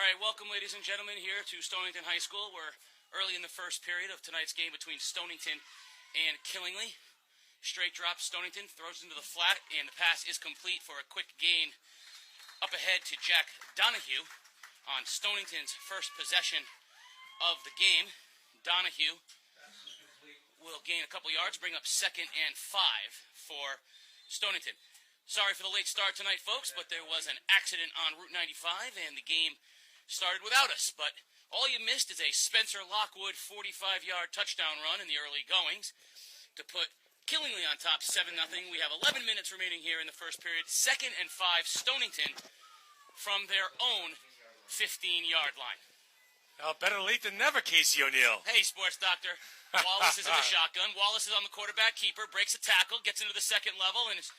right, welcome, ladies and gentlemen, here to Stonington High School. We're early in the first period of tonight's game between Stonington and Killingly. Straight drop, Stonington throws into the flat, and the pass is complete for a quick gain up ahead to Jack Donahue on Stonington's first possession of the game. Donahue will gain a couple yards, bring up 2nd and 5 for Stonington. Sorry for the late start tonight, folks, but there was an accident on Route 95, and the game started without us. But all you missed is a Spencer Lockwood 45-yard touchdown run in the early goings to put Killingly on top 7-0. We have 11 minutes remaining here in the first period. 2nd and 5, Stonington from their own 15-yard line. Well, better late than never, Casey O'Neill. Hey, sports doctor. Wallace is in the shotgun. Wallace is on the quarterback keeper, breaks a tackle, gets into the second level, and is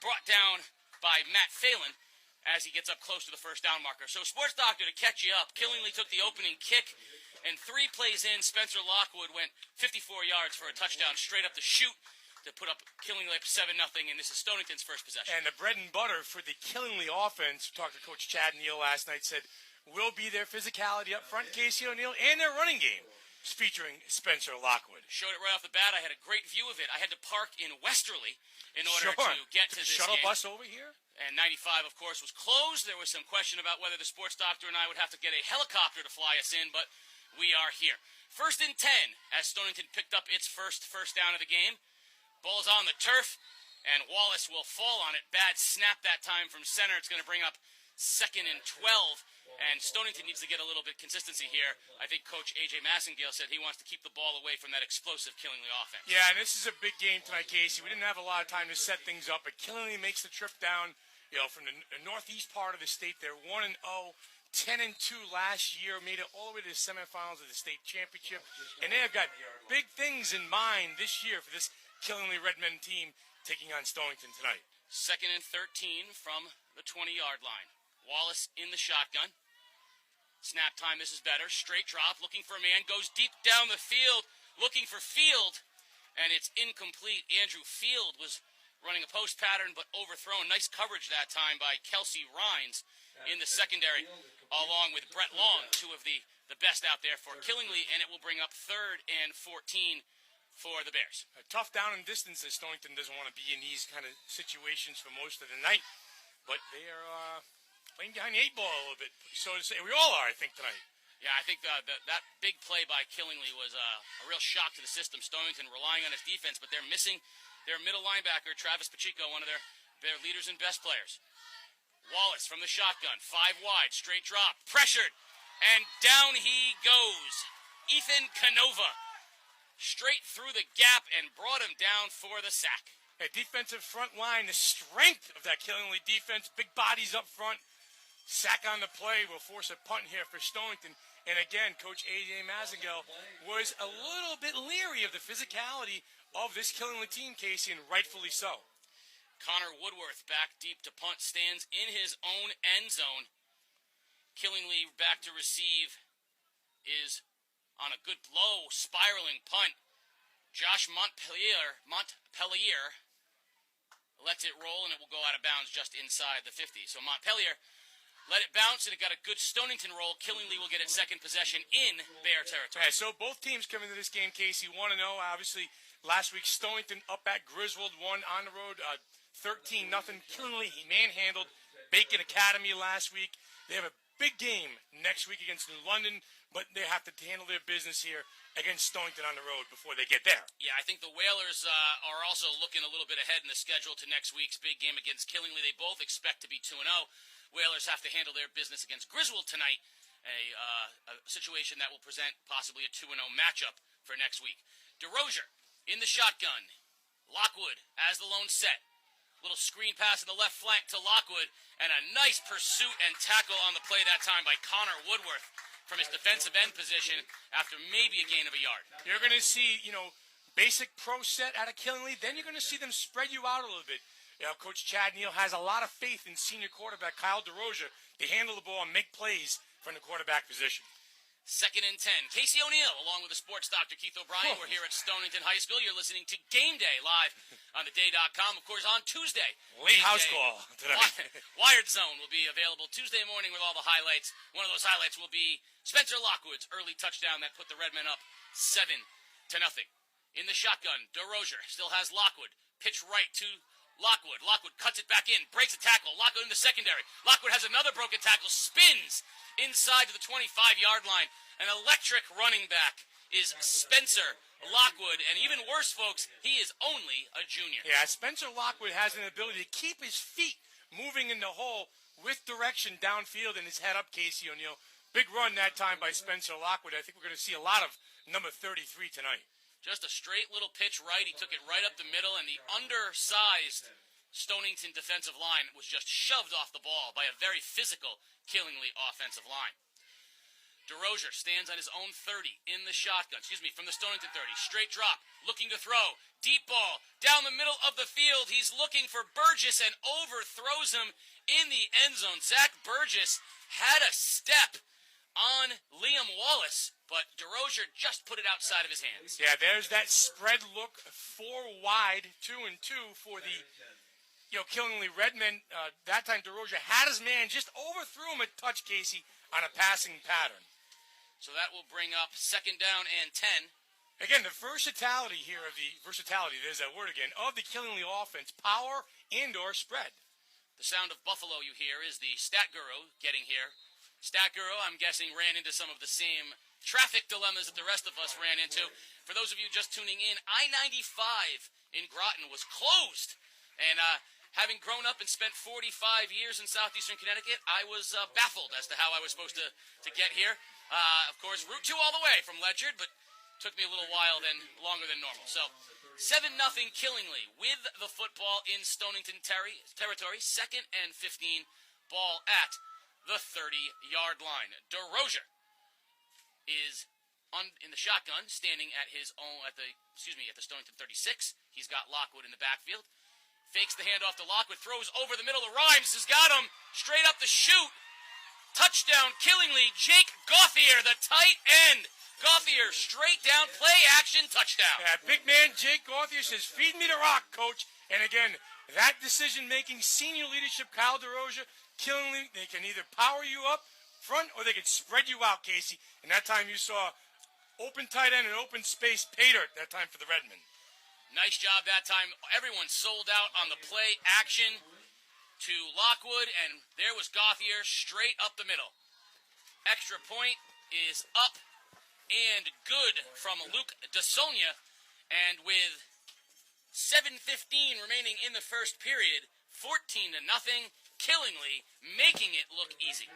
brought down by Matt Phelan as he gets up close to the first down marker. So, sports doctor, to catch you up, Killingly took the opening kick, and 3 plays in, Spencer Lockwood went 54 yards for a touchdown straight up the chute to put up Killingly up 7-0, and this is Stonington's first possession. And the bread and butter for the Killingly offense, we talked to Coach Chad Neal last night, said will be their physicality up front, Casey O'Neill, and their running game, featuring Spencer Lockwood. Showed it right off the bat. I had a great view of it. I had to park in Westerly in order to get to this shuttle game. Bus over here? And 95, of course, was closed. There was some question about whether the sports doctor and I would have to get a helicopter to fly us in, but we are here. 1st and 10 as Stonington picked up its first down of the game. Ball's on the turf, and Wallace will fall on it. Bad snap that time from center. It's going to bring up 2nd and 12, and Stonington needs to get a little bit consistency here. I think Coach A.J. Massengale said he wants to keep the ball away from that explosive Killingly offense. Yeah, and this is a big game tonight, Casey. We didn't have a lot of time to set things up, but Killingly makes the trip down, from the northeast part of the state. They're 1-0, 10-2 last year, made it all the way to the semifinals of the state championship, and they have got big things in mind this year for this Killingly Redmen team taking on Stonington tonight. 2nd and 13 from the 20-yard line. Wallace in the shotgun. Snap time, this is better. Straight drop, looking for a man, goes deep down the field, looking for Field, and it's incomplete. Andrew Field was running a post pattern, but overthrown. Nice coverage that time by Kelsey Rhines in the secondary, along with Brett Long, 2 of the best out there for Killingly, and it will bring up 3rd and 14 for the Bears. A tough down and distance as Stonington doesn't want to be in these kind of situations for most of the night, but they are playing behind the 8 ball a little bit, so to say. We all are, I think, tonight. Yeah, I think that big play by Killingly was a real shock to the system. Stonington relying on its defense, but they're missing their middle linebacker, Travis Pacheco, one of their leaders and best players. Wallace from the shotgun, 5 wide, straight drop, pressured, and down he goes. Ethan Canova, straight through the gap and brought him down for the sack. A defensive front line, the strength of that Killingly defense, big bodies up front. Sack on the play will force a punt here for Stonington. And again, Coach A.J. Massengale was a little bit leery of the physicality of this Killingly team, Casey, and rightfully so. Connor Woodworth back deep to punt, stands in his own end zone. Killingly back to receive is on a good low spiraling punt. Josh Montpellier lets it roll, and it will go out of bounds just inside the 50. So Montpellier let it bounce, and it got a good Stonington roll. Killingly will get its second possession in Bear territory. Okay, so both teams come into this game, Casey, 1-0. Obviously, last week, Stonington up at Griswold, won on the road, 13-0. Killingly manhandled Bacon Academy last week. They have a big game next week against New London, but they have to handle their business here against Stonington on the road before they get there. Yeah, I think the Whalers are also looking a little bit ahead in the schedule to next week's big game against Killingly. They both expect to be 2-0. Whalers have to handle their business against Griswold tonight, a situation that will present possibly a 2-0 matchup for next week. DeRozier in the shotgun. Lockwood as the lone set. Little screen pass in the left flank to Lockwood, and a nice pursuit and tackle on the play that time by Connor Woodworth from his defensive end position after maybe a gain of a yard. You're going to see, basic pro set out of Killingly. Then you're going to see them spread you out a little bit. Coach Chad Neal has a lot of faith in senior quarterback Kyle DeRozier to handle the ball and make plays from the quarterback position. 2nd and 10. Casey O'Neill, along with the sports doctor Keith O'Brien. We're here at Stonington High School. You're listening to Game Day live on theday.com. Of course, on Tuesday. Late house call tonight. Wired Zone will be available Tuesday morning with all the highlights. One of those highlights will be Spencer Lockwood's early touchdown that put the Redmen up 7-0. In the shotgun, DeRozier still has Lockwood. Pitch right to Lockwood. Lockwood cuts it back in, breaks a tackle. Lockwood in the secondary. Lockwood has another broken tackle, spins inside to the 25-yard line. An electric running back is Spencer Lockwood. And even worse, folks, he is only a junior. Yeah, Spencer Lockwood has an ability to keep his feet moving in the hole with direction downfield and his head up, Casey O'Neill. Big run that time by Spencer Lockwood. I think we're going to see a lot of number 33 tonight. Just a straight little pitch right. He took it right up the middle, and the undersized Stonington defensive line was just shoved off the ball by a very physical Killingly offensive line. DeRozier stands on his own 30 in the shotgun, from the Stonington 30. Straight drop, looking to throw. Deep ball, down the middle of the field. He's looking for Burgess and overthrows him in the end zone. Zach Burgess had a step on Liam Wallace, but DeRozier just put it outside of his hands. Yeah, there's that spread look, 4 wide, 2 and 2 for the Killingly Redmen. That time DeRozier had his man, just overthrew him a touch, Casey, on a passing pattern. So that will bring up 2nd down and 10. Again, the versatility here there's that word again, of the Killingly offense, power and/or spread. The sound of Buffalo you hear is the stat guru getting here. Stat Guru, I'm guessing, ran into some of the same traffic dilemmas that the rest of us ran into. For those of you just tuning in, I-95 in Groton was closed. And having grown up and spent 45 years in southeastern Connecticut, I was baffled as to how I was supposed to get here. Of course, Route 2 all the way from Ledyard, but took me a little while longer than normal. So 7-0 Killingly with the football in Stonington territory. 2nd and 15, ball at the 30-yard line. DeRozier is in the shotgun, standing at the Stonington 36. He's got Lockwood in the backfield. Fakes the handoff to Lockwood, throws over the middle. Rhymes has got him straight up the chute. Touchdown, Killingly. Jake Gauthier, the tight end. Gauthier straight down, play action, touchdown. Yeah, big man Jake Gauthier says, "Feed me the rock, coach." And again, that decision-making, senior leadership, Kyle DeRozier, Killingly, they can either power you up front or they can spread you out, Casey. And that time you saw open tight end and open space pay dirt that time for the Redmen. Nice job that time. Everyone sold out on the play action to Lockwood, and there was Gauthier straight up the middle. Extra point is up and good from Luke DeSonia. And with 7:15 remaining in the first period, 14-0, Killingly making it look easy.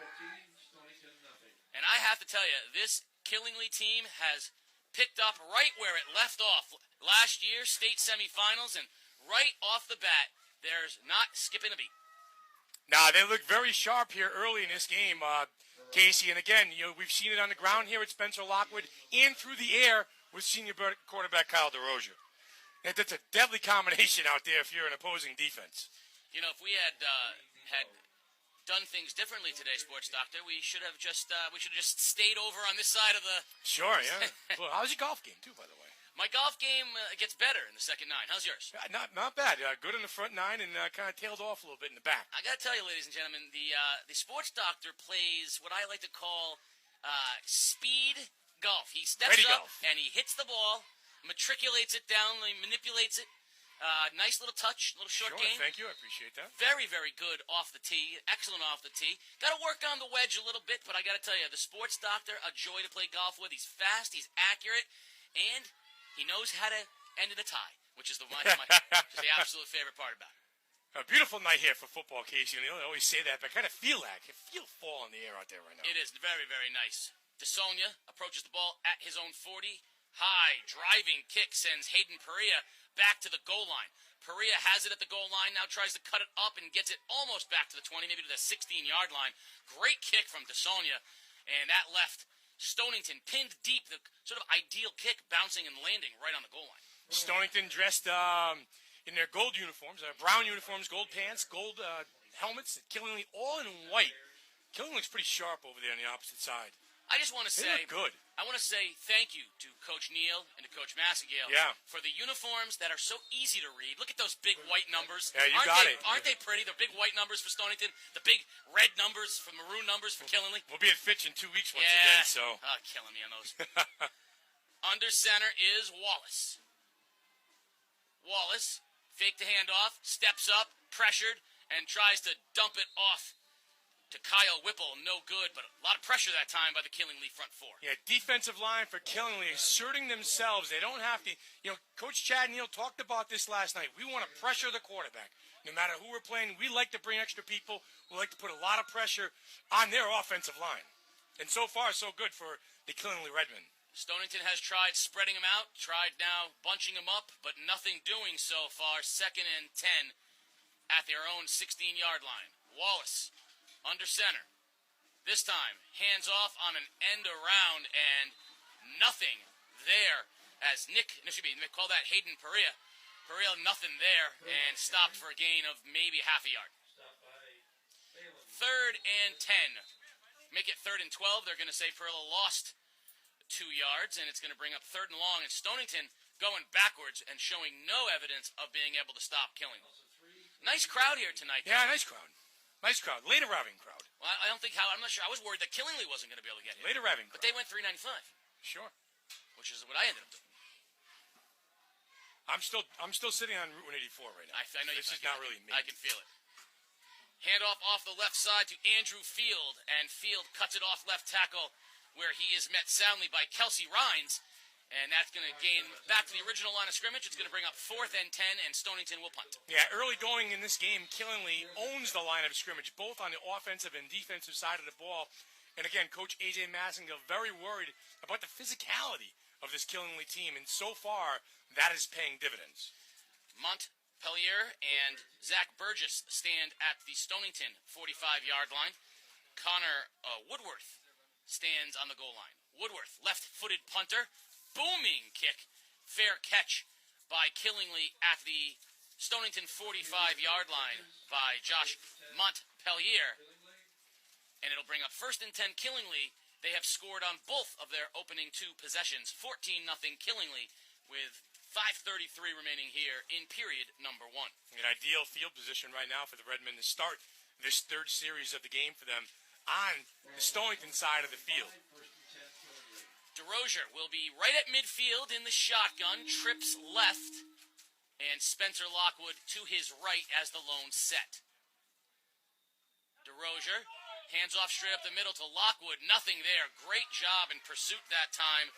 And I have to tell you, this Killingly team has picked up right where it left off last year, state semifinals, and right off the bat, there's not skipping a beat. Nah, they look very sharp here early in this game, Casey. And again, we've seen it on the ground here at Spencer Lockwood and through the air with senior quarterback Kyle DeRozier. That's a deadly combination out there if you're an opposing defense. If we had done things differently today, Sports Doctor, we should have just stayed over on this side of the. Sure, yeah. Well, how's your golf game too, by the way? My golf game gets better in the second 9. How's yours? Not bad. Good in the front 9 and kind of tailed off a little bit in the back. I got to tell you, ladies and gentlemen, the Sports Doctor plays what I like to call speed golf. He steps up and he hits the ball, matriculates it down, he manipulates it. Nice little touch, little short game. Thank you. I appreciate that. Very, very good off the tee. Excellent off the tee. Got to work on the wedge a little bit, but I got to tell you, the Sports Doctor, a joy to play golf with. He's fast, he's accurate, and he knows how to end in a tie, which is the absolute favorite part about it. A beautiful night here for football, Casey. I always say that, but I kind of feel that. I feel fall in the air out there right now. It is very, very nice. DeSonia approaches the ball at his own 40. High driving kick sends Hayden Perea back to the goal line. Perea has it at the goal line, now tries to cut it up and gets it almost back to the 20, maybe to the 16-yard line. Great kick from DeSonia, and that left Stonington pinned deep, the sort of ideal kick, bouncing and landing right on the goal line. Stonington dressed in their gold uniforms, brown uniforms, gold pants, gold helmets, Killingly all in white. Killing looks pretty sharp over there on the opposite side. I just want to They say, look good. I want to say thank you to Coach Neal and to Coach Massagale for the uniforms that are so easy to read. Look at those big white numbers. Yeah, Aren't they pretty? They're big white numbers for Stonington. The big red numbers for maroon numbers for Killingley. We'll be at Fitch in 2 weeks once again. So killing me on those. Under center is Wallace. Wallace, fake the handoff, steps up, pressured, and tries to dump it off to Kyle Whipple. No good, but a lot of pressure that time by the Killingley front four. Yeah, defensive line for Killingley asserting themselves. They don't have to. Coach Chad Neal talked about this last night. We want to pressure the quarterback. No matter who we're playing, we like to bring extra people. We like to put a lot of pressure on their offensive line. And so far, so good for the Killingley Redmen. Stonington has tried spreading them out, tried now bunching them up, but nothing doing so far. 2nd and 10 at their own 16-yard line. Wallace under center. This time, hands off on an end around and nothing there as they call that Hayden Perea. Perea, nothing there and stopped for a gain of maybe half a yard. 3rd and 10. Make it 3rd and 12. They're going to say Perea lost 2 yards and it's going to bring up 3rd and long. And Stonington going backwards and showing no evidence of being able to stop killing. Nice crowd here tonight. Yeah, nice crowd. Nice crowd. Late arriving crowd. Well, I'm not sure. I was worried that Killingley wasn't going to be able to get here. Late arriving crowd. But they went $3.95. Sure. Which is what I ended up doing. I'm still sitting on Route 184 right now. I know this is not really me. I can feel it. Handoff off the left side to Andrew Field, and Field cuts it off left tackle where he is met soundly by Kelsey Rhines. And that's going to gain back to the original line of scrimmage. It's going to bring up 4th and 10, and Stonington will punt. Yeah, early going in this game, Killingley owns the line of scrimmage, both on the offensive and defensive side of the ball. And again, Coach A.J. Massingale very worried about the physicality of this Killingley team. And so far, that is paying dividends. Montpellier and Zach Burgess stand at the Stonington 45-yard line. Connor Woodworth stands on the goal line. Woodworth, left-footed punter. Booming kick, fair catch by Killingley at the Stonington 45-yard line by Josh Montpellier. And it'll bring up 1st and 10 Killingley. They have scored on both of their opening 2 possessions. 14-0 Killingley with 5:33 remaining here in period number 1. An ideal field position right now for the Redmen to start this 3rd series of the game for them on the Stonington side of the field. DeRozier will be right at midfield in the shotgun, trips left, and Spencer Lockwood to his right as the lone set. DeRozier, hands off straight up the middle to Lockwood, nothing there. Great job in pursuit that time.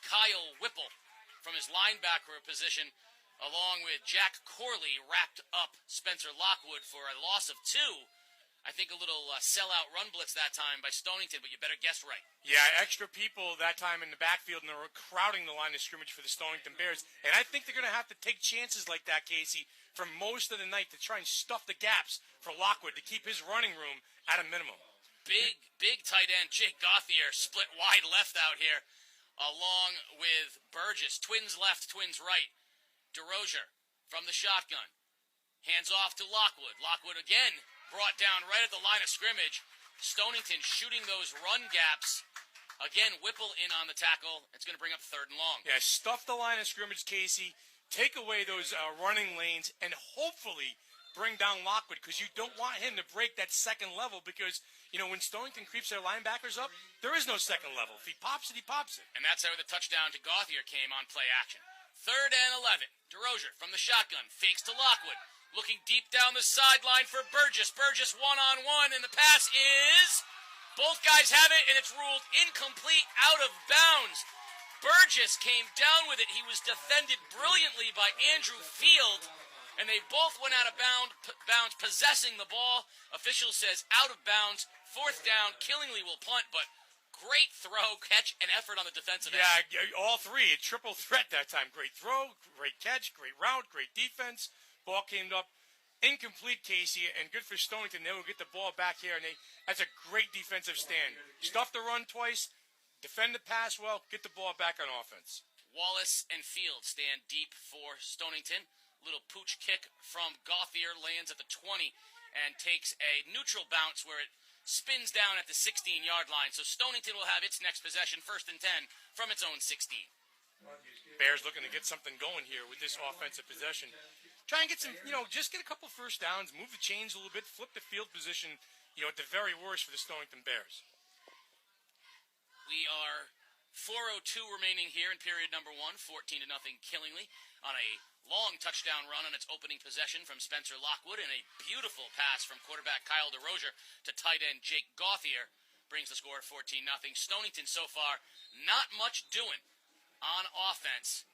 Kyle Whipple from his linebacker position, along with Jack Corley, wrapped up Spencer Lockwood for a loss of 2. I think a little sellout run blitz that time by Stonington, but you better guess right. Yeah, extra people that time in the backfield, and they were crowding the line of scrimmage for the Stonington Bears. And I think they're going to have to take chances like that, Casey, for most of the night to try and stuff the gaps for Lockwood to keep his running room at a minimum. Big tight end Jake Gauthier split wide left out here, along with Burgess. Twins left, twins right. DeRozier from the shotgun. Hands off to Lockwood. Lockwood again brought down right at the line of scrimmage. Stonington shooting those run gaps. Again, Whipple in on the tackle. It's going to bring up 3rd and long. Yeah, stuff the line of scrimmage, Casey. Take away those running lanes and hopefully bring down Lockwood, because you don't want him to break that second level, because, when Stonington creeps their linebackers up, there is no second level. If he pops it, he pops it. And that's how the touchdown to Gauthier came on play action. 3rd and 11. DeRozier from the shotgun. Fakes to Lockwood. Looking deep down the sideline for Burgess. Burgess one-on-one, and the pass is... Both guys have it, and it's ruled incomplete, out of bounds. Burgess came down with it. He was defended brilliantly by Andrew Field, and they both went out of bounds, possessing the ball. Official says out of bounds. 4th down. Killingley will punt, but great throw, catch, and effort on the defensive end. Yeah, all three. A triple threat that time. Great throw, great catch, great route, great defense. Ball came up incomplete, Casey, and good for Stonington. They will get the ball back here, and that's a great defensive stand. Stuff the run twice, defend the pass well, get the ball back on offense. Wallace and Field stand deep for Stonington. Little pooch kick from Gauthier lands at the 20 and takes a neutral bounce where it spins down at the 16-yard line. So Stonington will have its next possession, 1st and 10, from its own 16. Bears looking to get something going here with this offensive possession. Try and get some, just get a couple first downs, move the chains a little bit, flip the field position, at the very worst for the Stonington Bears. We are 4:02 remaining here in period number 1, 14-0 Killingly, on a long touchdown run on its opening possession from Spencer Lockwood, and a beautiful pass from quarterback Kyle DeRozier to tight end Jake Gauthier brings the score at 14-0. Stonington so far, not much doing on offense.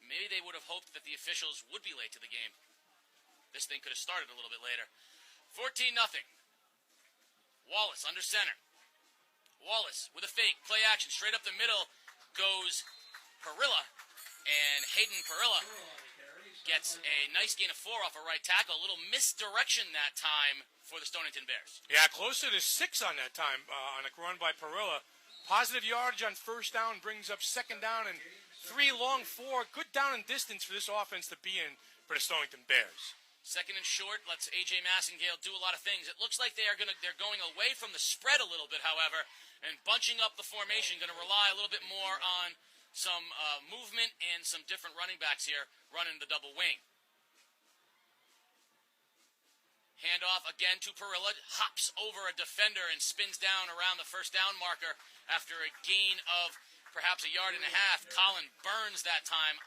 Maybe they would have hoped that the officials would be late to the game. This thing could have started a little bit later. 14-0. Wallace under center. Wallace with a fake, play action, straight up the middle goes Parilla, and Hayden Parilla gets a nice gain of 4 off a right tackle. A little misdirection that time for the Stonington Bears. Yeah, closer to 6 on that time on a run by Parilla. Positive yardage on first down, brings up second down, and 3 long 4. Good down and distance for this offense to be in for the Stonington Bears. Second and short lets A.J. Massengale do a lot of things. It looks like they're going away from the spread a little bit, however, and bunching up the formation, going to rely a little bit more on some movement and some different running backs here running the double wing. Handoff again to Parilla, hops over a defender and spins down around the first down marker after a gain of perhaps 1.5 yards. Colin Burns that time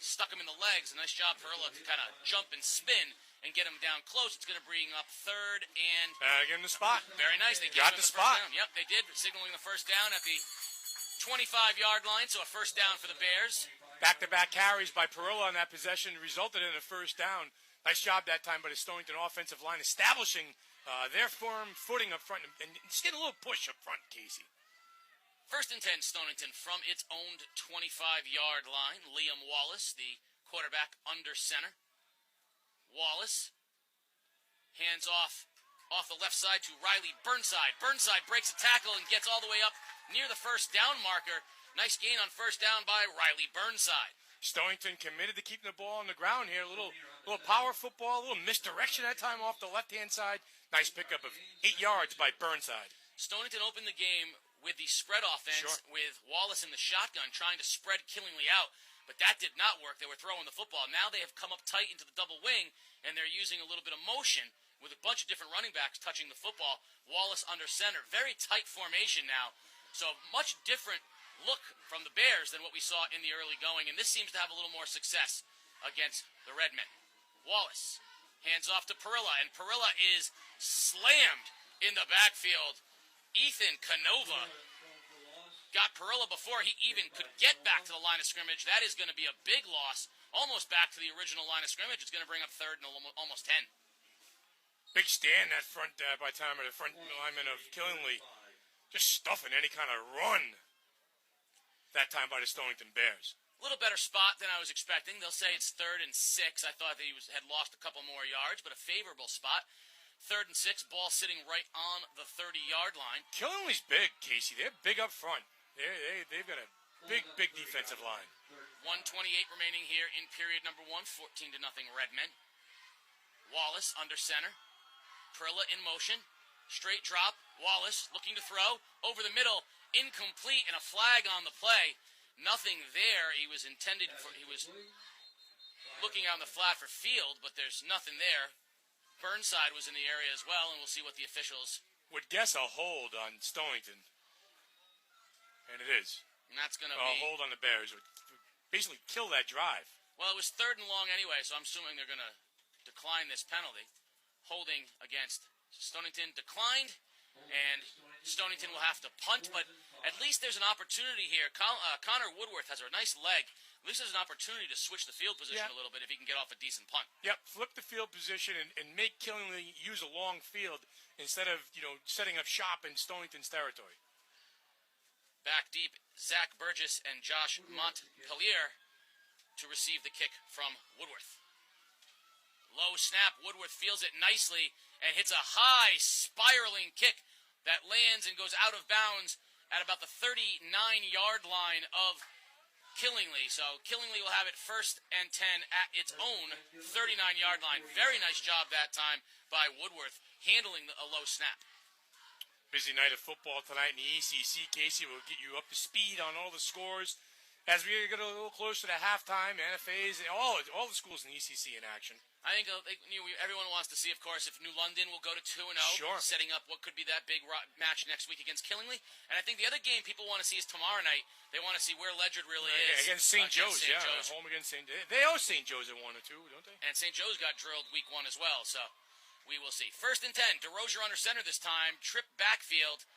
stuck him in the legs. A nice job, Parilla, to kind of jump and spin and get him down close. It's going to bring up 3rd and... Get him the spot. Very nice. They got him the first spot. Down. Yep, they did, signaling the first down at the 25-yard line, so a first down for the Bears. Back-to-back carries by Parilla on that possession resulted in a first down. Nice job that time by the Stonington offensive line establishing their firm footing up front and just getting a little push up front, Casey. 1st and 10, Stonington from its own 25-yard line. Liam Wallace, the quarterback, under center. Wallace hands off the left side to Riley Burnside. Burnside breaks a tackle and gets all the way up near the first down marker. Nice gain on first down by Riley Burnside. Stonington committed to keeping the ball on the ground here. A little power football, a little misdirection that time off the left-hand side. Nice pickup of 8 yards by Burnside. Stonington opened the game with the spread offense, with Wallace in the shotgun trying to spread Killingly out, but that did not work. They were throwing the football. Now they have come up tight into the double wing, and they're using a little bit of motion with a bunch of different running backs touching the football. Wallace under center. Very tight formation now. So much different look from the Bears than what we saw in the early going, and this seems to have a little more success against the Redmen. Wallace hands off to Parilla, and Parilla is slammed in the backfield. Ethan Canova got Parilla before he even could get back to the line of scrimmage. That is going to be a big loss, almost back to the original line of scrimmage. It's going to bring up 3rd and almost 10. Big stand that front by time of the front lineman of Killingly. Just stuffing any kind of run that time by the Stonington Bears. A little better spot than I was expecting. They'll say it's 3rd and 6. I thought that he had lost a couple more yards, but a favorable spot. 3rd and 6, ball sitting right on the 30-yard line. Killingly's big, Casey. They're big up front. They've got a big defensive line. 1:28 remaining here in period number 1, 14-0 Redmen. Wallace under center. Parilla in motion. Straight drop. Wallace looking to throw. Over the middle. Incomplete, and a flag on the play. Nothing there. He was looking out in the flat for field, but there's nothing there. Burnside was in the area as well, and we'll see what the officials would guess a hold on Stonington. And it is. And that's going to be a hold on the Bears. Would basically kill that drive. Well, it was 3rd and long anyway, so I'm assuming they're going to decline this penalty. Holding against Stonington declined, and Stonington will have to punt, but at least there's an opportunity here. Connor Woodworth has a nice leg. At least there's an opportunity to switch the field position a little bit if he can get off a decent punt. Yep, flip the field position and make Killingly use a long field instead of, setting up shop in Stonington's territory. Back deep, Zach Burgess and Josh Montpellier to receive the kick from Woodworth. Low snap, Woodworth feels it nicely and hits a high spiraling kick that lands and goes out of bounds at about the 39-yard line of Killingly. So Killingly will have it 1st and 10 at its own 39-yard line. Very nice job that time by Woodworth handling a low snap. busy night of football tonight in the ECC. Casey will get you up to speed on all the scores as we get a little closer to halftime. NFAs, all the schools in the ECC in action. I think everyone wants to see, of course, if New London will go to 2-0, Sure. setting up what could be that big match next week against Killingly. And I think the other game people want to see is tomorrow night. They want to see where Ledger really is. Against St. Joe's, home against St. Joe's. They owe St. Joe's at 1 or 2, don't they? And St. Joe's got drilled week 1 as well, so we will see. 1st and 10, DeRozier under center this time. Trip backfield.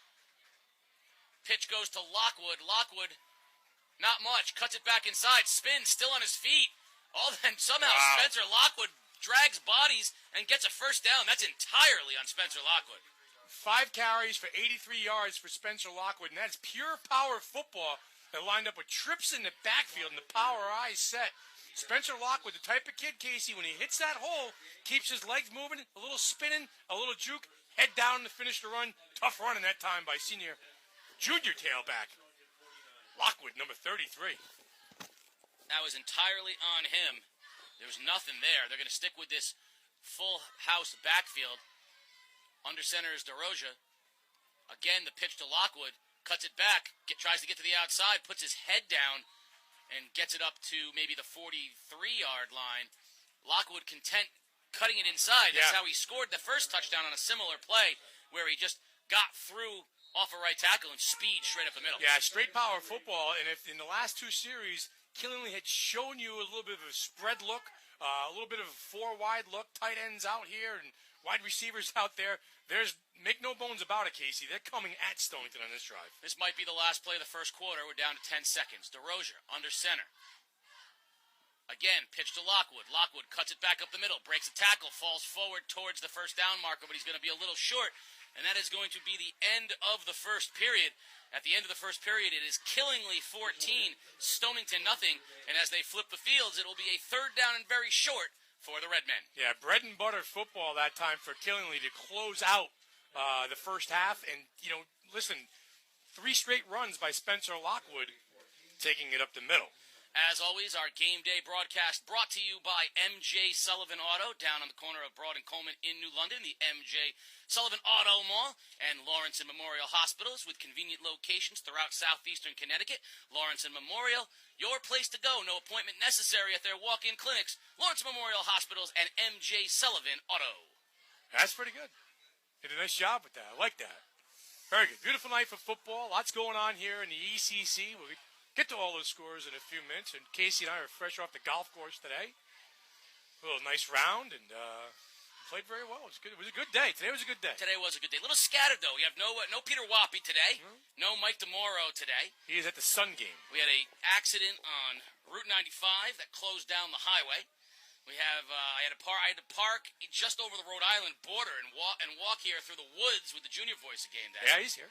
Pitch goes to Lockwood. Lockwood, not much. Cuts it back inside. Spins, still on his feet. Somehow Spencer Lockwood drags bodies and gets a first down. That's entirely on Spencer Lockwood. 5 carries for 83 yards for Spencer Lockwood, and that's pure power football that lined up with trips in the backfield and the power eyes set. Spencer Lockwood, the type of kid, Casey, when he hits that hole, keeps his legs moving, a little spinning, a little juke, head down to finish the run. Tough running that time by junior tailback. Lockwood, number 33. That was entirely on him. There was nothing there. They're going to stick with this full house backfield. Under center is DeRozier. Again, the pitch to Lockwood. Cuts it back. Tries to get to the outside. Puts his head down. And gets it up to maybe the 43-yard line. Lockwood content cutting it inside. That's how he scored the first touchdown on a similar play where he just got through off a right tackle and speed straight up the middle. Yeah, straight power football. And if in the last 2 series, Killingly had shown you a little bit of a spread look, a little bit of a 4-wide look, tight ends out here and wide receivers out there. Make no bones about it, Casey. They're coming at Stonington on this drive. This might be the last play of the first quarter. We're down to 10 seconds. DeRozier under center. Again, pitch to Lockwood. Lockwood cuts it back up the middle, breaks a tackle, falls forward towards the first down marker, but he's going to be a little short, and that is going to be the end of the first period. At the end of the first period, it is Killingly 14, Stonington nothing, and as they flip the fields, it will be a 3rd down and very short for the Redmen. Yeah, bread and butter football that time for Killingly to close out the first half, and, listen, 3 straight runs by Spencer Lockwood taking it up the middle. As always, our game day broadcast brought to you by MJ Sullivan Auto down on the corner of Broad and Coleman in New London, the MJ Sullivan Auto Mall, and Lawrence and Memorial Hospitals with convenient locations throughout southeastern Connecticut. Lawrence and Memorial, your place to go. No appointment necessary at their walk-in clinics. Lawrence Memorial Hospitals and MJ Sullivan Auto. That's pretty good. Did a nice job with that. I like that. Very good. Beautiful night for football. Lots going on here in the ECC. We'll get to all those scores in a few minutes. And Casey and I are fresh off the golf course today. A little nice round and played very well. It was good. It was a good day. Today was a good day. Today was a good day. A little scattered, though. We have no Peter Wappy today. No Mike DeMoro today. He is at the Sun game. We had an accident on Route 95 that closed down the highway. We have I had to park just over the Rhode Island border and walk here through the woods with the Junior Voice game day. Yeah, he's here.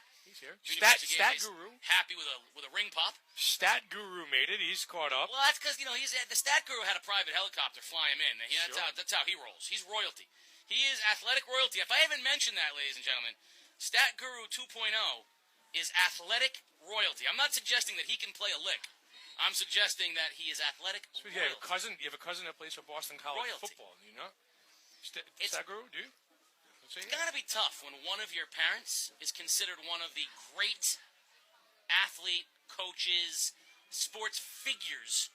Stat Guru. Happy with a ring pop. Stat Guru made it. He's caught up. Well, that's because he's the Stat Guru had a private helicopter fly him in. That's how he rolls. He's royalty. He is athletic royalty. If I haven't mentioned that, ladies and gentlemen, Stat Guru 2.0 is athletic royalty. I'm not suggesting that he can play a lick. I'm suggesting that he is athletic. So you have a cousin. You have a cousin that plays for Boston College football. Do you know? Stat Guru, do you? It's got to be tough when one of your parents is considered one of the great athlete, coaches, sports figures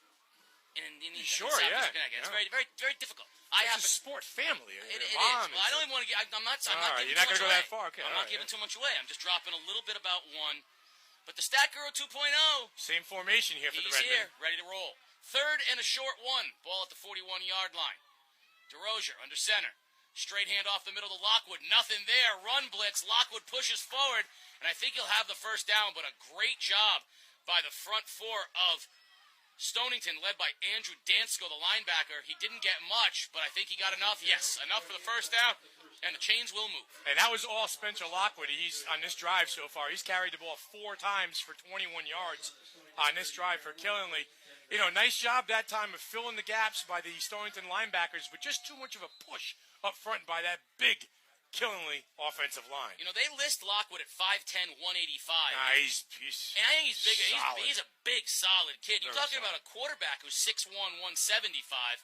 in Southeastern Connecticut. It's very, very, very difficult. It's a sport family. It is. Well, I don't even want to get. I'm not giving you're not going to go that far. Okay. I'm not giving too much away. I'm just dropping a little bit about one. But the Stat Guru 2.0. Same formation here for the Redmen. He's here, ready to roll. 3rd and a short 1. Ball at the 41-yard line. DeRozier under center. Straight hand off the middle to Lockwood. Nothing there. Run blitz. Lockwood pushes forward. And I think he'll have the first down, but a great job by the front 4 of Stonington, led by Andrew Dansko, the linebacker. He didn't get much, but I think he got enough. Yes, enough for the first down. And the chains will move. And that was all Spencer Lockwood. He's on this drive so far. He's carried the ball 4 times for 21 yards on this drive for Killingly. Nice job that time of filling the gaps by the Stonington linebackers, but just too much of a push up front by that big Killingly offensive line. They list Lockwood at 5'10", 185. Nah, he's and I think he's big. Solid. He's a big, solid kid. You're talking solid. about a quarterback who's 6'1", 175.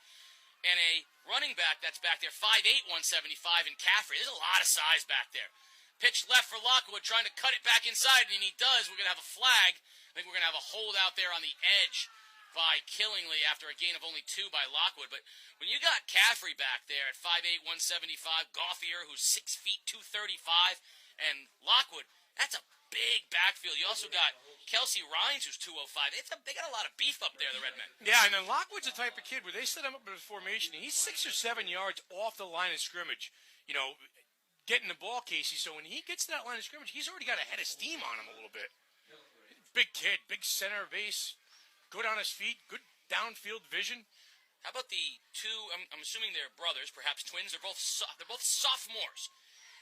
And a running back that's back there, 5'8", 175 in Caffrey. There's a lot of size back there. Pitch left for Lockwood, trying to cut it back inside, and he does. We're going to have a flag. I think we're going to have a hold out there on the edge by Killingly after a gain of only 2 by Lockwood. But when you got Caffrey back there at 5'8", 175, Gauthier, who's 6 feet, 235, and Lockwood, that's a big backfield. You also got Kelsey Rhines, who's 205. They got a lot of beef up there, the Redmen. Yeah, and then Lockwood's the type of kid where they set him up in a formation, and he's 6 or 7 yards off the line of scrimmage, getting the ball, Casey. So when he gets to that line of scrimmage, he's already got a head of steam on him a little bit. Big kid, big center base, good on his feet, good downfield vision. How about the two? I'm assuming they're brothers, perhaps twins. They're both sophomores,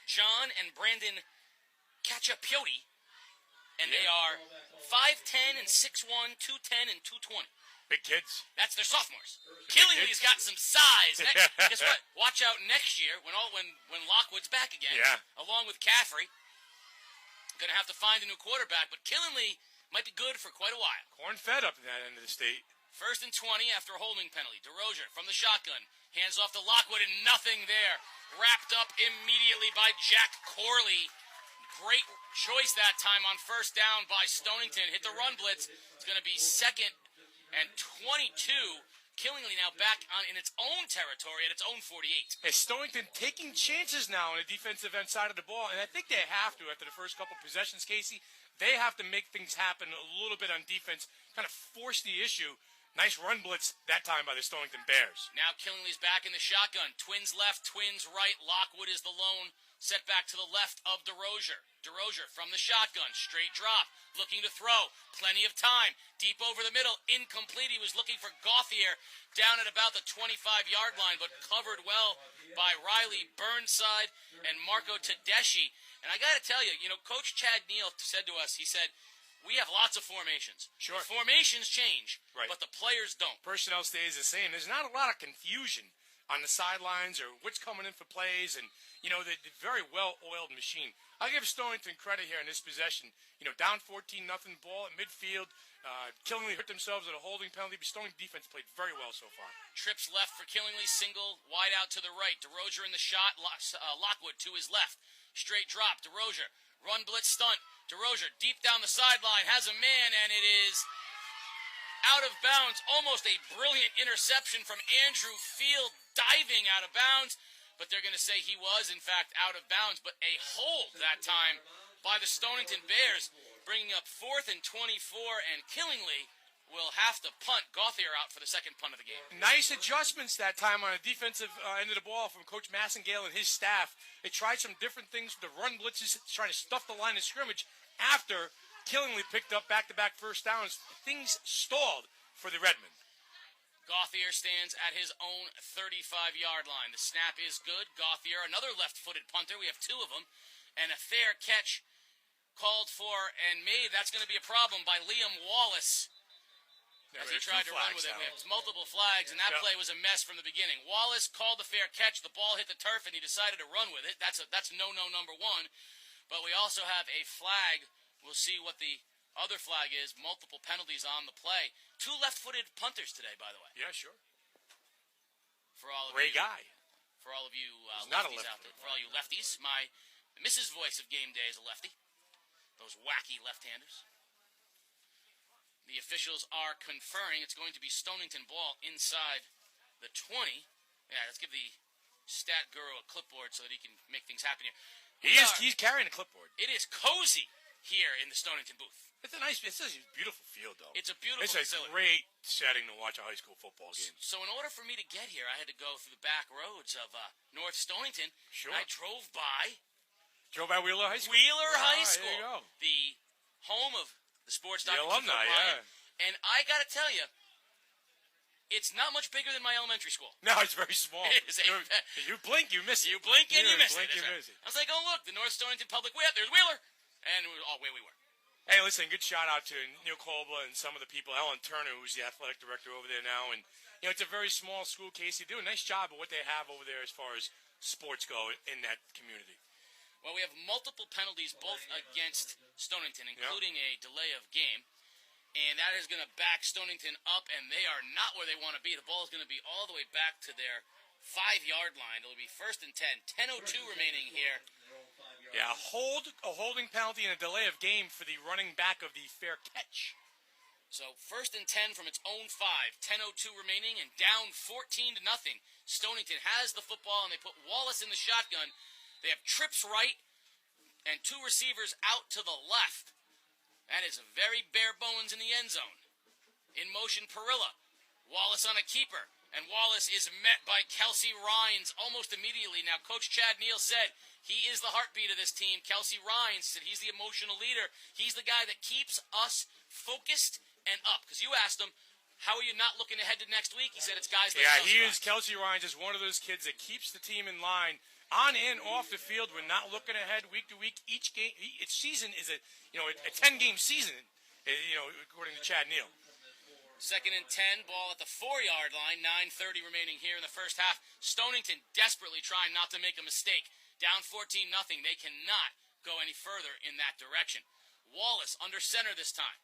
John and Brandon Cacciapiotti, and they are 5'10" and 6'1", 210 and 220. Big kids. That's their sophomores. Killingly's got some size. Guess what? Watch out next year when Lockwood's back again, along with Caffrey. Going to have to find a new quarterback, but Killingly might be good for quite a while. Corn-fed up in that end of the state. 1st and 20 after a holding penalty. DeRozier from the shotgun. Hands off to Lockwood, and nothing there. Wrapped up immediately by Jack Corley. Great choice that time on 1st down by Stonington. Hit the run blitz. It's going to be 2nd and 22. Killingly now back in its own territory at its own 48. Hey, Stonington taking chances now on the defensive end side of the ball, and I think they have to after the first couple possessions, Casey. They have to make things happen a little bit on defense, kind of force the issue. Nice run blitz that time by the Stonington Bears. Now Killingly's back in the shotgun. Twins left, twins right. Lockwood is the lone set back to the left of DeRozier. DeRozier from the shotgun. Straight drop. Looking to throw. Plenty of time. Deep over the middle. Incomplete. He was looking for Gauthier down at about the 25-yard line, but covered well by Riley Burnside and Marco Tedeschi. And I got to tell you, Coach Chad Neal said to us, he said, we have lots of formations. Sure. The formations change, right, but the players don't. Personnel stays the same. There's not a lot of confusion on the sidelines or what's coming in for plays, and, the very well-oiled machine. I'll give Stonington credit here in this possession. Down 14-0 ball at midfield. Killingly hurt themselves at a holding penalty, but Stonington defense played very well so far. Trips left for Killingly, single, wide out to the right. DeRozier in the shot, Lockwood to his left. Straight drop, DeRozier. Run, blitz, stunt. DeRozier deep down the sideline, has a man, and it is out of bounds. Almost a brilliant interception from Andrew Field, diving out of bounds. But they're going to say he was, in fact, out of bounds. But a hold that time by the Stonington Bears, bringing up 4th and 24, and Killingly will have to punt Gauthier out for the second punt of the game. Nice adjustments that time on the defensive end of the ball from Coach Massengale and his staff. They tried some different things with the run blitzes, trying to stuff the line of scrimmage after Killingly picked up back-to-back 1st downs. Things stalled for the Redmen. Gauthier stands at his own 35-yard line. The snap is good. Gauthier, another left-footed punter. We have 2 of them. And a fair catch called for and made. That's going to be a problem by Liam Wallace as he tried to run with it. We have multiple flags, and that play was a mess from the beginning. Wallace called the fair catch. The ball hit the turf, and he decided to run with it. That's no-no number 1. But we also have a flag. We'll see what the other flag is. Multiple penalties on the play. 2 left-footed punters today, by the way. Yeah, sure. For all of Great you, guy. For all of you not a lefties lefty. out there, for all you lefties, my Mrs. Voice of game day is a lefty. Those wacky left-handers. The officials are conferring. It's going to be Stonington ball inside the 20. Yeah, let's give the stat guru a clipboard so that he can make things happen here. He's carrying a clipboard. It is cozy here in the Stonington booth. It's a beautiful field, though. It's a beautiful facility. It's a great setting to watch a high school football game. So in order for me to get here, I had to go through the back roads of North Stonington. Sure. And I drove by Wheeler High School. Wheeler High School. There you go. The home of the sports The alumni, yeah. And I got to tell you, it's not much bigger than my elementary school. No, it's very small. It is you blink, you miss it. You blink and you miss it. Miss it. I was like, oh, look, the North Stonington Public Way. There's Wheeler. And away we were. Hey, listen, good shout out to Neil Kolba and some of the people. Ellen Turner, who's the athletic director over there now. And, it's a very small school, Casey. They do a nice job of what they have over there as far as sports go in that community. Well, we have multiple penalties, both against Stonington, including a delay of game. And that is going to back Stonington up, and they are not where they want to be. The ball is going to be all the way back to their 5-yard line. It'll be 1st and 10. 10:02 remaining here Yeah, a holding penalty and a delay of game for the running back of the fair catch. So 1st and 10 from its own 5. 10:02 remaining and down 14-0. Stonington has the football and they put Wallace in the shotgun. They have trips right and 2 receivers out to the left. That is very bare bones in the end zone. In motion, Perilla. Wallace on a keeper. And Wallace is met by Kelsey Rhines almost immediately. Now, Coach Chad Neal said he is the heartbeat of this team. Kelsey Rhines said he's the emotional leader. He's the guy that keeps us focused and up. Because you asked him, how are you not looking ahead to next week? He said it's guys like Kelsey Rhines. Kelsey Rhines is one of those kids that keeps the team in line. On and off the field, we're not looking ahead week to week. Each game, each season is a 10-game season, according to Chad Neal. 2nd and 10, ball at the 4-yard line, 9:30 remaining here in the first half. Stonington desperately trying not to make a mistake. Down 14-0, they cannot go any further in that direction. Wallace under center this time.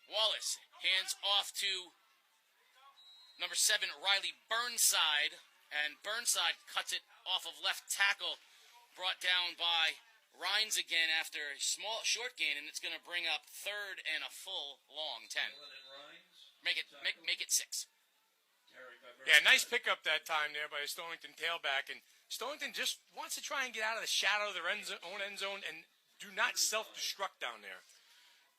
Wallace hands off to number 7, Riley Burnside, and Burnside cuts it off of left tackle, brought down by Rhines again after a short gain, and it's going to bring up 3rd and a full long 10. Make it 6. Yeah, nice pickup that time there by a Stonington tailback, and Stonington just wants to try and get out of the shadow of their own end zone and do not self-destruct down there.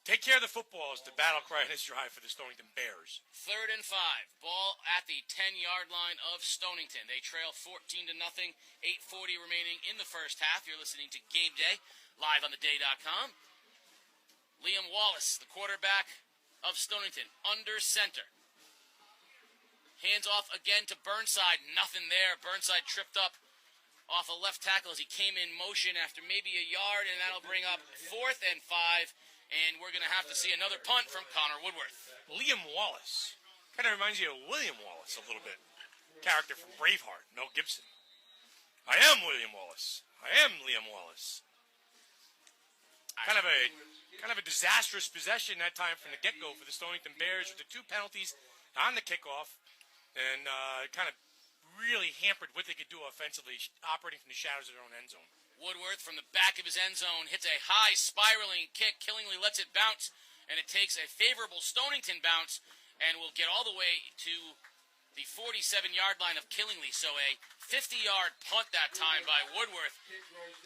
Take care of the football is the battle cry in this drive for the Stonington Bears. 3rd and 5. Ball at the 10-yard line of Stonington. They trail 14-0. 8:40 remaining in the first half. You're listening to Game Day, live on theday.com. Liam Wallace, the quarterback of Stonington, under center. Hands off again to Burnside. Nothing there. Burnside tripped up off a left tackle as he came in motion after maybe a yard, and that'll bring up 4th and 5. And we're going to have to see another punt from Connor Woodworth. Liam Wallace. Kind of reminds you of William Wallace a little bit. Character from Braveheart, Mel Gibson. I am William Wallace. I am Liam Wallace. Kind of a disastrous possession that time from the get-go for the Stonington Bears with the 2 penalties on the kickoff. And kind of really hampered what they could do offensively, operating from the shadows of their own end zone. Woodworth from the back of his end zone hits a high spiraling kick. Killingly lets it bounce, and it takes a favorable Stonington bounce and will get all the way to the 47-yard line of Killingly. So a 50-yard punt that time by Woodworth.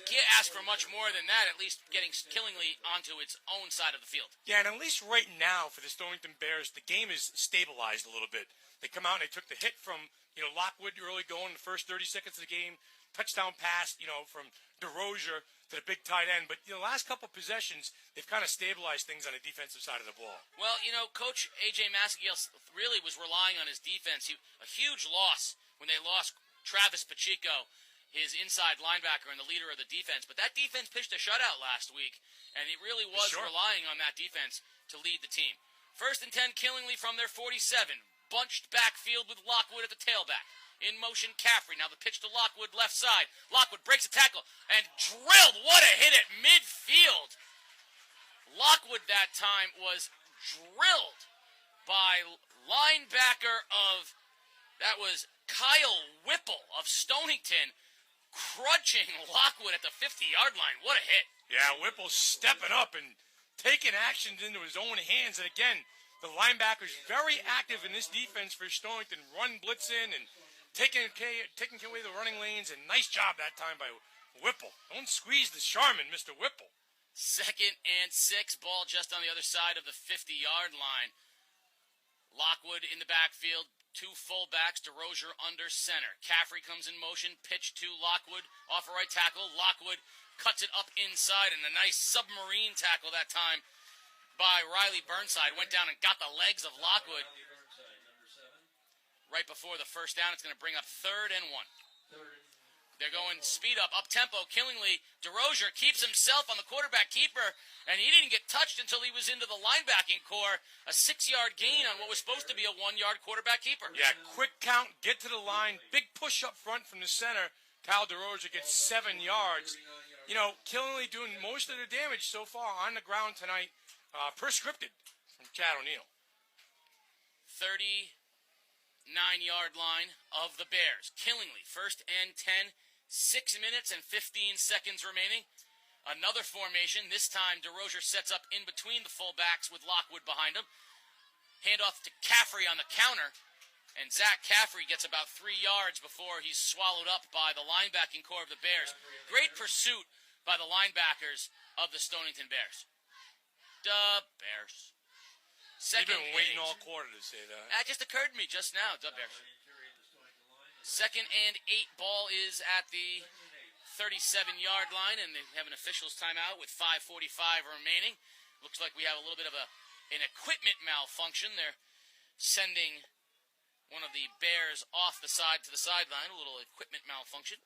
Can't ask for much more than that, at least getting Killingly onto its own side of the field. Yeah, and at least right now for the Stonington Bears, the game is stabilized a little bit. They come out and they took the hit from Lockwood early going in the first 30 seconds of the game. Touchdown pass, from DeRozier to the big tight end. But, the last couple of possessions, they've kind of stabilized things on the defensive side of the ball. Well, Coach A.J. Massagiel really was relying on his defense. A huge loss when they lost Travis Pacheco, his inside linebacker and the leader of the defense. But that defense pitched a shutout last week, and it really was relying on that defense to lead the team. 1st and 10, Killingly from their 47. Bunched backfield with Lockwood at the tailback. In motion, Caffrey. Now the pitch to Lockwood, left side. Lockwood breaks a tackle and drilled. What a hit at midfield. Lockwood that time was drilled by linebacker that was Kyle Whipple of Stonington, crunching Lockwood at the 50-yard line. What a hit. Yeah, Whipple stepping up and taking actions into his own hands. And again, the linebackers very active in this defense for Stonington, run blitzing and taking away the running lanes, and nice job that time by Whipple. Don't squeeze the Charmin, Mr. Whipple. 2nd and 6, ball just on the other side of the 50-yard line. Lockwood in the backfield, 2 fullbacks, DeRozier under center. Caffrey comes in motion, pitch to Lockwood, off a right tackle. Lockwood cuts it up inside, and a nice submarine tackle that time by Riley Burnside. Went down and got the legs of Lockwood. Right before the first down, it's going to bring up 3rd and 1. They're going speed up tempo. Killingly, DeRozier keeps himself on the quarterback keeper, and he didn't get touched until he was into the linebacking core. A 6-yard gain on what was supposed to be a 1-yard quarterback keeper. Yeah, quick count, get to the line, big push up front from the center. Kyle DeRozier gets 7 yards. Killingly doing most of the damage so far on the ground tonight, per scripted from Chad O'Neill. 39-yard line of the Bears. Killingly, 1st and 10 6 minutes and 15 seconds remaining. Another formation. This time, DeRozier sets up in between the fullbacks with Lockwood behind him. Handoff to Caffrey on the counter. And Zach Caffrey gets about 3 yards before he's swallowed up by the linebacking core of the Bears. Great pursuit by the linebackers of the Stonington Bears. Bears. You've been waiting all quarter to say that. That just occurred to me just now. Bears. 2nd and 8 ball is at the 37-yard line, and they have an official's timeout with 5:45 remaining. Looks like we have a little bit of an equipment malfunction. They're sending one of the Bears off the side to the sideline, a little equipment malfunction.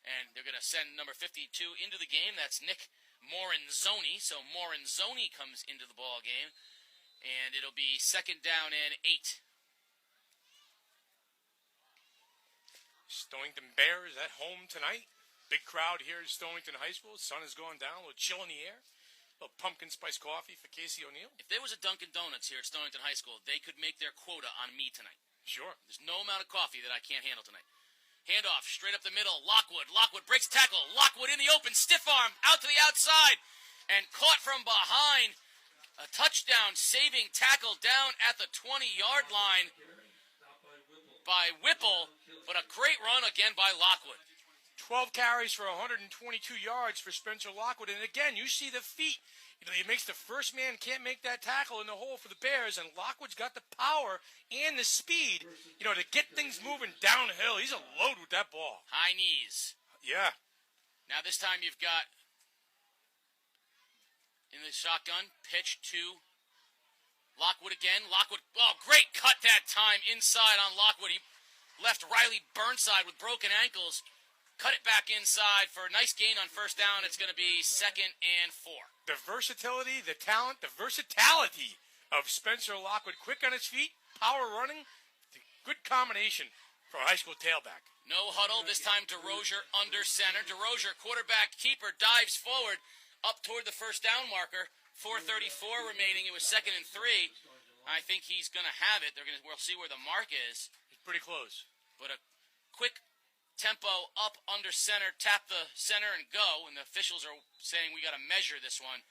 And they're going to send number 52 into the game. That's Nick Moranzoni. So Moranzoni comes into the ball game, and it'll be 2nd down and 8. Stonington Bears at home tonight. Big crowd here at Stonington High School. Sun is going down, a little chill in the air. A little pumpkin spice coffee for Casey O'Neill. If there was a Dunkin' Donuts here at Stonington High School, they could make their quota on me tonight. Sure. There's no amount of coffee that I can't handle tonight. Handoff, straight up the middle. Lockwood breaks a tackle. Lockwood in the open, stiff arm, out to the outside. And caught from behind. A touchdown saving tackle down at the 20-yard line by Whipple. But a great run again by Lockwood. 12 carries for 122 yards for Spencer Lockwood. And again, you see the feet. He makes the first man can't make that tackle in the hole for the Bears, and Lockwood's got the power and the speed, to get things moving downhill. He's a load with that ball. High knees. Yeah. Now this time you've got in the shotgun, pitch to Lockwood again. Lockwood, great cut that time inside on Lockwood. He left Riley Burnside with broken ankles. Cut it back inside for a nice gain on 1st down. It's going to be 2nd and 4. The versatility, the talent, the versatility of Spencer Lockwood. Quick on his feet, power running. Good combination for a high school tailback. No huddle. This time DeRozier under center. DeRozier, quarterback keeper, dives forward up toward the 1st down marker. 4:34 remaining. It was 2nd and 3. I think he's going to have it. We'll see where the mark is. He's pretty close. But a quick tempo up under center, tap the center and go, and the officials are saying we got to measure this one.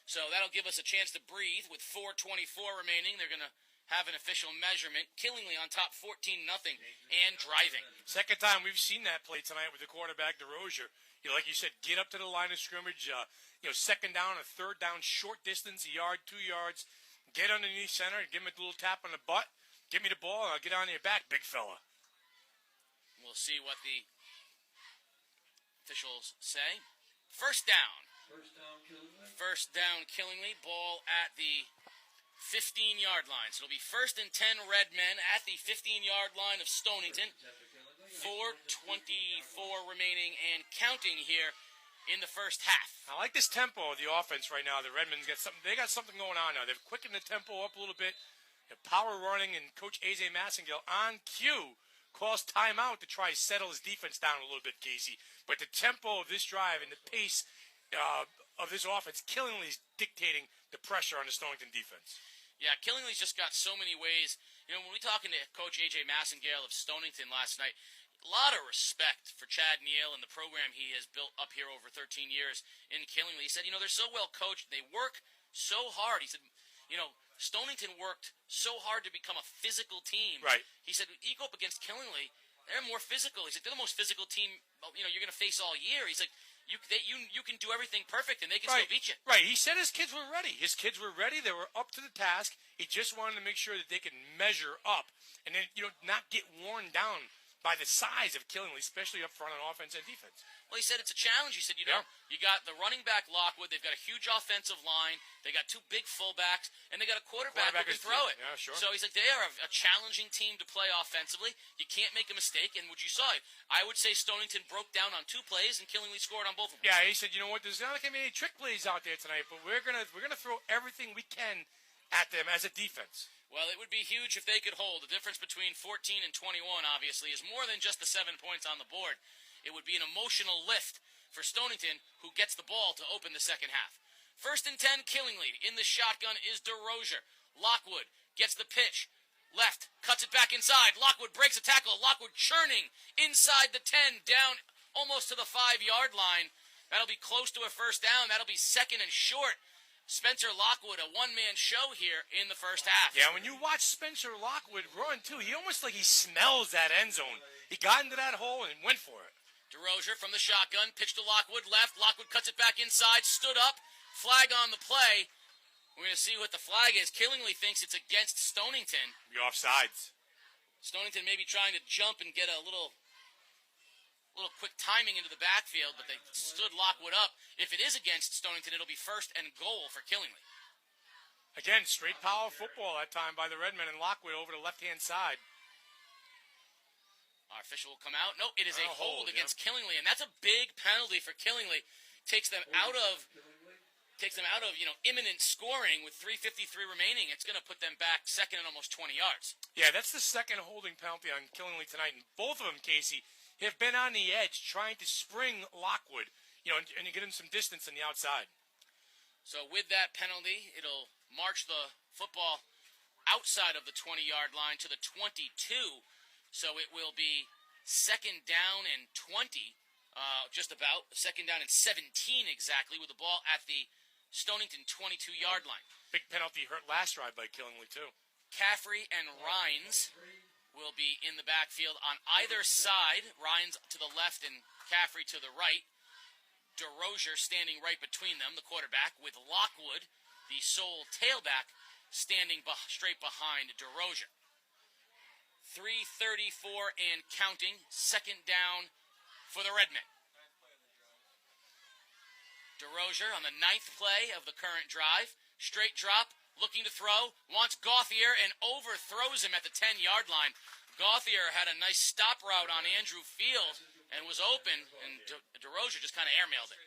So that'll give us a chance to breathe. With 4:24 remaining, they're going to have an official measurement. Killingly on top 14-0 and driving. Second time we've seen that play tonight with the quarterback DeRozier. Like you said, get up to the line of scrimmage, 2nd down, a 3rd down, short distance, a yard, 2 yards. Get underneath center and give him a little tap on the butt. Give me the ball and I'll get on your back, big fella. We'll see what the officials say. 1st down. First down, Killingly. Ball at the 15-yard line. So it'll be 1st and 10 Redmen at the 15-yard line of Stonington. 4:24 remaining and counting here in the first half. I like this tempo of the offense right now. The Redmen's got something. They got something going on now. They've quickened the tempo up a little bit. They're power running, and Coach A.J. Massengale on cue calls timeout to try to settle his defense down a little bit, Casey. But the tempo of this drive and the pace of this offense, Killingly's dictating the pressure on the Stonington defense. Yeah, Killingly's just got so many ways. When we were talking to Coach A.J. Massengale of Stonington last night, a lot of respect for Chad Neal and the program he has built up here over 13 years in Killingly. He said, they're so well coached. They work so hard. He said, Stonington worked so hard to become a physical team. Right. He said, you go up against Killingly, they're more physical. He said, they're the most physical team, you're going to face all year. He's like, you can do everything perfect, and they can still beat you. Right. He said his kids were ready. They were up to the task. He just wanted to make sure that they could measure up and then, not get worn down by the size of Killingly, especially up front on offense and defense. Well, he said it's a challenge. He said, you got the running back Lockwood. They've got a huge offensive line. They got 2 big fullbacks, and they got a quarterback who can throw it. Yeah, sure. So he said they are a challenging team to play offensively. You can't make a mistake, and what you saw, I would say Stonington broke down on 2 plays, and Killingly scored on both of them. Yeah, he said, there's not going to be any trick plays out there tonight, but we're gonna throw everything we can at them as a defense. Well, it would be huge if they could hold. The difference between 14 and 21, obviously, is more than just the 7 points on the board. It would be an emotional lift for Stonington, who gets the ball to open the second half. 1st and 10, Killingly. In the shotgun is DeRozier. Lockwood gets the pitch. Left, cuts it back inside. Lockwood breaks a tackle. Lockwood churning inside the 10, down almost to the 5-yard line. That'll be close to a first down. That'll be second and short. Spencer Lockwood, a one-man show here in the first half. Yeah, when you watch Spencer Lockwood run, too, he almost like he smells that end zone. He got into that hole and went for it. DeRozier from the shotgun, pitched to Lockwood, left. Lockwood cuts it back inside, stood up, flag on the play. We're going to see what the flag is. Killingly thinks it's against Stonington. Be offsides. Stonington may be trying to jump and get a little quick timing into the backfield, but they stood Lockwood up. If it is against Stonington, it'll be first and goal for Killingly. Again, straight power football that time by the Redmen, and Lockwood over the left-hand side. Our official will come out. No, it is a hold against yeah. Killingly, and that's a big penalty for Killingly. Takes them out of imminent scoring with 3:53 remaining. It's going to put them back second and almost 20 yards. Yeah, that's the second holding penalty on Killingly tonight, and both of them, Casey, have been on the edge trying to spring Lockwood, and you get him some distance on the outside. So with that penalty, it'll march the football outside of the 20-yard line to the 22. So it will be second down and 20, just about. Second down and 17 exactly, with the ball at the Stonington 22-yard line. Big penalty hurt last drive by Killingly, too. Caffrey and Rhines will be in the backfield on either side. Rhines to the left and Caffrey to the right. DeRozier standing right between them, the quarterback, with Lockwood, the sole tailback, standing straight behind DeRozier. 3:34 and counting. Second down for the Redmen. DeRozier on the 9th play of the current drive. Straight drop, looking to throw, wants Gauthier and overthrows him at the 10-yard line. Gauthier had a nice stop route on Andrew Field and was open, and DeRozier just kind of airmailed it.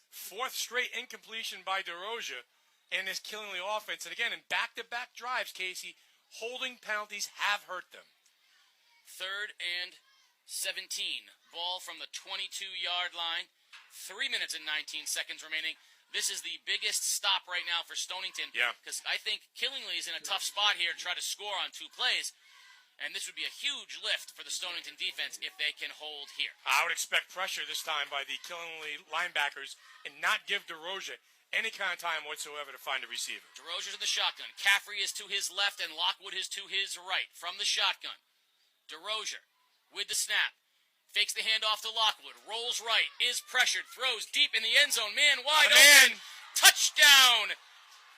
Fourth straight incompletion by DeRozier in this Killingly offense. And again, in back-to-back drives, Casey, holding penalties have hurt them. 3rd and 17. Ball from the 22-yard line. 3 minutes and 19 seconds remaining. This is the biggest stop right now for Stonington. Yeah. Because I think Killingly is in a tough spot here to try to score on 2 plays. And this would be a huge lift for the Stonington defense if they can hold here. I would expect pressure this time by the Killingly linebackers and not give DeRozier any kind of time whatsoever to find a receiver. DeRozier's in the shotgun. Caffrey is to his left and Lockwood is to his right. From the shotgun, DeRozier with the snap. Fakes the handoff to Lockwood. Rolls right. Is pressured. Throws deep in the end zone. Man wide open. Touchdown.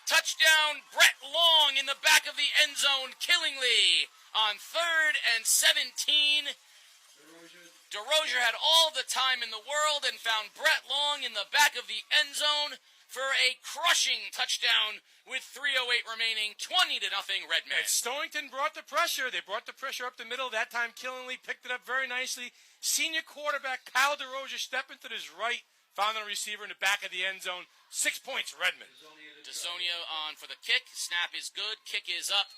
Touchdown. Brett Long in the back of the end zone. Killingly on 3rd and 17. DeRozier had all the time in the world and found Brett Long in the back of the end zone for a crushing touchdown with 3:08 remaining, 20-0 Redmen. And Stonington brought the pressure. They brought the pressure up the middle. That time Killingly picked it up very nicely. Senior quarterback Kyle DeRozier stepping to his right, found the receiver in the back of the end zone. 6 points, Redmen. DeSonia on for the kick. Snap is good. Kick is up.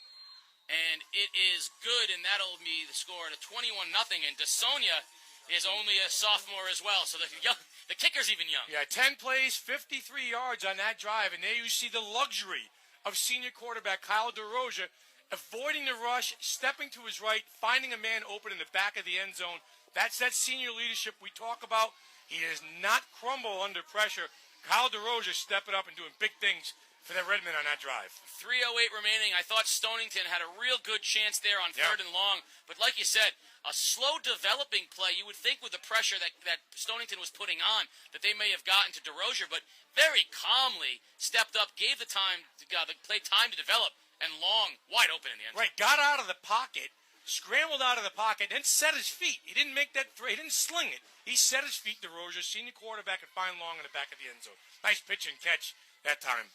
And it is good, and that'll be the score to 21-0. And DeSonia is only a sophomore as well, so the kicker's even young. Yeah, 10 plays, 53 yards on that drive, and there you see the luxury of senior quarterback Kyle DeRozier avoiding the rush, stepping to his right, finding a man open in the back of the end zone. That's that senior leadership we talk about. He does not crumble under pressure. Kyle DeRozier stepping up and doing big things for the Redmen on that drive. 3:08 remaining. I thought Stonington had a real good chance there on 3rd and long. But like you said, a slow developing play. You would think with the pressure that Stonington was putting on that they may have gotten to DeRozier, but very calmly stepped up, gave the play time to develop, and Long wide open in the end zone. Right, got out of the pocket, scrambled out of the pocket, then set his feet. He didn't make that throw. He didn't sling it. He set his feet, DeRozier, senior quarterback, and find Long in the back of the end zone. Nice pitch and catch that time.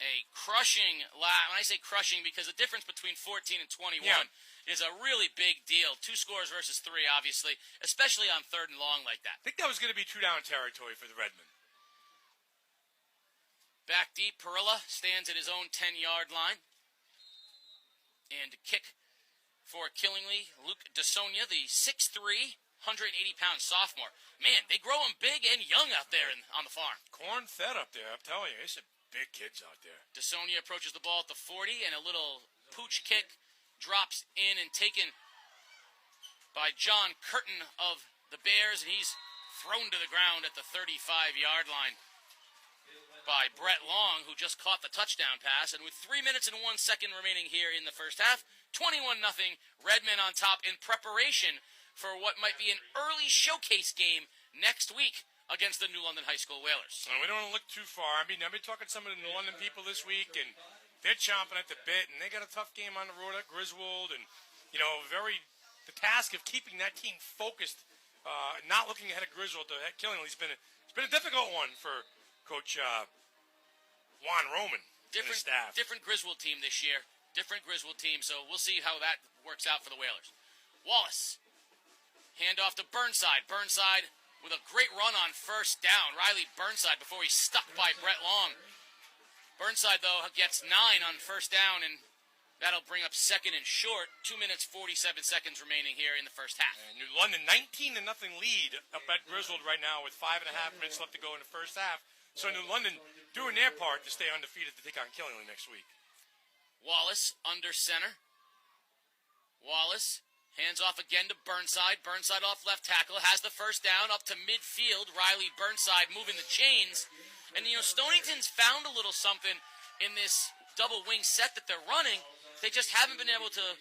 A crushing when I say crushing because the difference between 14 and 21 is a really big deal. 2 scores versus 3, obviously, especially on 3rd and long like that. I think that was going to be 2-down territory for the Redmen. Back deep, Perilla stands at his own 10-yard line. And to kick for Killingly, Luke DeSonia, the 6'3", 180-pound sophomore. Man, they grow him big and young out there on the farm. Corn-fed up there, I'm telling you. It's big kids out there. DeSonia approaches the ball at the 40, and a little pooch kick drops in and taken by John Curtin of the Bears, and he's thrown to the ground at the 35-yard line by Brett Long, who just caught the touchdown pass. And with 3 minutes and 1 second remaining here in the first half, 21-0, Redmen on top in preparation for what might be an early showcase game next week against the New London High School Whalers. And we don't want to look too far. I've been talking to some of the New London people this week, and they're chomping at the bit, and they got a tough game on the road at Griswold, and, the task of keeping that team focused, not looking ahead at Griswold to Killingly, it's been a difficult one for Coach Juan Roman and his staff. Different Griswold team this year. Different Griswold team, so we'll see how that works out for the Whalers. Wallace, hand off to Burnside. Burnside with a great run on first down. Riley Burnside before he's stuck by Brett Long. Burnside, though, gets 9 on first down, and that'll bring up second and short. 2 minutes, 47 seconds remaining here in the first half. And New London, 19-0 lead up at Griswold right now with 5.5 minutes left to go in the first half. So New London doing their part to stay undefeated to take on Killingly next week. Wallace under center. Wallace hands off again to Burnside. Burnside off left tackle, has the first down up to midfield. Riley Burnside moving the chains. And, Stonington's found a little something in this double wing set that they're running. They just haven't been able to,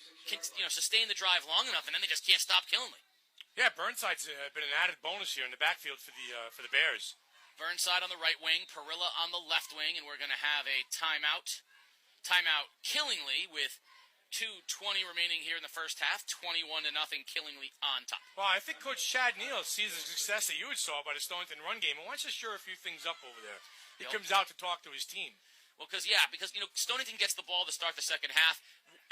sustain the drive long enough, and then they just can't stop Killingly. Yeah, Burnside's been an added bonus here in the backfield for the Bears. Burnside on the right wing, Perilla on the left wing, and we're going to have a timeout. Timeout Killingly with 2:20 remaining here in the first half. 21-0 Killingly on top. Well, I think Coach Chad Neal sees the success that you saw by the Stonington run game and wants to shore a few things up over there. He comes out to talk to his team. Well, because Stonington gets the ball to start the second half,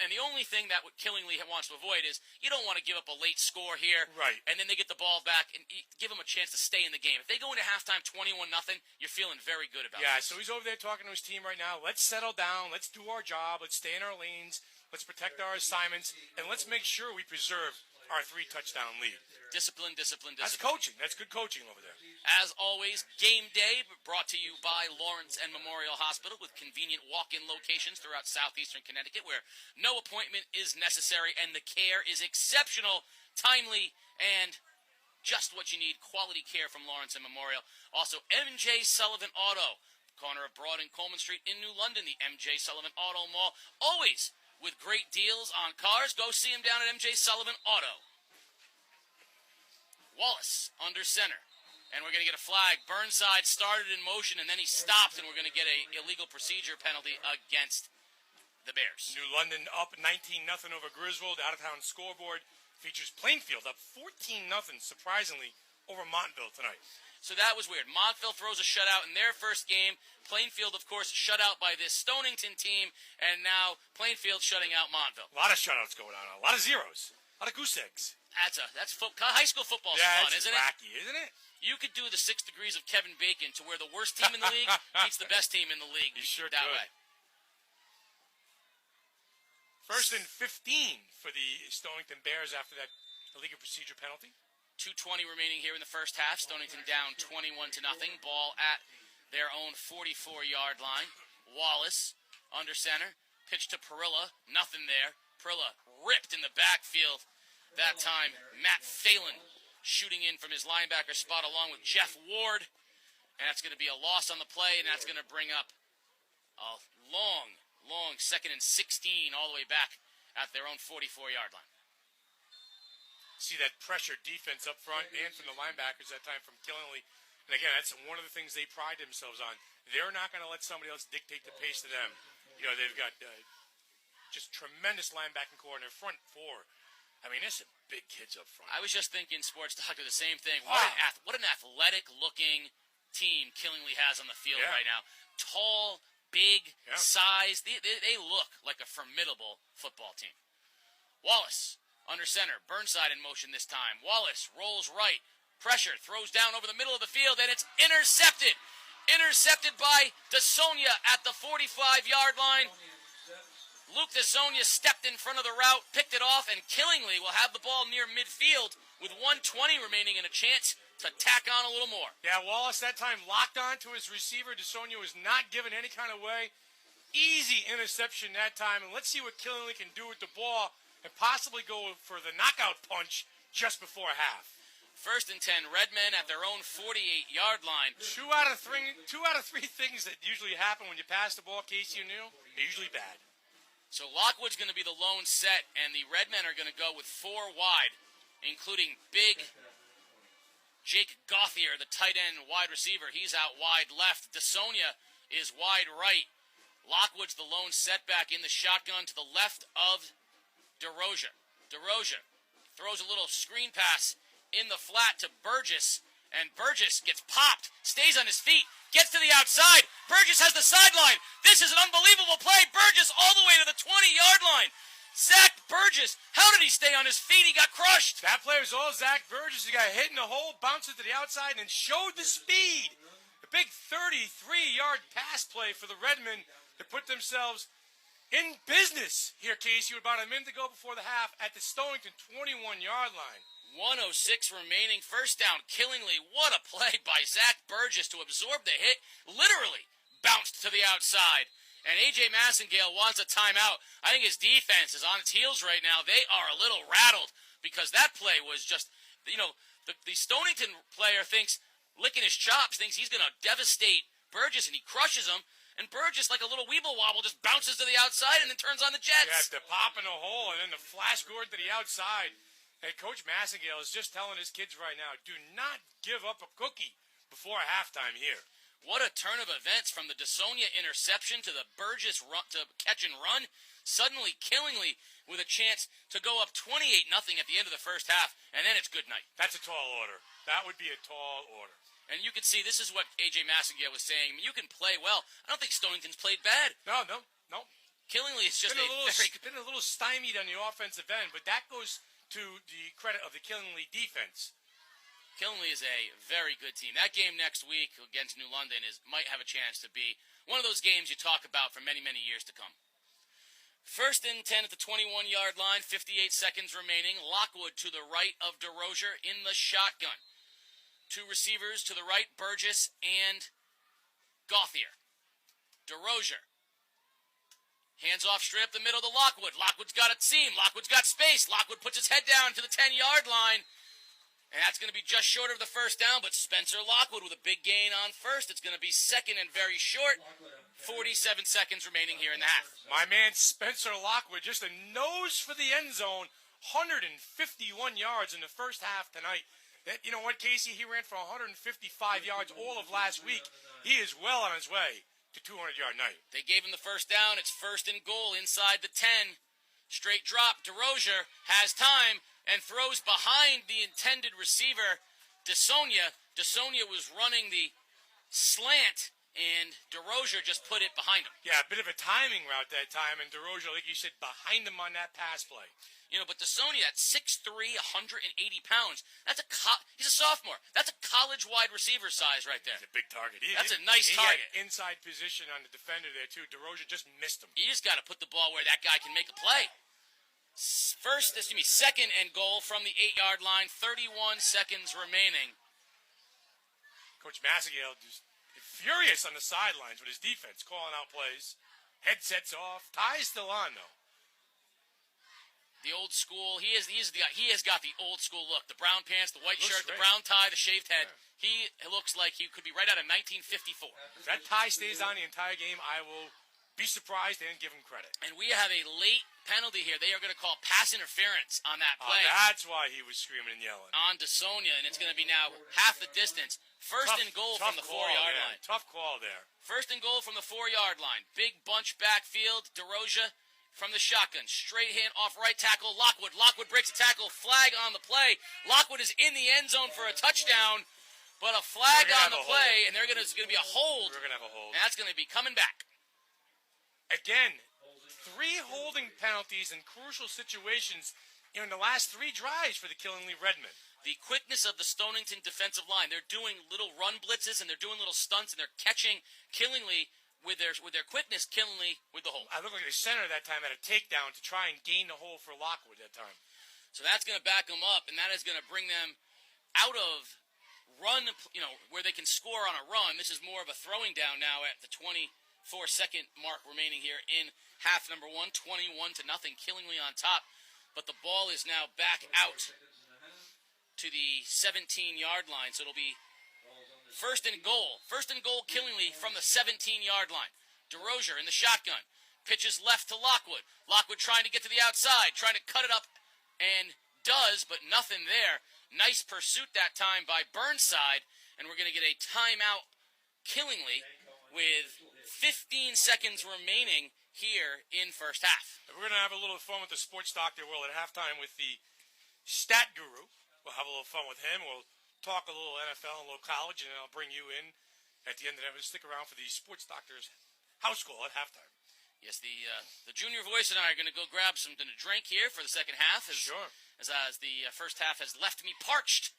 and the only thing that Killingly wants to avoid is you don't want to give up a late score here, right? And then they get the ball back and give them a chance to stay in the game. If they go into halftime 21-0, you're feeling very good about it. Yeah, so he's over there talking to his team right now. Let's settle down. Let's do our job. Let's stay in our lanes. Let's protect our assignments, and let's make sure we preserve our 3-touchdown lead. Discipline. That's coaching. That's good coaching over there. As always, game day brought to you by Lawrence and Memorial Hospital with convenient walk-in locations throughout southeastern Connecticut where no appointment is necessary and the care is exceptional, timely, and just what you need. Quality care from Lawrence and Memorial. Also, MJ Sullivan Auto, corner of Broad and Coleman Street in New London, the MJ Sullivan Auto Mall. Always with great deals on cars. Go see him down at MJ Sullivan Auto. Wallace under center. And we're going to get a flag. Burnside started in motion, and then he stopped, and we're going to get a illegal procedure penalty against the Bears. New London up 19-0 over Griswold. Out-of-town scoreboard features Plainfield up 14-0, surprisingly, over Montville tonight. So that was weird. Montville throws a shutout in their first game. Plainfield, of course, shut out by this Stonington team, and now Plainfield shutting out Montville. A lot of shutouts going on. A lot of zeros. A lot of goose eggs. That's high school football's fun, isn't wacky, isn't it? You could do the 6 degrees of Kevin Bacon to where the worst team in the league beats the best team in the league. You sure that could. way. First and 15 for the Stonington Bears after that illegal procedure penalty. 2:20 remaining here in the first half. Stonington down 21-0. Ball at their own 44-yard line. Wallace under center. Pitch to Perilla. Nothing there. Perilla ripped in the backfield. That time, Matt Phelan shooting in from his linebacker spot along with Jeff Ward. And that's going to be a loss on the play, and that's going to bring up a long 2nd and 16 all the way back at their own 44-yard line. See that pressure defense up front and from the linebackers that time from Killingly. And again, that's one of the things they pride themselves on. They're not going to let somebody else dictate the pace to them. They've got just tremendous linebacking core in their front four. I mean, there's some big kids up front. I was just thinking, Sports Doctor, the same thing. Wow. What an athletic-looking team Killingly has on the field right now. Tall, big, size. They look like a formidable football team. Wallace under center. Burnside in motion this time. Wallace rolls right. Pressure. Throws down over the middle of the field, and it's intercepted. Intercepted by DeSonia at the 45-yard line. Luke DeSonia stepped in front of the route, picked it off, and Killingly will have the ball near midfield with 1:20 remaining and a chance to tack on a little more. Yeah, Wallace that time locked on to his receiver. DeSonia was not given any kind of way. Easy interception that time, and let's see what Killingly can do with the ball. and possibly go for the knockout punch just before half. 1st and 10, Redmen at their own 48-yard line. Two out of three things that usually happen when you pass the ball, Casey O'Neill, are usually bad. So Lockwood's going to be the lone set, and the Redmen are going to go with 4 wide, including big Jake Gauthier, the tight end wide receiver. He's out wide left. DeSonia is wide right. Lockwood's the lone setback in the shotgun to the left of DeRozier. DeRozier throws a little screen pass in the flat to Burgess, and Burgess gets popped, stays on his feet, gets to the outside. Burgess has the sideline. This is an unbelievable play. Burgess all the way to the 20-yard line. Zach Burgess, how did he stay on his feet? He got crushed. That play was all Zach Burgess. He got hit in the hole, bounced it to the outside, and showed the speed. A big 33-yard pass play for the Redmen to put themselves in business here, Casey, with about a minute to go before the half at the Stonington 21-yard line. 1:06 remaining, first down, Killingly. What a play by Zach Burgess to absorb the hit, literally bounced to the outside. And A.J. Massengale wants a timeout. I think his defense is on its heels right now. They are a little rattled because that play was just, the Stonington player thinks, licking his chops, thinks he's going to devastate Burgess, and he crushes him. And Burgess, like a little weeble wobble, just bounces to the outside and then turns on the Jets. Yeah, the pop in the hole and then the flash Gordon to the outside. Hey, Coach Massengale is just telling his kids right now, do not give up a cookie before halftime here. What a turn of events from the DeSonia interception to the Burgess run, to catch and run. Suddenly, Killingly with a chance to go up 28-0 at the end of the first half, and then it's good night. That's a tall order. That would be a tall order. And you can see this is what A.J. Massengale was saying. You can play well. I don't think Stonington's played bad. No. Killingly is just been a little stymied on the offensive end, but that goes to the credit of the Killingly defense. Killingly is a very good team. That game next week against New London might have a chance to be one of those games you talk about for many, many years to come. 1st and 10 at the 21-yard line, 58 seconds remaining. Lockwood to the right of DeRozier in the shotgun. 2 receivers to the right, Burgess and Gauthier. DeRozier. Hands off straight up the middle to Lockwood. Lockwood's got a seam. Lockwood's got space. Lockwood puts his head down to the 10-yard line. And that's going to be just short of the first down, but Spencer Lockwood with a big gain on first. It's going to be second and very short. 47 seconds remaining here in the half. My man Spencer Lockwood, just a nose for the end zone. 151 yards in the first half tonight. You know what, Casey? He ran for 155 yards all of last week. He is well on his way to 200-yard night. They gave him the first down. It's 1st and goal inside the 10. Straight drop. DeRozier has time and throws behind the intended receiver, DeSonia. DeSonia was running the slant, and DeRozier just put it behind him. Yeah, a bit of a timing route that time, and DeRozier, like you said, behind him on that pass play. But DeSonia at 6'3", 180 pounds. He's a sophomore. That's a college wide receiver size right there. He's a big target. That's a nice target. He had inside position on the defender there, too. DeRozier just missed him. You just got to put the ball where that guy can make a play. 2nd and goal from the 8-yard line. 31 seconds remaining. Coach Massengale just furious on the sidelines with his defense, calling out plays. Headsets off. Tie's still on, though. The old school. He has got the old school look. The brown pants, the white shirt, great. the brown tie, the shaved head. Yeah. He looks like he could be right out of 1954. If that tie stays on the entire game, I will be surprised and give him credit. And we have a late penalty here. They are going to call pass interference on that play. That's why he was screaming and yelling. On DeSonia, and it's going to be now half the distance. First and goal from the 4-yard line. Tough call there. 1st and goal from the 4-yard line. Big bunch backfield. DeRozier from the shotgun. Straight hand off right tackle. Lockwood. Lockwood breaks a tackle. Flag on the play. Lockwood is in the end zone for a touchdown. But a flag on the play, and it's going to be a hold. We're going to have a hold. And that's going to be coming back. Again, 3 holding penalties in crucial situations in the last 3 drives for the Killingly Redmen. The quickness of the Stonington defensive line. They're doing little run blitzes, and they're doing little stunts, and they're catching Killingly with their quickness, Killingly with the hole. I look like the center that time had a takedown to try and gain the hole for Lockwood that time. So that's going to back them up, and that is going to bring them out of run, where they can score on a run. This is more of a throwing down now at the 24-second mark remaining here in half number 1, 21-0, Killingly on top. but the ball is now back out to the 17-yard line, so it'll be first and goal. First and goal, Killingly from the 17-yard line. DeRozier in the shotgun. Pitches left to Lockwood. Lockwood trying to get to the outside, trying to cut it up, and does, but nothing there. Nice pursuit that time by Burnside, and we're going to get a timeout, Killingly, with 15 seconds remaining here in first half. We're going to have a little fun with the sports doctor world at halftime with the stat guru. We'll have a little fun with him. We'll talk a little NFL and a little college, and then I'll bring you in at the end of that. We'll stick around for the sports doctor's house call at halftime. Yes, the junior voice and I are going to go grab something to drink here for the second half. Sure. As the first half has left me parched.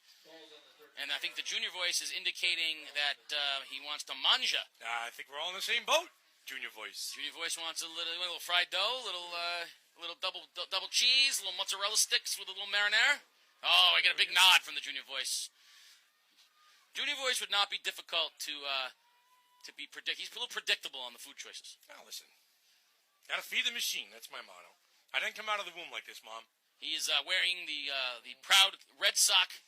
And I think the junior voice is indicating that he wants to manja. I think we're all in the same boat, junior voice. Junior voice wants a little fried dough, little double cheese, little mozzarella sticks with a little marinara. Oh, I get a big nod from the junior voice. Junior voice would not be difficult to be He's a little predictable on the food choices. Now listen, gotta feed the machine. That's my motto. I didn't come out of the womb like this, Mom. He is wearing the proud Red Sox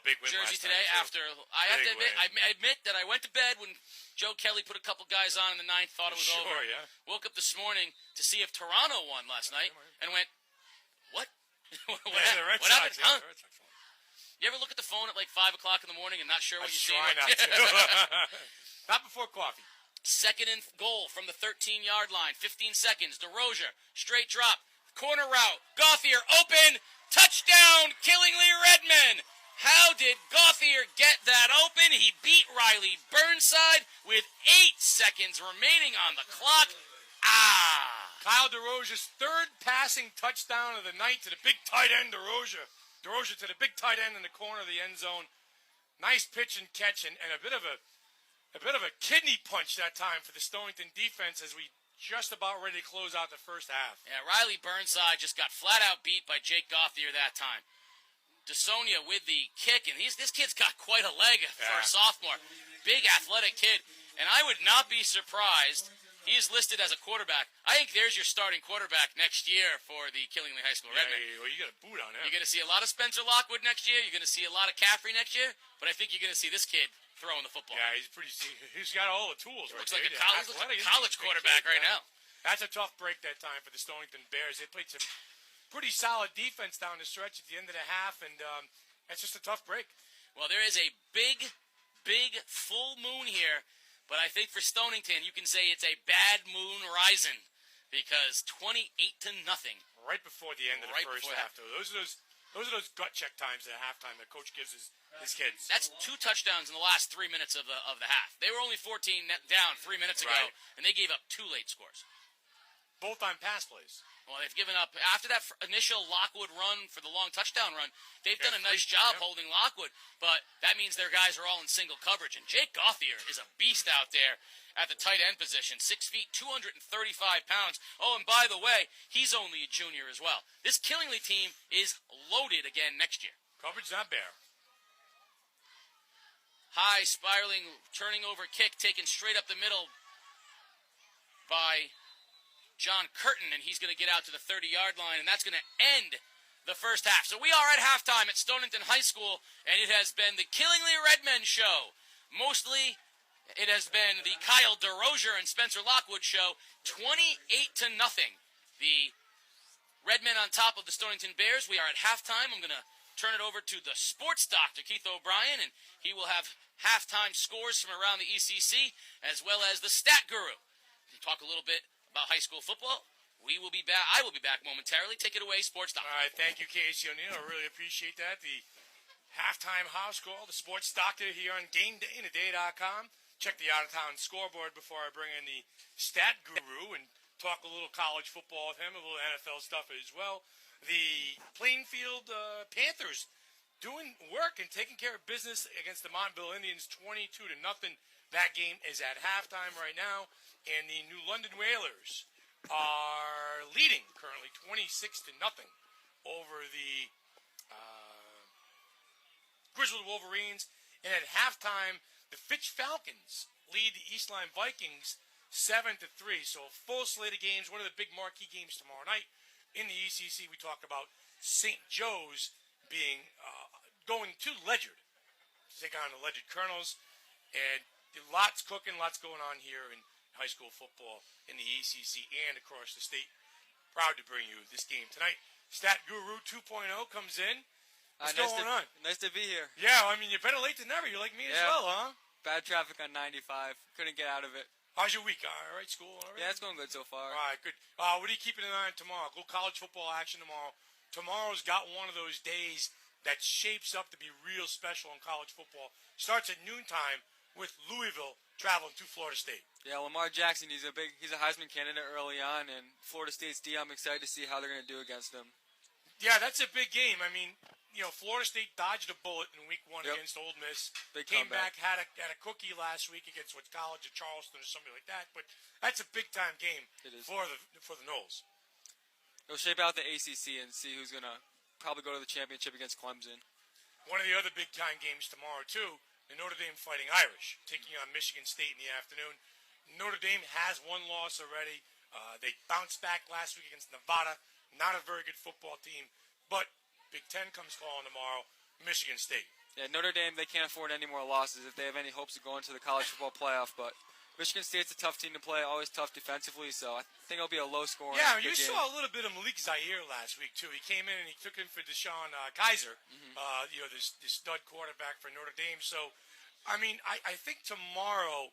big win jersey last today. night, After I have to admit, I admit that I went to bed when Joe Kelly put a couple guys on in the ninth. Thought it was over. Yeah. Woke up this morning to see if Toronto won last night, and went, "What? what the Red happened? Sox, Huh? the Red Sox won. You ever look at the phone at like 5 o'clock in the morning and not sure what you're seeing? Try not to. Not before coffee. Second and goal from the 13-yard line. 15 seconds. DeRozier, straight drop, corner route. Gauthier open. Touchdown, Killingly Redmen. How did Gauthier get that open? He beat Riley Burnside with 8 seconds remaining on the clock. Kyle DeRozier's third passing touchdown of the night to the big tight end, DeRozier. DeRozier to the big tight end in the corner of the end zone. Nice pitch and catch, and a bit of a kidney punch that time for the Stonington defense as we just about ready to close out the first half. Yeah, Riley Burnside just got flat out beat by Jake Gauthier that time. DeSonia with the kick, and this kid's got quite a leg for a sophomore. Big athletic kid, and I would not be surprised. He's listed as a quarterback. I think there's your starting quarterback next year for the Killingly High School Redmen. Well, you got a boot on him. You're going to see a lot of Spencer Lockwood next year. You're going to see a lot of Caffrey next year, but I think you're going to see this kid throwing the football. Yeah, he's got all the tools. Looks like a college quarterback right now. That's a tough break that time for the Stonington Bears. They played some pretty solid defense down the stretch at the end of the half, and that's just a tough break. Well, there is a big full moon here, but I think for Stonington, you can say it's a bad moon rising because 28-0. Right before the end of the first half, though. Those are those gut check times at halftime that coach gives his kids. That's 2 touchdowns in the last 3 minutes of the half. They were only 14 down 3 minutes ago, and they gave up 2 late scores. Both on pass plays. Well, they've given up. After that initial Lockwood run for the long touchdown run, they've done a nice job holding Lockwood, but that means their guys are all in single coverage. And Jake Gauthier is a beast out there at the tight end position, 6 feet, 235 pounds. Oh, and by the way, he's only a junior as well. This Killingly team is loaded again next year. Coverage not bare. High, spiraling, turning over kick taken straight up the middle by John Curtin, and he's going to get out to the 30-yard line, and that's going to end the first half. So we are at halftime at Stonington High School, and it has been the Killingly Redmen show. Mostly, it has been the Kyle DeRozier and Spencer Lockwood show, 28-0. The Redmen on top of the Stonington Bears. We are at halftime. I'm going to turn it over to the sports doctor, Keith O'Brien, and he will have halftime scores from around the ECC, as well as the stat guru. We'll talk a little bit about high school football. We will be back. I will be back momentarily. Take it away, sports doctor. All right, thank you, Casey O'Neill. I really appreciate that. The halftime house call, the sports doctor here on GameDay and Today.com. Check the out-of-town scoreboard before I bring in the stat guru and talk a little college football with him, a little NFL stuff as well. The Plainfield Panthers doing work and taking care of business against the Montville Indians, 22-0. That game is at halftime right now, and the New London Whalers are leading currently 26-0 over the Grizzled Wolverines. And at halftime, the Fitch Falcons lead the Eastline Vikings 7-3. So a full slate of games. One of the big marquee games tomorrow night in the ECC, we talk about St. Joe's being going to Ledyard to take on the Ledyard Colonels, and lots cooking, lots going on here in high school football in the ECC and across the state. Proud to bring you this game tonight. Stat Guru 2.0 comes in. What's going on? Nice to be here. Yeah, I mean, you're better late than never. You're like me as well, huh? Bad traffic on 95. Couldn't get out of it. How's your week? All right, school and everything? Yeah, it's going good so far. All right, good. What are you keeping an eye on tomorrow? Go college football action tomorrow. Tomorrow's got one of those days that shapes up to be real special in college football. Starts at noontime with Louisville traveling to Florida State. Yeah, Lamar Jackson, he's a Heisman candidate early on, and Florida State's D, I'm excited to see how they're going to do against him. Yeah, that's a big game. I mean, Florida State dodged a bullet in week 1 against Ole Miss. Big Came comeback. back, had a cookie last week against College of Charleston or something like that. But that's a big time game for the Noles. They'll shape out the ACC and see who's going to probably go to the championship against Clemson. One of the other big time games tomorrow too. The Notre Dame Fighting Irish taking on Michigan State in the afternoon. Notre Dame has one loss already. They bounced back last week against Nevada. Not a very good football team, but Big Ten comes calling tomorrow. Michigan State. Yeah, Notre Dame, they can't afford any more losses if they have any hopes of going to the college football playoff. But Michigan State's a tough team to play, always tough defensively. So I think it'll be a low scoring. Yeah, you saw a little bit of Malik Zaire last week too. He came in and he took in for Deshaun Kaiser, this stud quarterback for Notre Dame. So, I mean, I think tomorrow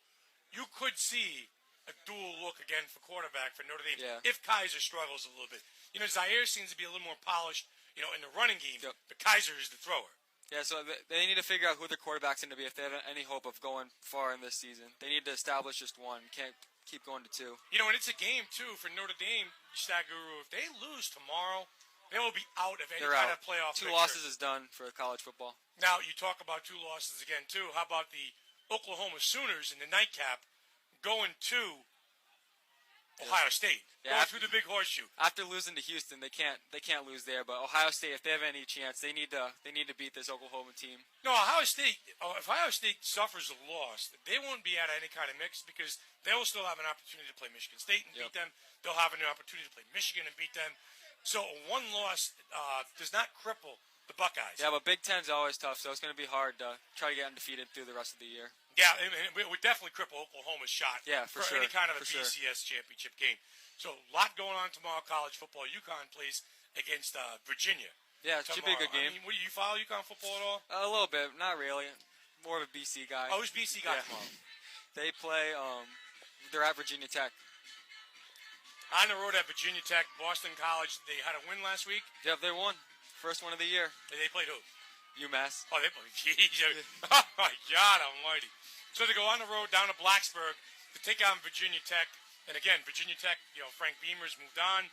you could see a dual look again for quarterback for Notre Dame if Kaiser struggles a little bit. Zaire seems to be a little more polished, in the running game, but Kaiser is the thrower. Yeah, so they need to figure out who their quarterback's going to be if they have any hope of going far in this season. They need to establish just one. Can't keep going to two. And it's a game, too, for Notre Dame, Stat Guru. If they lose tomorrow, they will be out of any kind of playoff Two picture. losses is done for college football. Now, you talk about two losses again, too. How about the Oklahoma Sooners in the nightcap going to Ohio State? Going through the big horseshoe. After losing to Houston, they can't lose there. But Ohio State, if they have any chance, they need to beat this Oklahoma team. No, Ohio State. If Ohio State suffers a loss, they won't be out of any kind of mix because they will still have an opportunity to play Michigan State and beat them. They'll have an opportunity to play Michigan and beat them. So one loss does not cripple the Buckeyes. Yeah, but Big Ten's always tough, so it's going to be hard to try to get undefeated through the rest of the year. Yeah, and it would definitely cripple Oklahoma's shot for any kind of a sure. BCS championship game. So a lot going on tomorrow, college football. UConn plays against Virginia. Yeah, it should be a good game. I mean, you follow UConn football at all? A little bit, not really. More of a BC guy. Oh, who's BC guy tomorrow? They play, they're at Virginia Tech. On the road at Virginia Tech, Boston College, they had a win last week. Yep, they won. First one of the year. They played who? UMass. Oh, they played. Jeez. Oh, my God almighty. So they go on the road down to Blacksburg to take on Virginia Tech. And again, Virginia Tech, Frank Beamer's moved on.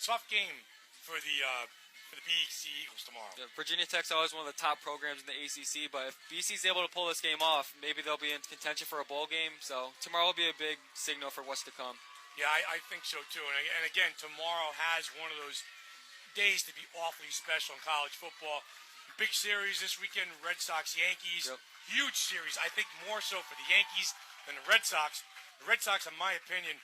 Tough game for the BC Eagles tomorrow. Yeah, Virginia Tech's always one of the top programs in the ACC, but if BC's able to pull this game off, maybe they'll be in contention for a bowl game. So tomorrow will be a big signal for what's to come. Yeah, I think so too. And again, tomorrow has one of those days to be awfully special in college football. Big series this weekend, Red Sox-Yankees. Yep. Huge series. I think more so for the Yankees than the Red Sox. The Red Sox, in my opinion,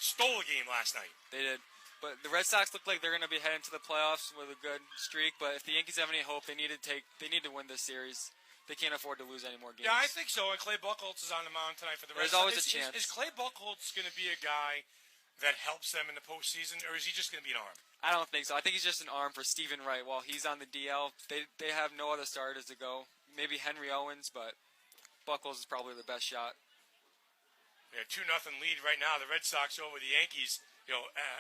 stole a game last night. They did. But the Red Sox look like they're going to be heading to the playoffs with a good streak. But if the Yankees have any hope, they need to win this series. They can't afford to lose any more games. Yeah, I think so. And Clay Buchholz is on the mound tonight for the Red Sox. There's always a chance. Is Clay Buchholz going to be a guy that helps them in the postseason, or is he just going to be an arm? I don't think so. I think he's just an arm for Stephen Wright while he's on the DL. They have no other starters to go. Maybe Henry Owens, but Buchholz is probably the best shot. Yeah, 2-0 lead right now. The Red Sox over the Yankees,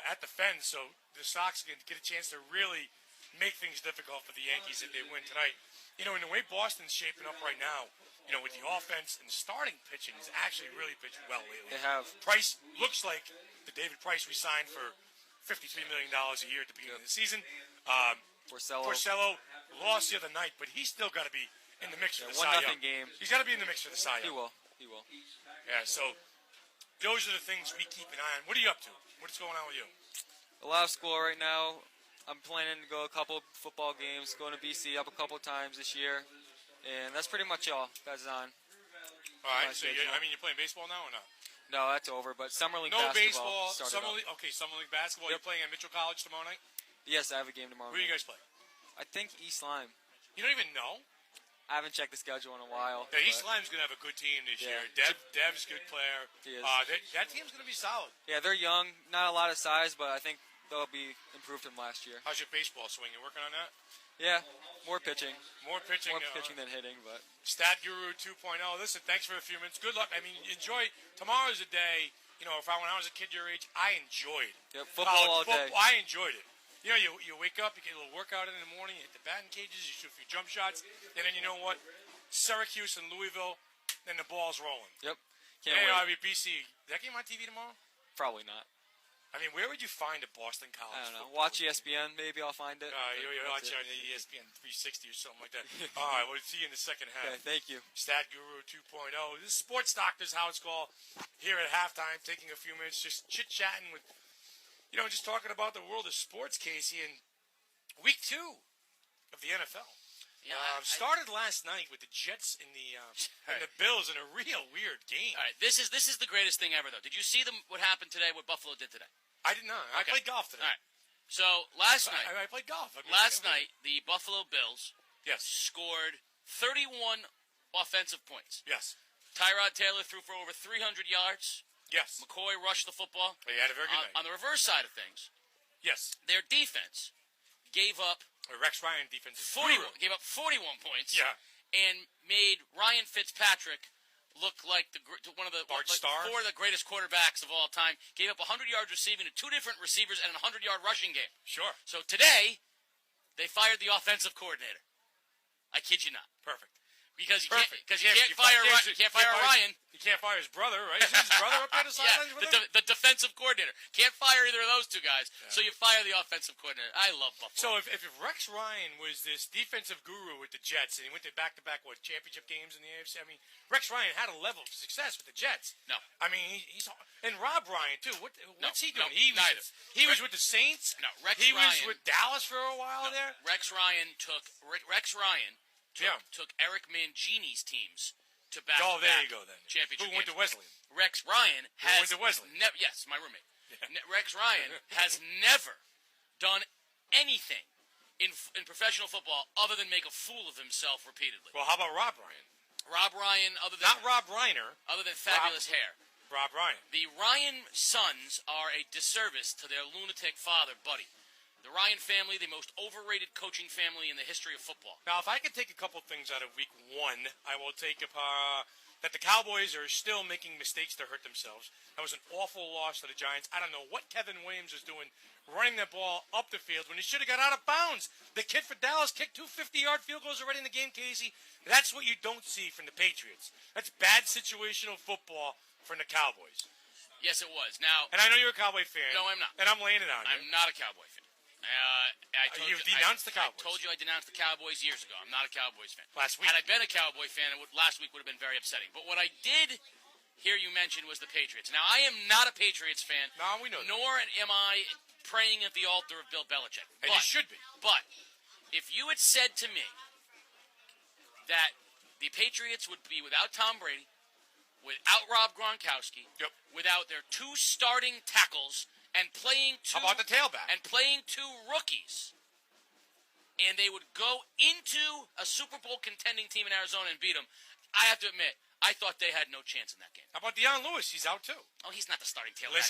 at the fence. So the Sox can get a chance to really make things difficult for the Yankees if they win tonight. In the way Boston's shaping up right now, with the offense and the starting pitching is actually really pitching well lately. They have. Price looks like the David Price we signed for $53 million a year at the beginning of the season. Porcello lost the other night, but he's still got to be in the mix for the Cy Young. 1-0 game. He's got to be in the mix for the Cy Young. He will. Yeah, so those are the things we keep an eye on. What are you up to? What's going on with you? A lot of school right now. I'm planning to go a couple football games, going to BC up a couple times this year, and that's pretty much all that's on. All right, so you're playing baseball now or not? No, that's over. But summer league No basketball baseball. started Summer up. league. Okay, summer league basketball. Yep. You're playing at Mitchell College tomorrow night. Yes, I have a game tomorrow. Who do you guys play? I think East Lyme. You don't even know. I haven't checked the schedule in a while. Yeah, East Lyme's gonna have a good team this year. Dev's a good player. He is. That team's gonna be solid. Yeah, they're young, not a lot of size, but I think they'll be improved from last year. How's your baseball swing? You working on that? Yeah, more pitching. More pitching. More pitching than hitting, but Stat Guru 2.0. Listen, thanks for a few minutes. Good luck. I mean, enjoy. Tomorrow's a day. You know, when I was a kid your age, I enjoyed football all day. I enjoyed it. You know, you wake up, you get a little workout in the morning, you hit the batting cages, you shoot a few jump shots, and then you know what? Syracuse and Louisville, then the ball's rolling. Yep. Can't wait. BC. Is that game on TV tomorrow? Probably not. I mean, where would you find a Boston College? I don't know. football Watch ESPN, maybe I'll find it. You'll watch it on ESPN 360 or something like that. All right, we'll see you in the second half. Okay, thank you. Stat Guru 2.0. This is Sports Doctor's House Call here at halftime, taking a few minutes, just chit-chatting with, just talking about the world of sports, Casey, and week 2 of the NFL. Yeah, started last night with the Jets and the Bills in a real weird game. All right, this is the greatest thing ever, though. Did you see what happened today? What Buffalo did today? I did not. I played golf today. All right. So last night, I played golf. Last night, the Buffalo Bills yes scored 31 offensive points. Yes. Tyrod Taylor threw for over 300 yards. Yes. McCoy rushed the football. He had a very good night. On the reverse side of things, yes, their defense gave up Rex Ryan defense is 41. Gave up 41 points. Yeah. And made Ryan Fitzpatrick look like one of the Bart Starr? 4 of the greatest quarterbacks of all time. Gave up 100 yards receiving to 2 different receivers and a 100-yard rushing game. Sure. So today, they fired the offensive coordinator. I kid you not. Perfect. Because you Perfect. can't fire Ryan. You can't fire his brother, right? Isn't his brother up there to sidelines with him? The defensive coordinator. Can't fire either of those two guys, so you fire the offensive coordinator. I love Buffalo. So if Rex Ryan was this defensive guru with the Jets, and he went to back-to-back, championship games in the AFC, I mean, Rex Ryan had a level of success with the Jets. No. I mean, he's and Rob Ryan, too. What's he doing? Neither. He was with the Saints. No, Rex Ryan. He was Ryan, with Dallas for a while there. Rex Ryan took Eric Mangini's teams to back-to-back there you go, then. championship Who went to Wesleyan? Rex Ryan has went to Wesleyan? Yes, my roommate. Rex Ryan has never done anything in professional football other than make a fool of himself repeatedly. Well, how about Rob Ryan? Rob Ryan, not Rob Reiner. Other than fabulous hair. Rob Ryan. The Ryan sons are a disservice to their lunatic father, Buddy. The Ryan family, the most overrated coaching family in the history of football. Now, if I could take a couple things out of week 1, I will take that the Cowboys are still making mistakes to hurt themselves. That was an awful loss to the Giants. I don't know what Kevin Williams was doing running that ball up the field when he should have got out of bounds. The kid for Dallas kicked 2 50-yard field goals already in the game, Casey. That's what you don't see from the Patriots. That's bad situational football from the Cowboys. Yes, it was. Now, and I know you're a Cowboy fan. No, I'm not. And I'm laying it on you. I'm not a Cowboy fan. You've denounced the Cowboys. I told you I denounced the Cowboys years ago. I'm not a Cowboys fan. Last week. Had I been a Cowboy fan, last week would have been very upsetting. But what I did hear you mention was the Patriots. Now, I am not a Patriots fan. No, we know that. Nor am I praying at the altar of Bill Belichick. And you should be. But if you had said to me that the Patriots would be without Tom Brady, without Rob Gronkowski, without their 2 starting tackles, and playing 2 How about the tailback? And playing 2 rookies, and they would go into a Super Bowl contending team in Arizona and beat them, I have to admit, I thought they had no chance in that game. How about Deion Lewis? He's out too. Oh, he's not the starting tailback.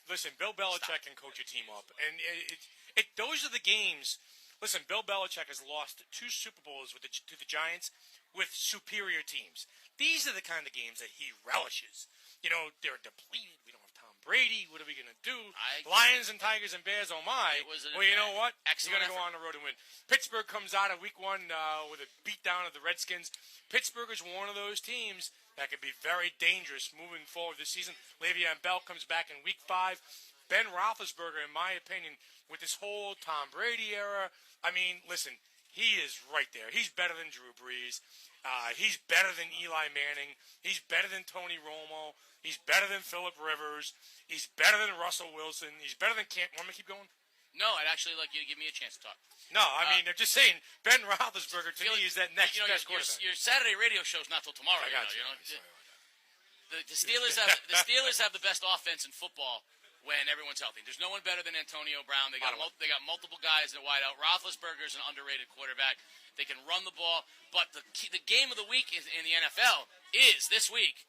Listen, Bill Belichick can coach a team up, and those are the games. Listen, Bill Belichick has lost 2 Super Bowls to the Giants with superior teams. These are the kind of games that he relishes. They're depleted. We don't have Tom Brady. What are we going to do? Lions and Tigers and Bears, oh my. Well, you know what? You're going to go on the road and win. Pittsburgh comes out of week 1 with a beatdown of the Redskins. Pittsburgh is one of those teams that could be very dangerous moving forward this season. Le'Veon Bell comes back in week 5. Ben Roethlisberger, in my opinion, with this whole Tom Brady era, I mean, listen, he is right there. He's better than Drew Brees. He's better than Eli Manning. He's better than Tony Romo. He's better than Phillip Rivers. He's better than Russell Wilson. He's better than Cam. Want me to keep going? No, I'd actually like you to give me a chance to talk. No, I mean, I'm just saying, Ben Roethlisberger to me is that next best quarterback. Your Saturday radio show's not till tomorrow. I got you. The Steelers have the best offense in football when everyone's healthy. There's no one better than Antonio Brown. They got multiple guys in the wideout. Roethlisberger's an underrated quarterback. They can run the ball, but the game of the week in the NFL is this week.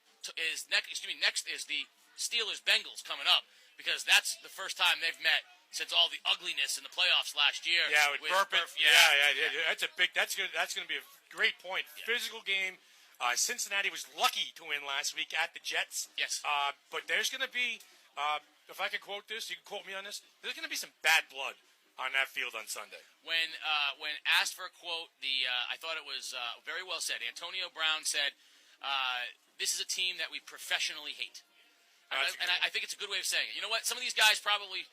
Next is the Steelers-Bengals coming up, because that's the first time they've met since all the ugliness in the playoffs last year. Yeah, with Burfict. Yeah. That's going to be a great point. Yeah. Physical game. Cincinnati was lucky to win last week at the Jets. Yes. But there's going to be, if I can quote this, you can quote me on this. There's going to be some bad blood on that field on Sunday. When asked for a quote, I thought it was very well said. Antonio Brown said, "This is a team that we professionally hate." And I think it's a good way of saying it. You know what? Some of these guys probably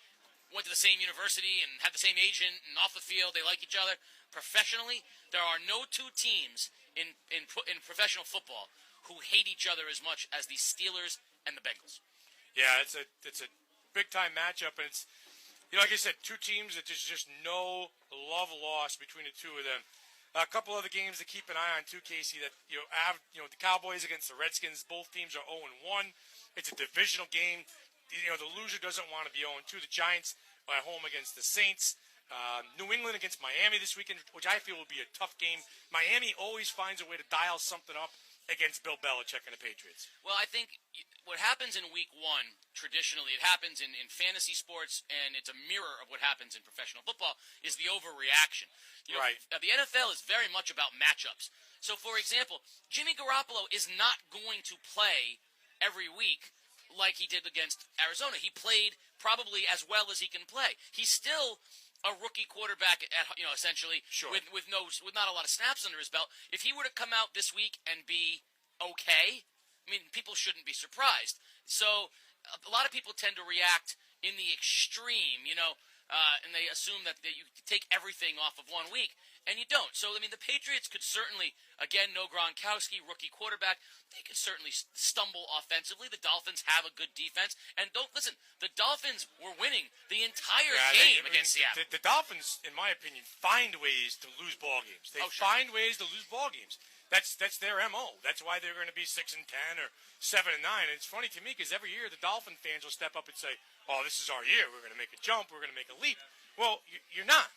went to the same university and had the same agent, and off the field they like each other. Professionally, there are no two teams in professional football who hate each other as much as the Steelers and the Bengals. Yeah, it's a big time matchup, and it's, like I said, two teams that there's just no love lost between the two of them. A couple other games to keep an eye on too, Casey. That the Cowboys against the Redskins. Both teams are 0-1. It's a divisional game. The loser doesn't want to be 0-2. The Giants are at home against the Saints. New England against Miami this weekend, which I feel will be a tough game. Miami always finds a way to dial something up against Bill Belichick and the Patriots. Well, I think what happens in week one, traditionally, it happens in fantasy sports, and it's a mirror of what happens in professional football, is the overreaction. Right. The NFL is very much about matchups. So, for example, Jimmy Garoppolo is not going to play every week like he did against Arizona. He played probably as well as he can play. He's still a rookie quarterback essentially, sure, with not a lot of snaps under his belt. If he were to come out this week and be okay, I mean, people shouldn't be surprised. So a lot of people tend to react in the extreme, and they assume that you take everything off of 1 week, and you don't. So, I mean, the Patriots could certainly, again, no Gronkowski, rookie quarterback, they could certainly stumble offensively. The Dolphins have a good defense. And the Dolphins were winning the entire game against Seattle. The Dolphins, in my opinion, find ways to lose ball games. They find ways to lose ball games. That's their MO. That's why they're going to be 6-10 or 7-9. And it's funny to me because every year the Dolphin fans will step up and say, "Oh, this is our year. We're going to make a jump. We're going to make a leap." Well, you're not.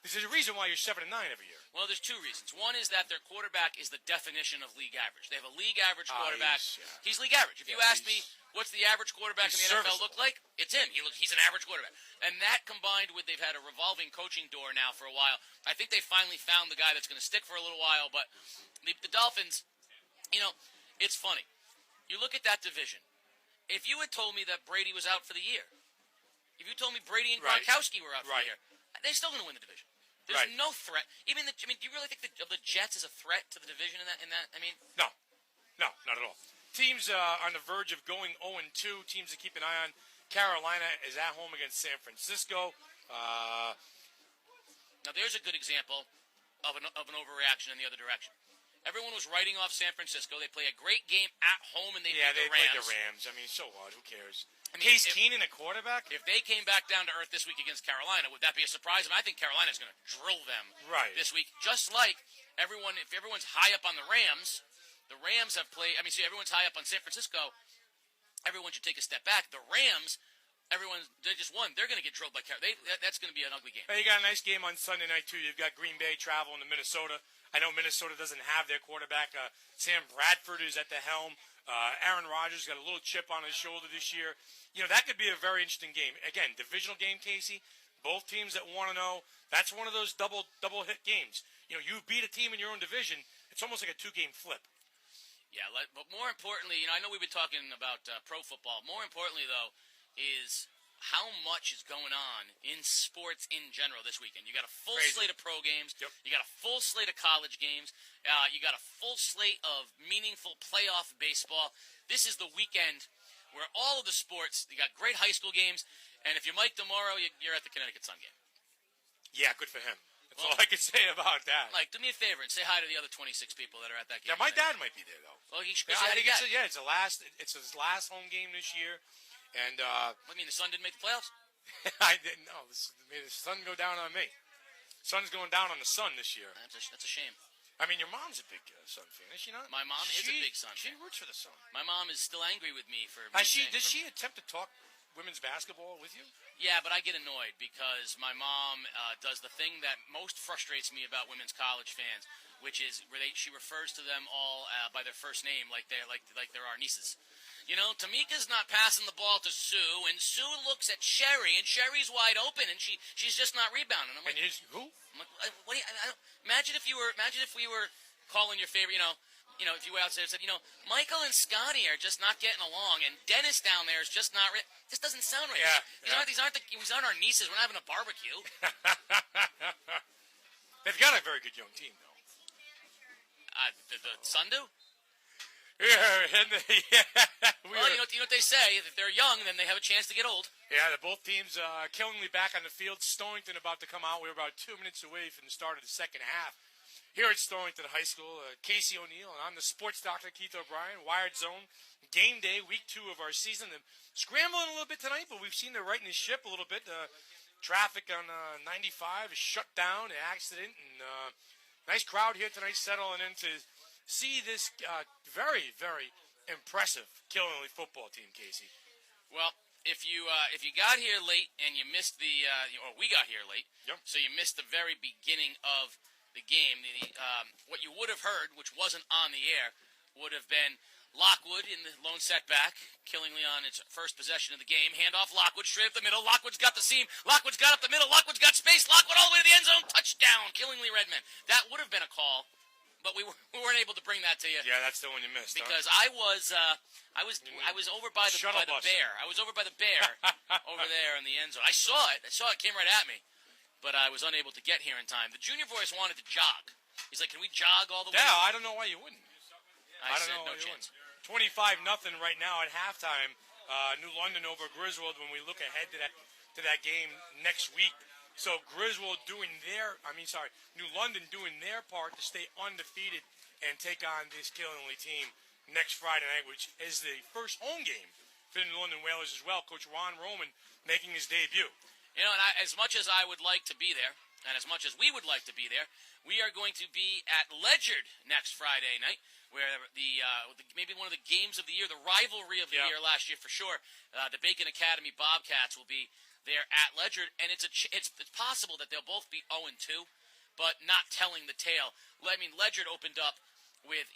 There's a reason why you're 7-9 every year. Well, there's two reasons. One is that their quarterback is the definition of league average. They have a league average quarterback. He's league average. If you ask me, what's the average quarterback in the NFL look like? It's him. He's an average quarterback. And that combined with they've had a revolving coaching door now for a while. I think they finally found the guy that's going to stick for a little while. But the Dolphins, it's funny. You look at that division. If you had told me that Brady was out for the year, if you told me Brady and Gronkowski were out for the year, they're still going to win the division. There's no threat. Do you really think of the Jets as a threat to the division in that? I mean, no, not at all. Teams on the verge of going 0-2. Teams to keep an eye on. Carolina is at home against San Francisco. Now there's a good example of an overreaction in the other direction. Everyone was writing off San Francisco. They play a great game at home, and they beat the Rams. Played the Rams. I mean, so what? Who cares? Case Keenum, a quarterback? If they came back down to earth this week against Carolina, would that be a surprise? I think Carolina's going to drill them this week. Just like if everyone's high up on the Rams have played. Everyone's high up on San Francisco. Everyone should take a step back. The Rams, they just won. They're going to get drilled by Carolina. That's going to be an ugly game. Hey, you got a nice game on Sunday night, too. You've got Green Bay traveling to Minnesota. I know Minnesota doesn't have their quarterback. Sam Bradford is at the helm. Aaron Rodgers got a little chip on his shoulder this year. That could be a very interesting game. Again, divisional game, Casey. Both teams that want to know. That's one of those double hit games. You beat a team in your own division. It's almost like a 2-game flip. Yeah, but more importantly, I know we've been talking about pro football. More importantly, though, is how much is going on in sports in general this weekend. You got a full slate of pro games. Yep. You got a full slate of college games. You got a full slate of meaningful playoff baseball. This is the weekend where all of the sports, you got great high school games, and if you're Mike tomorrow, you're at the Connecticut Sun game. Yeah, good for him. That's all I can say about that. Mike, do me a favor and say hi to the other 26 people that are at that game. Yeah, my dad might be there, though. Well, he should it's his last home game this year. And what do you mean, the Sun didn't make the playoffs? I didn't know. Made the sun go down on me. Sun's going down on the Sun this year. That's a shame. I mean, your mom's a big Sun fan, is she not? My mom is a big Sun She fan. roots for the Sun. My mom is still angry with me for. Does she attempt to talk women's basketball with you? Yeah, but I get annoyed because my mom does the thing that most frustrates me about women's college fans, which is where she refers to them all by their first name, like they're our nieces. You know, Tamika's not passing the ball to Sue, and Sue looks at Sherry, and Sherry's wide open, and she's just not rebounding. I'm like, who? I'm like, what? I don't, imagine if we were calling your favorite, if you were out there and said, Michael and Scotty are just not getting along, and Dennis down there is just not. This doesn't sound right. Yeah, These aren't our nieces. We're not having a barbecue. They've got a very good young team, though. The Sundu? Yeah, Well, you know what they say. If they're young, then they have a chance to get old. Yeah, both teams killingly back on the field. Stonington about to come out. We were about 2 minutes away from the start of the second half. Here at Stonington High School, Casey O'Neill, and I'm the sports doctor, Keith O'Brien. Wired Zone, game day, week 2 of our season. They're scrambling a little bit tonight, but we've seen they're righting the ship a little bit. Traffic on 95 is shut down, an accident, and nice crowd here tonight settling in to see this very, very impressive Killingly football team, Casey. Well, if you got here late and you missed we got here late, Yep. So you missed the very beginning of the game. What you would have heard, which wasn't on the air, would have been Lockwood in the lone setback, Killingly on its first possession of the game. Handoff Lockwood straight up the middle. Lockwood's got the seam. Lockwood's got up the middle. Lockwood's got space. Lockwood all the way to the end zone. Touchdown, Killingly Redmen. That would have been a call, but we weren't able to bring that to you. Yeah, that's the one you missed. Because I was over by the bear. I was over by the bear over there in the end zone. I saw it. Came right at me, but I was unable to get here in time. The junior voice wanted to jog. He's like, "Can we jog all the way?" Yeah, I don't know why you wouldn't. I don't said, know "No why you chance." wouldn't. 25-0 right now at halftime. New London over Griswold when we look ahead to that game next week. So Griswold New London doing their part to stay undefeated and take on this Killingly team next Friday night, which is the first home game for the New London Whalers as well. Coach Ron Roman making his debut. And as much as I would like to be there, and as much as we would like to be there, we are going to be at Ledyard next Friday night, where maybe one of the games of the year, the rivalry of the year last year for sure. The Bacon Academy Bobcats will be there at Ledyard, and it's possible that they'll both be 0-2, but not telling the tale. I mean, Ledyard opened up with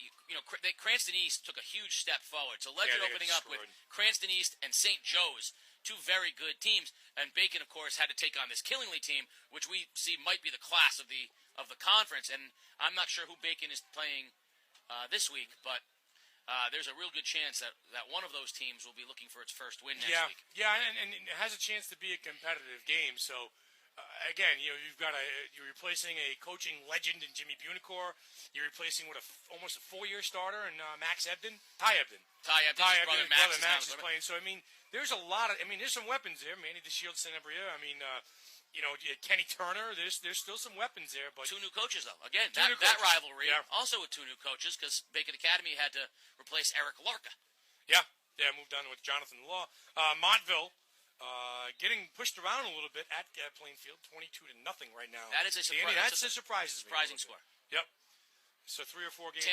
Cranston East took a huge step forward. So Ledyard opening up with Cranston East and St. Joe's, two very good teams, and Bacon, of course, had to take on this Killingly team, which we see might be the class of the conference. And I'm not sure who Bacon is playing this week, but there's a real good chance that one of those teams will be looking for its first win next week. Yeah, and it has a chance to be a competitive game. So, again, you're replacing a coaching legend in Jimmy Bunicor. You're replacing almost a 4-year starter in Max Ebden. Ty Ebden. His brother Max is playing. So, I mean, there's a lot of. I mean, there's some weapons there. Manny DeShield, Sanabria. I mean, Kenny Turner. There's still some weapons there. But two new coaches, though. Again, that rivalry also with two new coaches because Bacon Academy had to replace Eric Lorca. Yeah, moved on with Jonathan Law. Montville getting pushed around a little bit at Plainfield, 22-0 right now. That is a surprise. That's a surprising score. Yep. So 3 or 4 games.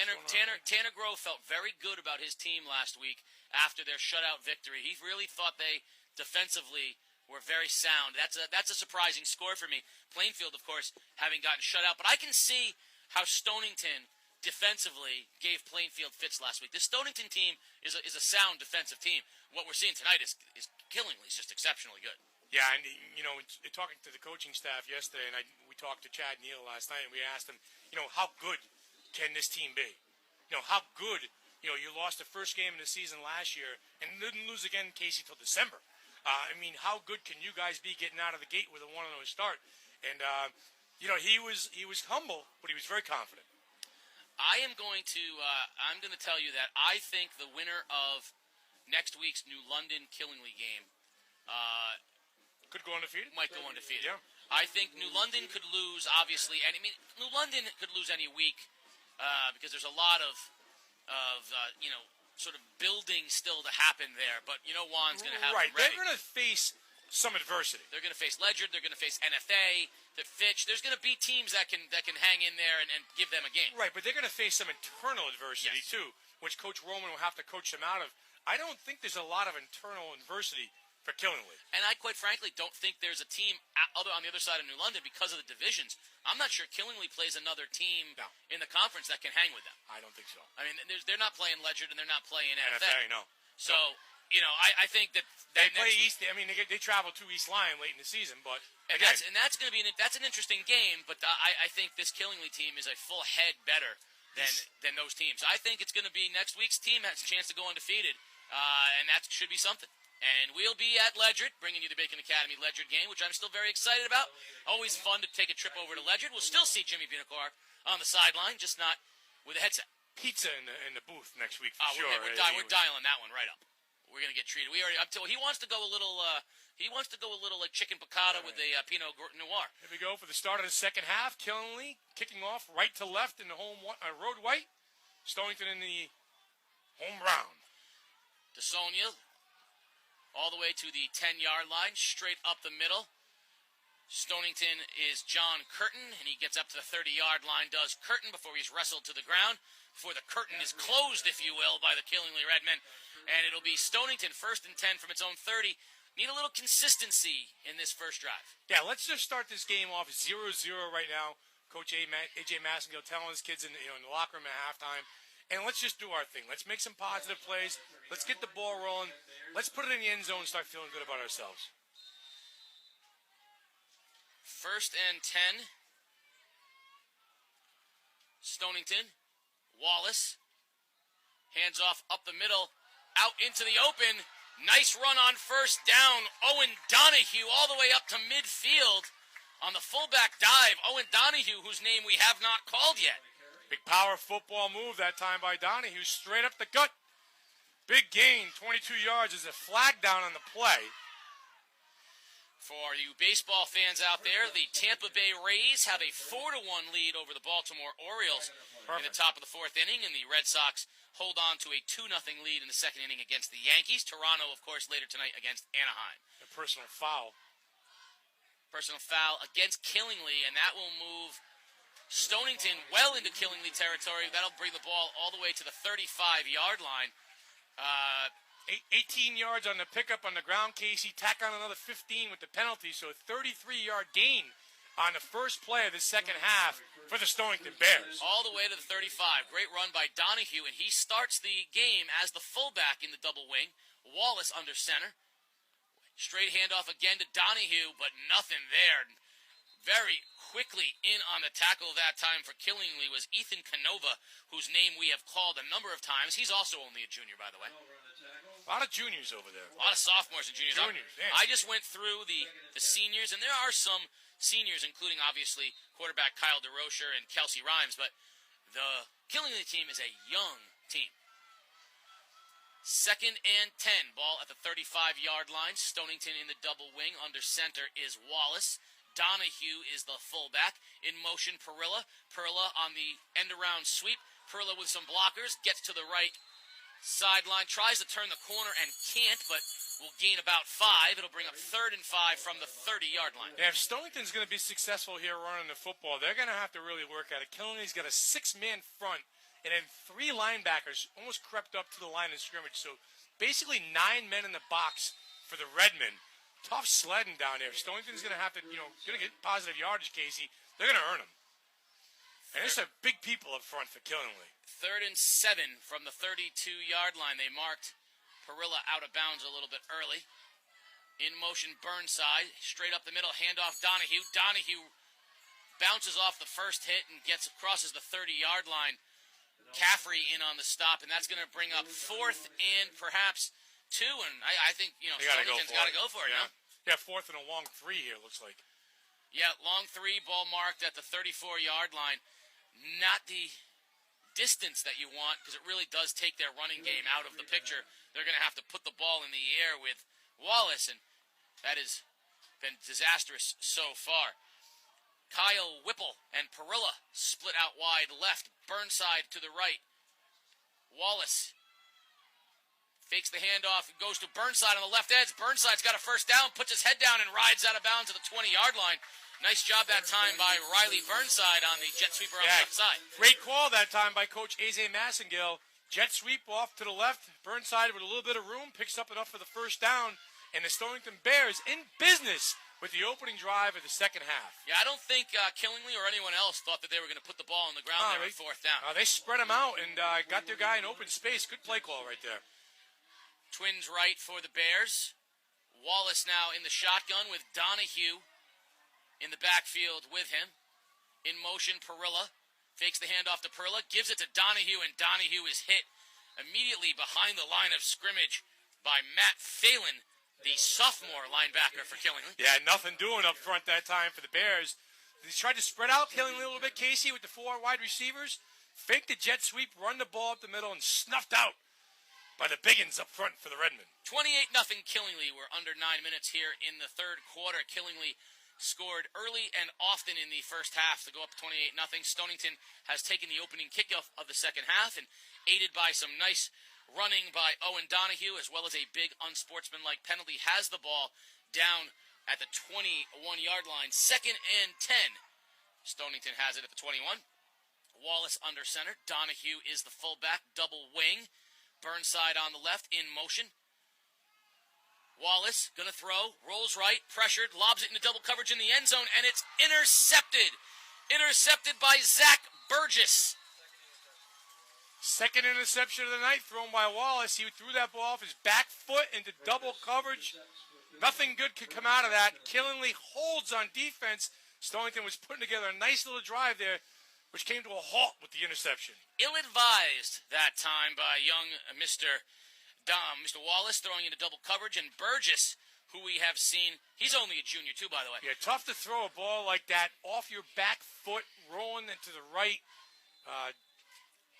Tanner Grove felt very good about his team last week after their shutout victory. He really thought they defensively were very sound. That's a surprising score for me. Plainfield, of course, having gotten shut out, but I can see how Stonington defensively gave Plainfield fits last week. This Stonington team is a sound defensive team. What we're seeing tonight is Killingly is just exceptionally good. Yeah, and talking to the coaching staff yesterday, and we talked to Chad Neal last night, and we asked him, how good can this team be? How good? You lost the first game of the season last year, and didn't lose again, Casey, till December. I mean, how good can you guys be getting out of the gate with a 1-0 start? And he was humble, but he was very confident. I'm going to tell you that I think the winner of next week's New London Killingly game could go undefeated. Might go undefeated. Yeah. I think New London could lose, obviously, and I mean New London could lose any week because there's a lot of sort of building still to happen there. But Juan's going to have them ready. They're going to face some adversity. They're going to face Ledyard. They're going to face NFA, Fitch. There's going to be teams that can hang in there and give them a game. Right, but they're going to face some internal adversity, too, which Coach Roman will have to coach them out of. I don't think there's a lot of internal adversity for Killingly. And I, quite frankly, don't think there's a team on the other side of New London because of the divisions. I'm not sure Killingly plays another team in the conference that can hang with them. I don't think so. I mean, they're not playing Ledyard and they're not playing NFA, NFA. no. So, you know, I think that they play East. I mean, they travel to East Lyon late in the season, but again, that's going to be that's an interesting game. But I think this Killingly team is a full head better than those teams. I think it's going to be next week's team has a chance to go undefeated, and that should be something. And we'll be at Ledyard, bringing you the Bacon Academy Ledyard game, which I'm still very excited about. Always fun to take a trip over to Ledyard. We'll still see Jimmy Bunacar on the sideline, just not with a headset. Pizza in the booth next week for sure. We're dialing that one right up. We're gonna get treated. He wants to go a little. He wants to go a little like chicken piccata with a Pinot Noir. Here we go for the start of the second half. Killingly kicking off right to left in the home road white. Stonington in the home brown. DeSonia all the way to the 10-yard line, straight up the middle. Stonington is John Curtin, and he gets up to the 30-yard line, does Curtin before he's wrestled to the ground, before the curtain is closed, if you will, by the Killingly Redmen. And it'll be Stonington first and 10 from its own 30. Need a little consistency in this first drive. Yeah, let's just start this game off 0-0 right now. Coach A.J. Massengill telling his kids in the locker room at halftime, and let's just do our thing. Let's make some positive plays. Let's get the ball rolling. Let's put it in the end zone and start feeling good about ourselves. First and 10. Stonington. Wallace. Hands off up the middle. Out into the open. Nice run on first down. Owen Donahue all the way up to midfield on the fullback dive. Owen Donahue, whose name we have not called yet. Big power football move that time by Donahue. Straight up the gut. Big gain, 22 yards. There's a flag down on the play. For you baseball fans out there, the Tampa Bay Rays have a 4-1 lead over the Baltimore Orioles in the top of the fourth inning, and the Red Sox hold on to a 2-0 lead in the second inning against the Yankees. Toronto, of course, later tonight against Anaheim. A personal foul. Personal foul against Killingly, and that will move Stonington well into Killingly territory. That'll bring the ball all the way to the 35-yard line. 18 yards on the pickup on the ground, Casey. Tack on another 15 with the penalty, so a 33-yard gain on the first play of the second half for the Stonington Bears. All the way to the 35. Great run by Donahue, and he starts the game as the fullback in the double wing. Wallace under center. Straight handoff again to Donahue, but nothing there. Very quickly in on the tackle that time for Killingly was Ethan Canova, whose name we have called a number of times. He's also only a junior, by the way. A lot of juniors over there. A lot of sophomores and juniors. I just went through the seniors, and there are some seniors, including, obviously, quarterback Kyle DeRocher and Kelsey Rhymes, but the Killingly team is a young team. Second and 10, ball at the 35-yard line. Stonington in the double wing. Under center is Wallace. Donahue is the fullback. In motion, Perilla. Perilla on the end-around sweep. Perilla with some blockers. Gets to the right sideline. Tries to turn the corner and can't, but will gain about 5. It'll bring up 3rd and 5 from the 30-yard line. Yeah, if Stonington's going to be successful here running the football, they're going to have to really work at it. Killingly's got a 6-man front, and then 3 linebackers almost crept up to the line of scrimmage. So basically 9 men in the box for the Redmen. Tough sledding down there. Stonington's going to have to, going to get positive yardage, Casey. They're going to earn them. And there's some big people up front for Killingly. 3rd and 7 from the 32-yard line. They marked Perilla out of bounds a little bit early. In motion, Burnside. Straight up the middle, handoff Donahue. Donahue bounces off the first hit and crosses the 30-yard line. Caffrey in on the stop, and that's going to bring up 4th and perhaps 2. And I think, Stonington's got to go for it, yeah. Yeah, 4th and a long 3 here, looks like. Yeah, long 3, ball marked at the 34-yard line. Not the distance that you want, because it really does take their running game out of the picture. They're going to have to put the ball in the air with Wallace, and that has been disastrous so far. Kyle Whipple and Perilla split out wide left. Burnside to the right. Wallace Fakes the handoff, goes to Burnside on the left edge. Burnside's got a first down, puts his head down, and rides out of bounds to the 20-yard line. Nice job that time by Riley Burnside on the jet sweeper on the left side. Great call that time by Coach Aze Massengill. Jet sweep off to the left. Burnside with a little bit of room, picks up enough for the first down, and the Stonington Bears in business with the opening drive of the second half. Yeah, I don't think Killingly or anyone else thought that they were going to put the ball on the ground there on fourth down. They spread him out and got their guy in open space. Good play call right there. Twins right for the Bears. Wallace now in the shotgun with Donahue in the backfield with him. In motion, Perilla fakes the handoff to Perilla, gives it to Donahue, and Donahue is hit immediately behind the line of scrimmage by Matt Phelan, the sophomore linebacker for Killingly. Yeah, nothing doing up front that time for the Bears. They tried to spread out Killingly a little bit, Casey, with the 4 wide receivers. Faked the jet sweep, run the ball up the middle, and snuffed out by the biggins up front for the Redmen. 28-0 Killingly. We're under 9 minutes here in the third quarter. Killingly scored early and often in the first half to go up 28-0. Stonington has taken the opening kickoff of the second half and aided by some nice running by Owen Donahue as well as a big unsportsmanlike penalty has the ball down at the 21-yard line. 2nd and 10. Stonington has it at the 21. Wallace under center. Donahue is the fullback, double wing. Burnside on the left, in motion. Wallace, going to throw, rolls right, pressured, lobs it into double coverage in the end zone, and it's intercepted. Intercepted by Zach Burgess. Second interception of the night thrown by Wallace. He threw that ball off his back foot into double coverage. Nothing good could come out of that. Killingly holds on defense. Stonington was putting together a nice little drive there, which came to a halt with the interception. Ill-advised that time by young Mr. Wallace throwing into double coverage, and Burgess, who we have seen, he's only a junior too, by the way. Yeah, tough to throw a ball like that off your back foot, rolling into the right.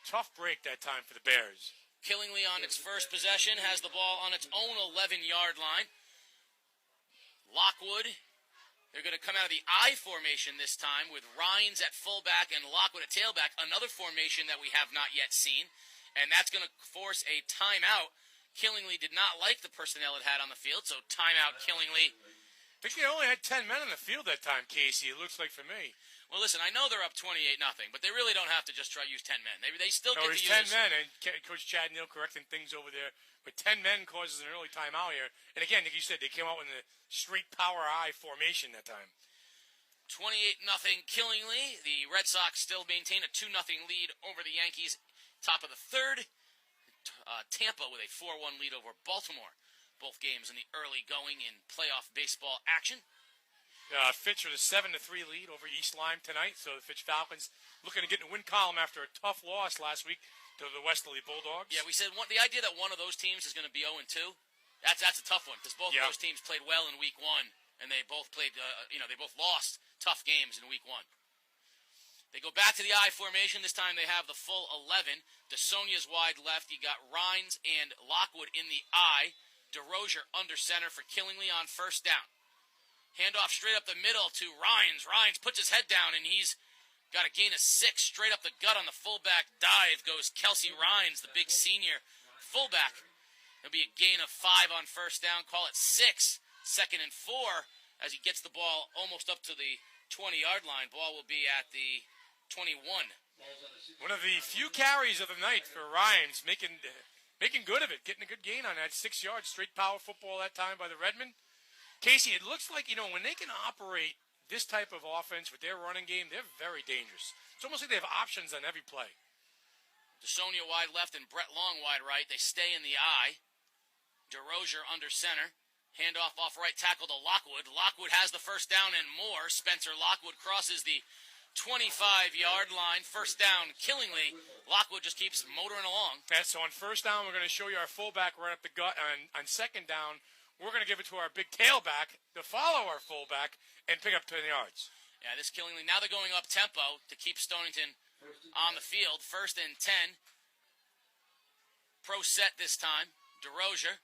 Tough break that time for the Bears. Killingly on its first possession has the ball on its own 11-yard line. Lockwood, they're going to come out of the I formation this time with Rhines at fullback and Lockwood at tailback, another formation that we have not yet seen, and that's going to force a timeout. Killingly did not like the personnel it had on the field, so timeout Killingly. I think they only had 10 men on the field that time, Casey, it looks like for me. Well, listen, I know they're up 28-0, but they really don't have to just try to use 10 men. They still get to use 10 men, and Coach Chad Neal correcting things over there. But 10 men causes an early timeout here. And again, like you said, they came out with a straight power I formation that time. 28-0 Killingly. The Red Sox still maintain a 2-0 lead over the Yankees. Top of the third. Tampa with a 4-1 lead over Baltimore. Both games in the early going in playoff baseball action. Fitch with a 7-3 lead over East Lyme tonight. So the Fitch Falcons looking to get in the win column after a tough loss last week to the Westerly Bulldogs. Yeah, we said the idea that one of those teams is going to be 0-2. That's a tough one because both of those teams played well in Week 1, and they both played. They both lost tough games in Week 1. They go back to the I formation. This time they have the full 11. DeSonia's wide left. You got Rhines and Lockwood in the I. DeRozier under center for Killingly on first down. Handoff straight up the middle to Rhines. Rhines puts his head down, and he's got a gain of 6 straight up the gut on the fullback dive. Goes Kelsey Rhines, the big senior fullback. There'll be a gain of 5 on first down. Call it 6. 2nd and 4 as he gets the ball almost up to the 20-yard line. Ball will be at the 21. One of the few carries of the night for Rhines, making good of it, getting a good gain on that 6 yards, straight power football that time by the Redmen. Casey, it looks like, when they can operate this type of offense with their running game, they're very dangerous. It's almost like they have options on every play. DeSonia wide left and Brett Long wide right. They stay in the I. DeRozier under center. Handoff off right tackle to Lockwood. Lockwood has the first down and more. Spencer Lockwood crosses the 25-yard line. First down, Killingly. Lockwood just keeps motoring along. Yeah, so on first down, we're going to show you our fullback right up the gut. On second down, we're going to give it to our big tailback to follow our fullback and pick up 10 yards. Yeah, this Killingly, now they're going up tempo to keep Stonington on the field. 1st and 10. Pro set this time. DeRozier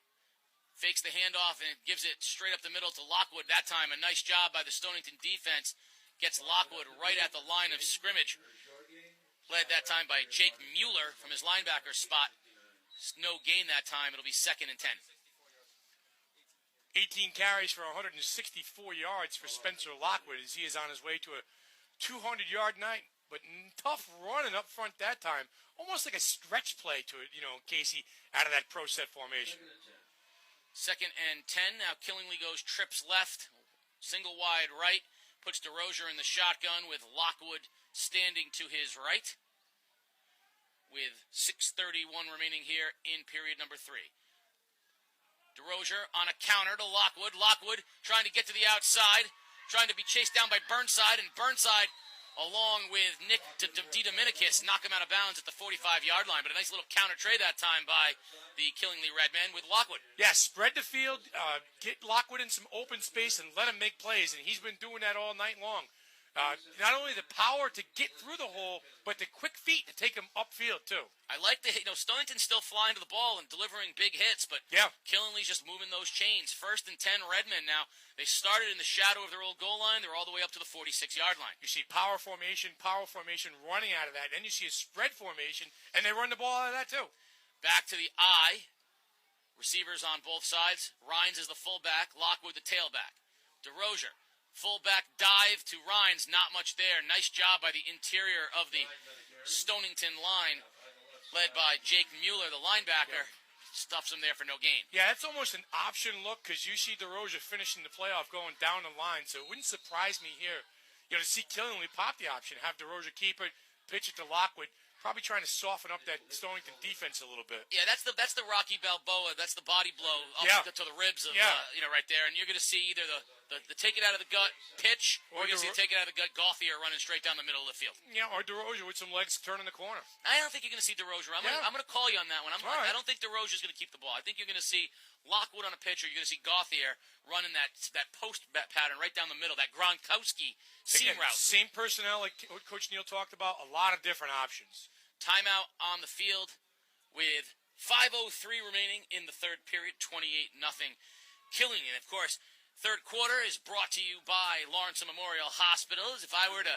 fakes the handoff and gives it straight up the middle to Lockwood. That time, a nice job by the Stonington defense. Gets Lockwood right at the line of scrimmage. Led that time by Jake Mueller from his linebacker spot. no gain that time. It'll be 2nd and 10. 18 carries for 164 yards for Spencer Lockwood as he is on his way to a 200-yard night. But tough running up front that time. Almost like a stretch play to it, Casey, out of that pro set formation. 2nd and 10. Now Killingly goes trips left, single wide right, puts DeRozier in the shotgun with Lockwood standing to his right, with 6:31 remaining here in period number 3. DeRozier on a counter to Lockwood. Lockwood trying to get to the outside, trying to be chased down by Burnside, and Burnside, along with Nick DeDominicis, knock him out of bounds at the 45-yard line. But a nice little counter trade that time by the Killingly Redmen with Lockwood. Yeah, spread the field, get Lockwood in some open space, and let him make plays. And he's been doing that all night long. Not only the power to get through the hole, but the quick feet to take him upfield, too. I like Stonington's still flying to the ball and delivering big hits, but Killingly's just moving those chains. 1st and 10 Redmen now. They started in the shadow of their old goal line. They're all the way up to the 46-yard line. You see power formation running out of that. Then you see a spread formation, and they run the ball out of that, too. Back to the I. Receivers on both sides. Rhines is the fullback. Lockwood the tailback. DeRozier. Fullback dive to Rhines, not much there. Nice job by the interior of the Stonington line, led by Jake Mueller, the linebacker. Stuffs him there for no gain. Yeah, that's almost an option look because you see DeRozier finishing the playoff going down the line, so it wouldn't surprise me here to see Killingly pop the option, have DeRozier keep it, pitch it to Lockwood. Probably trying to soften up that Stonington defense a little bit. Yeah, that's the Rocky Balboa. That's the body blow up to the ribs of right there. And you're going to see either the take it out of the gut pitch, or you're going to see the take it out of the gut Gauthier running straight down the middle of the field. Yeah, or DeRozier with some legs turning the corner. I don't think you're going to see DeRozier. I'm going to call you on that one. I don't think DeRozier's going to keep the ball. I think you're going to see Lockwood on a pitch, or you're going to see Gauthier running that post pattern right down the middle, that Gronkowski seam route. Same personnel like what Coach Neal talked about, a lot of different options. Timeout on the field with 5:03 remaining in the third period, 28-0 Killingly. And, of course, third quarter is brought to you by Lawrence Memorial Hospitals. If I were to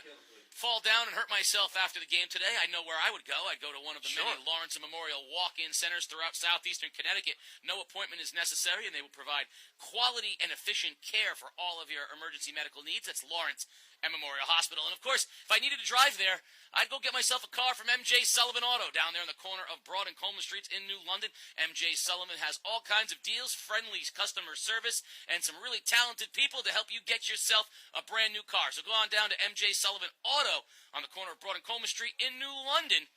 fall down and hurt myself after the game today, I know where I would go. I'd go to one of the many Lawrence Memorial walk-in centers throughout southeastern Connecticut. No appointment is necessary, and they will provide quality and efficient care for all of your emergency medical needs. That's Lawrence Memorial Hospital. And, of course, if I needed to drive there, I'd go get myself a car from MJ Sullivan Auto down there in the corner of Broad and Coleman Streets in New London. MJ Sullivan has all kinds of deals, friendly customer service, and some really talented people to help you get yourself a brand new car. So go on down to MJ Sullivan Auto on the corner of Broad and Coleman Street in New London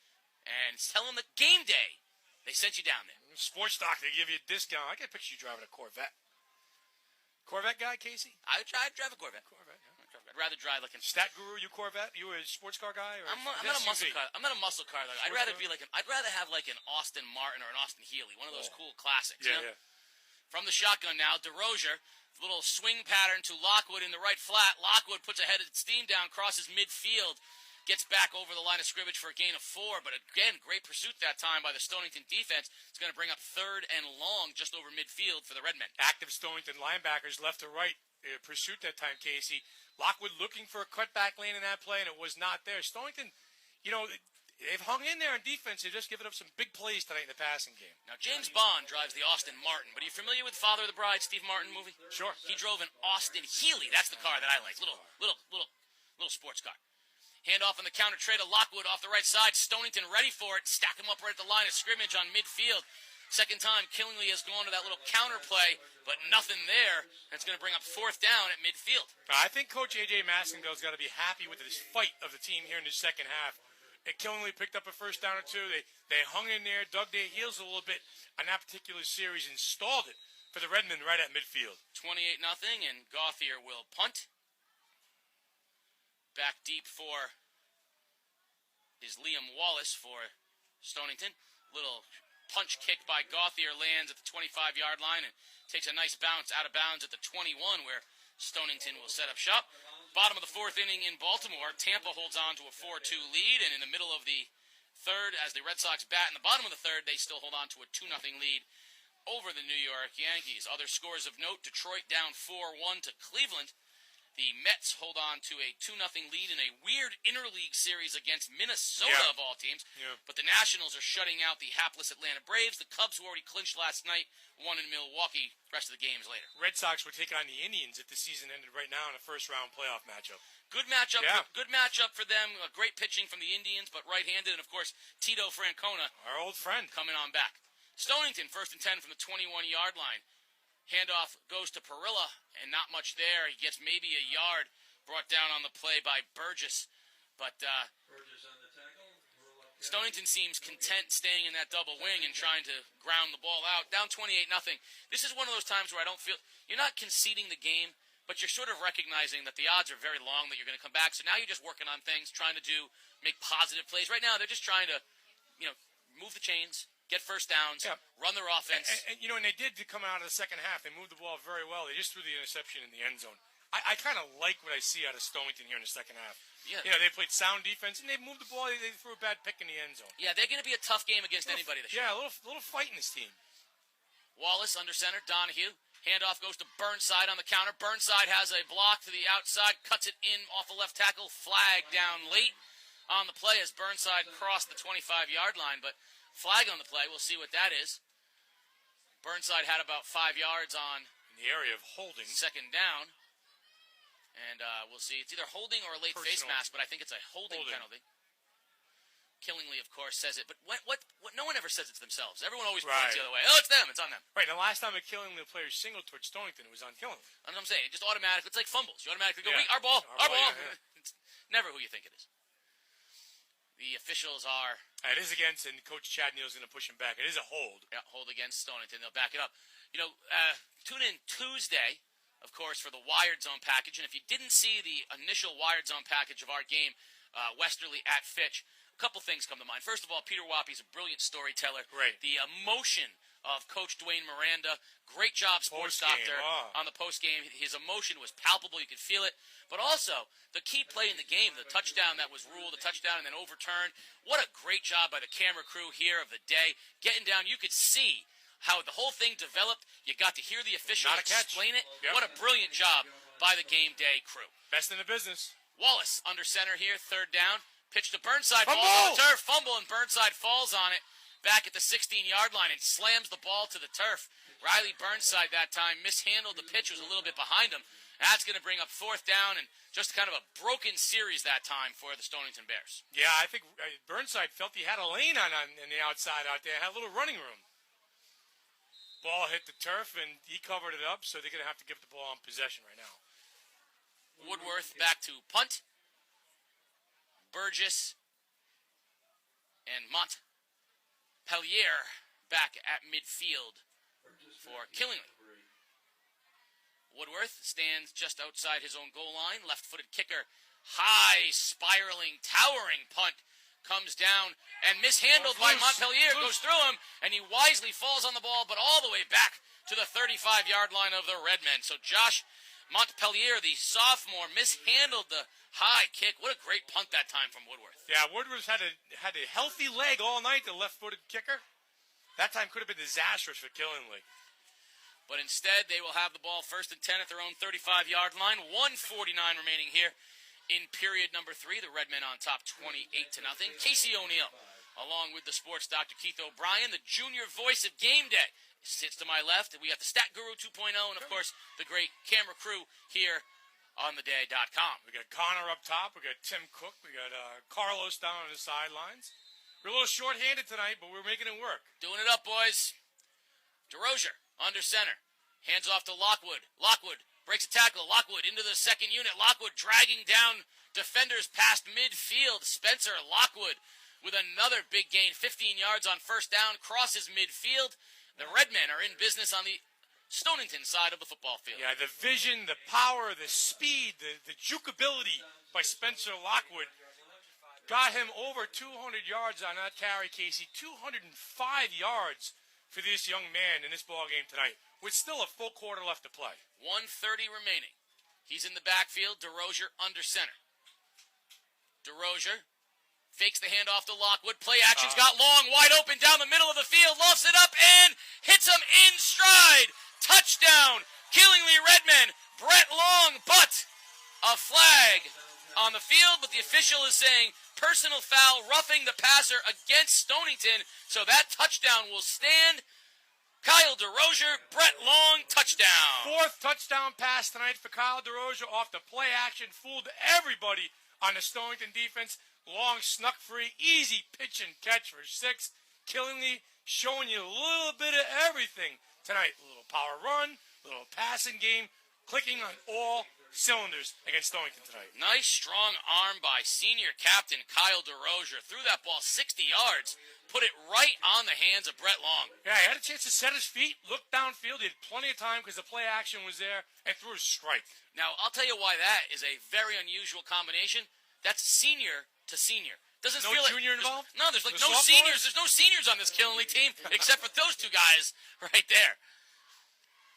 and tell them that game day they sent you down there. Sports Stock, they give you a discount. I can picture you driving a Corvette. Corvette guy, Casey? I'd drive a Corvette. I'd rather drive like a Stat Guru. You Corvette? You a sports car guy? Or I'm not a muscle car. I'm not a muscle car. I'd rather be like I'd rather have like an Austin Martin or an Austin Healey, one of those cool classics. Yeah. From the shotgun now, DeRozier, little swing pattern to Lockwood in the right flat. Lockwood puts a head of steam down, crosses midfield, gets back over the line of scrimmage for a gain of 4. But again, great pursuit that time by the Stonington defense. It's going to bring up 3rd and long just over midfield for the Redmen. Active Stonington linebackers left to right pursuit that time, Casey. Lockwood looking for a cutback lane in that play, and it was not there. Stonington, they've hung in there on defense. They've just given up some big plays tonight in the passing game. Now, James Bond drives the Austin Martin, but are you familiar with Father of the Bride, Steve Martin movie? Sure. He drove an Austin Healey. That's the car that I like. Little sports car. Handoff on the counter trade to Lockwood off the right side. Stonington ready for it. Stack him up right at the line of scrimmage on midfield. Second time, Killingly has gone to that little counter play, but nothing there. That's going to bring up 4th down at midfield. I think Coach A.J. Massengale's got to be happy with this fight of the team here in the second half. Killingly picked up a first down or two. They hung in there, dug their heels a little bit on that particular series, and stalled it for the Redmen right at midfield. 28-0, and Gauthier will punt. Back deep for is Liam Wallace for Stonington. Little punch kick by Gauthier lands at the 25-yard line and takes a nice bounce out of bounds at the 21, where Stonington will set up shop. Bottom of the 4th inning in Baltimore, Tampa holds on to a 4-2 lead, and in the middle of the 3rd, as the Red Sox bat in the bottom of the 3rd, they still hold on to a 2-0 lead over the New York Yankees. Other scores of note: Detroit down 4-1 to Cleveland. The Mets hold on to a 2-0 lead in a weird interleague series against Minnesota, Yeah. of all teams. Yeah. But the Nationals are shutting out the hapless Atlanta Braves. The Cubs, who already clinched last night, won in Milwaukee. Rest of the games later. Red Sox would take on the Indians if the season ended right now in a first-round playoff matchup. Good matchup. Yeah. Good matchup for them. Great pitching from the Indians, but right-handed, and of course Tito Francona, Our old friend. coming on back. Stonington, 1st and 10 from the 21-yard line. Handoff goes to Perilla, and not much there. He gets maybe a yard, brought down on the play by Burgess. But Burgess on the tackle. Stonington seems content staying in that double wing and trying to ground the ball out. Down 28-0. This is one of those times where I don't feel you're not conceding the game, but you're sort of recognizing that the odds are very long that you're going to come back. So now you're just working on things, trying to make positive plays. Right now they're just trying to, move the chains, get first downs, Yeah. run their offense. And they did to come out of the second half. They moved the ball very well. They just threw the interception in the end zone. I kind of like what I see out of Stonington here in the second half. Yeah. They played sound defense, and they moved the ball. They threw a bad pick in the end zone. Yeah, they're going to be a tough game against anybody this year. Yeah, a little fight in this team. Wallace under center, Donahue. Handoff goes to Burnside on the counter. Burnside has a block to the outside, cuts it in off the left tackle. Flag down late on the play as Burnside crossed the 25-yard line, but flag on the play. We'll see what that is. Burnside had about 5 yards on In the area of holding. second down. And we'll see. It's either holding or a late face Personal. mask, but I think it's a holding penalty. Killingly, of course, says it. But what? No one ever says it to themselves. Everyone always points the other way. Oh, it's them. It's on them. Right, and the last time a Killingly player singled towards Stonington, it was on Killingly. That's what I'm saying. It just automatically. It's like fumbles. You automatically go, Yeah. our ball, Our our ball, ball. yeah. It's never who you think it is. The officials are It is against, and Coach Chad Neal's going to push him back. It is a hold. hold against Stonington. They'll back it up. Tune in Tuesday, of course, for the Wired Zone package. And if you didn't see the initial Wired Zone package of our game, Westerly at Fitch, a couple things come to mind. First of all, Peter Wappy's a brilliant storyteller. Right. The emotion of Coach Dwayne Miranda. Great job, Sports Post-game, Doctor, on the post-game. His emotion was palpable. You could feel it. But also, the key play in the game, the touchdown that was ruled, the touchdown and then overturned. What a great job by the camera crew here of the day. Getting down, you could see how the whole thing developed. You got to hear the official Not a catch. explain it. Yep. What a brilliant job by the game day crew. Best in the business. Wallace under center here, third down. Pitch to Burnside, Fumble! falls on the turf. Fumble, and Burnside falls on it back at the 16-yard line and slams the ball to the turf. Riley Burnside that time mishandled the pitch, was a little bit behind him. That's going to bring up fourth down and just kind of a broken series that time for the Stonington Bears. Yeah, I think Burnside felt he had a lane on the outside out there. Had a little running room. Ball hit the turf, and he covered it up, so they're going to have to give the ball in possession right now. Woodworth back to punt. Burgess and Montpellier back at midfield for Killingly. Woodworth stands just outside his own goal line. Left-footed kicker. High, spiraling, towering punt comes down and mishandled by Montpellier. Goes through him, and he wisely falls on the ball, but all the way back to the 35-yard line of the Redmen. So Josh Montpellier, the sophomore, mishandled the high kick. What a great punt that time from Woodworth. Yeah, Woodworth had a healthy leg all night, the left-footed kicker. That time could have been disastrous for Killingly. But instead, they will have the ball 1st and 10 at their own 35-yard line. 1:49 remaining here in period number 3. The Redmen on top 28-0. Casey O'Neill, along with the sports doctor Keith O'Brien, the junior voice of game day, sits to my left. We got the Stat Guru 2.0 and, of course, the great camera crew here on theday.com. We got Connor up top. We got Tim Cook. We got Carlos down on the sidelines. We're a little short-handed tonight, but we're making it work. Doing it up, boys. DeRozier under center. Hands off to Lockwood. Lockwood breaks a tackle. Lockwood into the second unit. Lockwood dragging down defenders past midfield. Spencer Lockwood with another big gain. 15 yards on first down. Crosses midfield. The Redmen are in business on the Stonington side of the football field. Yeah, the vision, the power, the speed, the jukeability by Spencer Lockwood got him over 200 yards on that carry, Casey. 205 yards for this young man in this ball game tonight, with still a full quarter left to play. 1:30 remaining. He's in the backfield. DeRozier under center. DeRozier fakes the handoff to Lockwood. Play action's got Long wide open down the middle of the field. Lofts it up and hits him in stride. Touchdown. Killingly Redmen. Brett Long. But a flag on the field, but the official is saying personal foul, roughing the passer against Stonington, so that touchdown will stand. Kyle DeRozier, Brett Long, touchdown. 4th touchdown pass tonight for Kyle DeRozier off the play action. Fooled everybody on the Stonington defense. Long snuck free, easy pitch and catch for 6. Killingly showing you a little bit of everything tonight. A little power run, a little passing game, clicking on all cylinders against Stonington tonight. Nice strong arm by senior captain Kyle DeRozier. Threw that ball 60 yards. Put it right on the hands of Brett Long. Yeah, he had a chance to set his feet, look downfield. He had plenty of time because the play action was there, and threw a strike. Now, I'll tell you why that is a very unusual combination. That's senior to senior. Doesn't No feel like junior involved? No, there's like No no sophomores? seniors. There's no seniors on this Killenly team except for those two guys right there.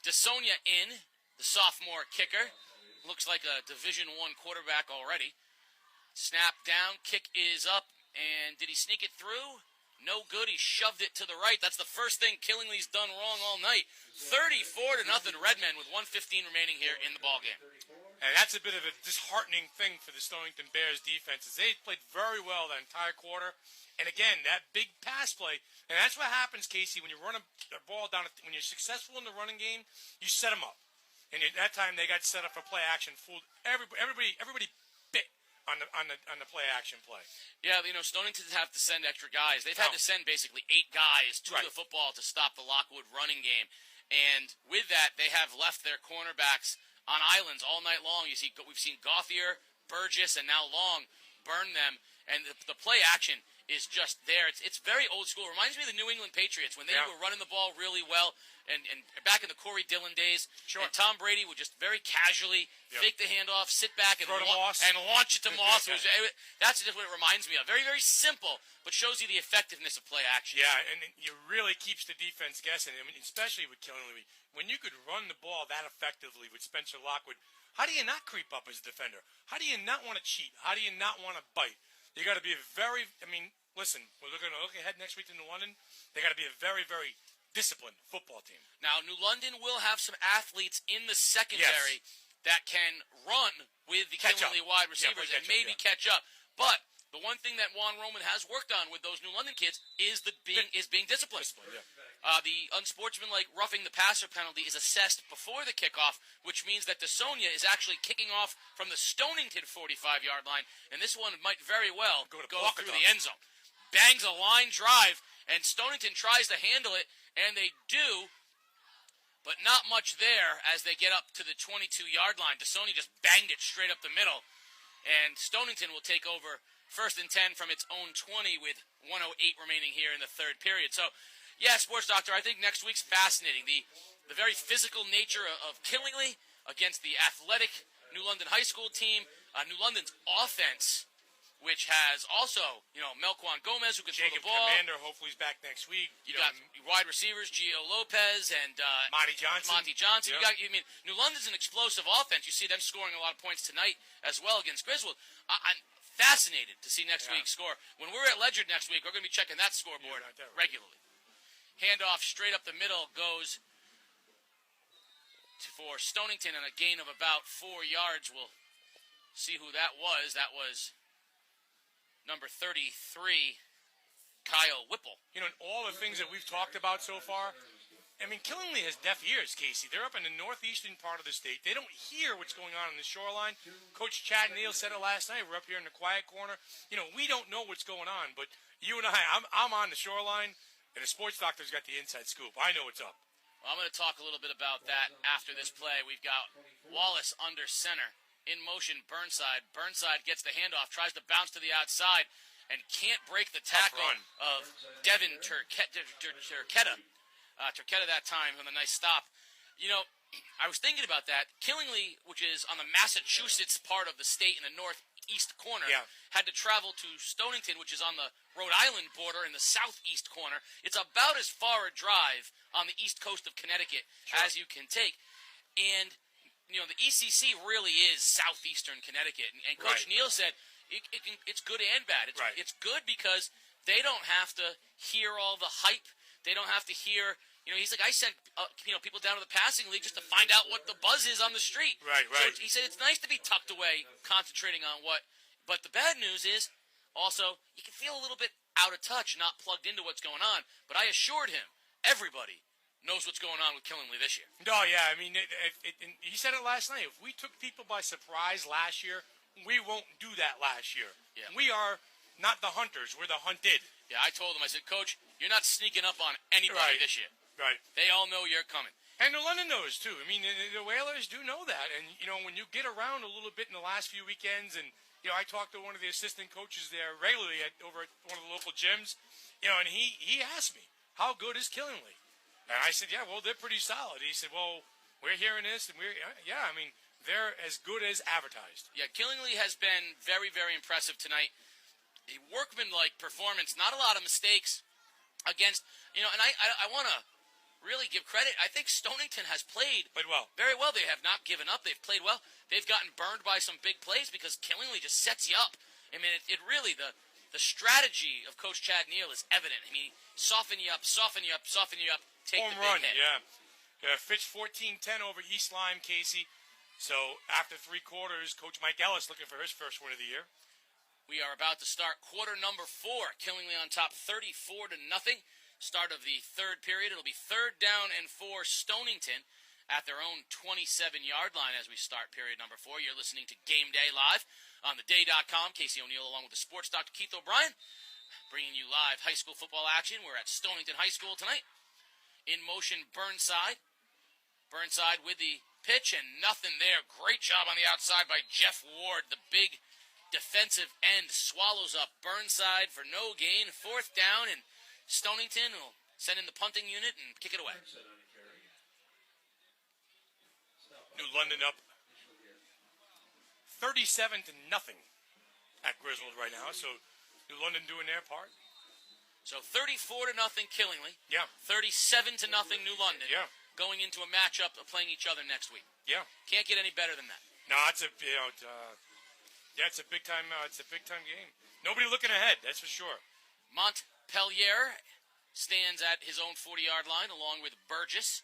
DeSonia in, the sophomore kicker. Looks like a Division I quarterback already. Snap down, kick is up, and did he sneak it through? No good. He shoved it to the right. That's the first thing Killingly's done wrong all night. 34-0 Redmen with 1:15 remaining here in the ballgame. And that's a bit of a disheartening thing for the Stonington Bears defense. They played very well that entire quarter. And again, that big pass play, and that's what happens, Casey, when you run a ball down, when you're successful in the running game, you set them up. And at that time, they got set up for play action, fooled everybody bit on the play action play. Yeah, Stonington have to send extra guys. They've had to send basically 8 guys to the football to stop the Lockwood running game. And with that, they have left their cornerbacks on islands all night long. We've seen Gauthier, Burgess, and now Long burn them. And the play action is just there. It's very old school. It reminds me of the New England Patriots when they were running the ball really well. And back in the Corey Dillon days, and Tom Brady would just very casually fake the handoff, sit back, and launch it to Moss. That's just what it reminds me of. Very, very simple, but shows you the effectiveness of play action. Yeah, and it really keeps the defense guessing. I mean, especially with Killingly. When you could run the ball that effectively with Spencer Lockwood, how do you not creep up as a defender? How do you not want to cheat? How do you not want to bite? You got to be listen, we're going to look ahead next week to New London. They got to be a very, very disciplined football team. Now, New London will have some athletes in the secondary that can run with the Killingly wide receivers and maybe catch up. But the one thing that Juan Roman has worked on with those New London kids is being disciplined. The unsportsmanlike roughing the passer penalty is assessed before the kickoff, which means that DeSonia is actually kicking off from the Stonington 45-yard line, and this one might very well go through the end zone. Bangs a line drive, and Stonington tries to handle it, and they do, but not much there as they get up to the 22-yard line. DeSonia just banged it straight up the middle, and Stonington will take over 1st and 10 from its own 20 with 1:08 remaining here in the third period. So, yeah, Sports Doctor, I think next week's fascinating. The very physical nature of Killingly against the athletic New London High School team. New London's offense, which has also, Melquan Gomez, who can throw the ball. Commander, hopefully he's back next week. You got wide receivers, Gio Lopez and Monty Johnson. Yep. New London's an explosive offense. You see them scoring a lot of points tonight as well against Griswold. I'm fascinated to see next week's score. When we're at Ledyard next week, we're going to be checking that scoreboard regularly. Handoff straight up the middle goes for Stonington and a gain of about 4 yards. We'll see who that was. That was number 33, Kyle Whipple. In all the things that we've talked about so far, Killingly has deaf ears, Casey. They're up in the northeastern part of the state. They don't hear what's going on the shoreline. Coach Chad Neal said it last night. We're up here in the quiet corner. We don't know what's going on, but you and I'm on the shoreline, and the Sports Doctor's got the inside scoop. I know what's up. Well, I'm going to talk a little bit about that after this play. We've got Wallace under center. In motion, Burnside. Burnside gets the handoff, tries to bounce to the outside, and can't break the tackle of Devin Turquetta. Turquetta that time on a nice stop. I was thinking about that. Killingly, which is on the Massachusetts part of the state in the northeast corner, had to travel to Stonington, which is on the Rhode Island border in the southeast corner. It's about as far a drive on the east coast of Connecticut as you can take. And the ECC really is southeastern Connecticut. And Coach Neal said it's good and bad. It's good because they don't have to hear all the hype. They don't have to hear He's like, I sent people down to the passing league just to find out what the buzz is on the street. Right. So he said it's nice to be tucked away, concentrating on what. But the bad news is, also, you can feel a little bit out of touch, not plugged into what's going on. But I assured him, everybody knows what's going on with Killingly this year. No, yeah, I mean, he said it last night. If we took people by surprise last year, we won't do that last year. Yeah. We are not the hunters. We're the hunted. Yeah, I told him, I said, Coach, you're not sneaking up on anybody this year. Right. They all know you're coming. And the London knows, too. I mean, the Whalers do know that. And, when you get around a little bit in the last few weekends, and, I talked to one of the assistant coaches there regularly over at one of the local gyms, and he asked me, how good is Killingly? And I said, yeah, well, they're pretty solid. He said, well, we're hearing this, and they're as good as advertised. Yeah, Killingly has been very, very impressive tonight. A workman-like performance, not a lot of mistakes against, and I want to really give credit. I think Stonington has played well. Very well. They have not given up. They've played well. They've gotten burned by some big plays because Killingly just sets you up. I mean, it really, the strategy of Coach Chad Neal is evident. I mean, soften you up, take home the big run, hit. Yeah, Fitch 14-10 over East Lyme, Casey. So after 3 quarters, Coach Mike Ellis looking for his first win of the year. We are about to start quarter number 4. Killingly on top 34-0. Start of the third period. It'll be 3rd down and 4 Stonington at their own 27-yard line as we start period number 4. You're listening to Game Day live on theday.com. Casey O'Neill along with the sports doctor Keith O'Brien, bringing you live high school football action. We're at Stonington High School tonight. In motion, Burnside. Burnside with the pitch and nothing there. Great job on the outside by Jeff Ward, the big defensive end. Swallows up Burnside for no gain. 4th down, and Stonington will send in the punting unit and kick it away. New London up 37-0 at Griswold right now. So New London doing their part. So 34-0 Killingly. Yeah. 37-0 New London. Yeah. Going into a matchup of playing each other next week. Yeah. Can't get any better than that. No, it's a it's a big time game. Nobody looking ahead, that's for sure. Montpelier stands at his own 40-yard line along with Burgess.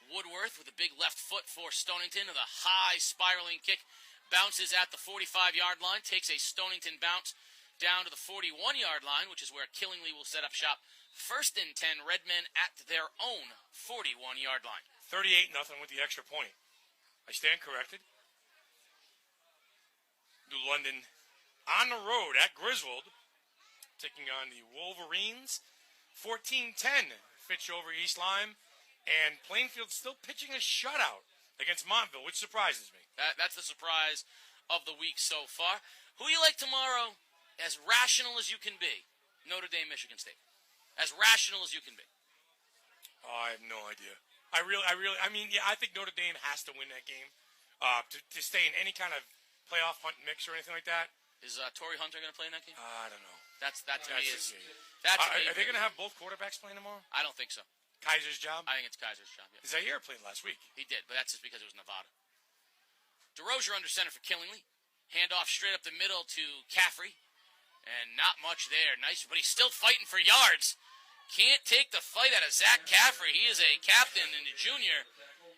Woodworth with a big left foot for Stonington with a high spiraling kick. Bounces at the 45-yard line, takes a Stonington bounce down to the 41-yard line, which is where Killingly will set up shop. 1st and 10, Redmen at their own 41-yard line. 38-0 with the extra point. I stand corrected. New London on the road at Griswold, taking on the Wolverines. 14-10, Fitch over East Lyme. And Plainfield still pitching a shutout against Montville, which surprises me. That's the surprise of the week so far. Who you like tomorrow? As rational as you can be. Notre Dame, Michigan State. As rational as you can be. Oh, I have no idea. I think Notre Dame has to win that game to stay in any kind of playoff hunt mix or anything like that. Is Torrey Hunter going to play in that game? I don't know. That to me is. Are they going to have both quarterbacks playing tomorrow? I don't think so. Kaiser's job? I think it's Kaiser's job, yeah. Zaire played last week. He did, but that's just because it was Nevada. DeRozier under center for Killingly. Handoff straight up the middle to Caffrey. And not much there. Nice, but he's still fighting for yards. Can't take the fight out of Zach Caffrey. He is a captain and a junior.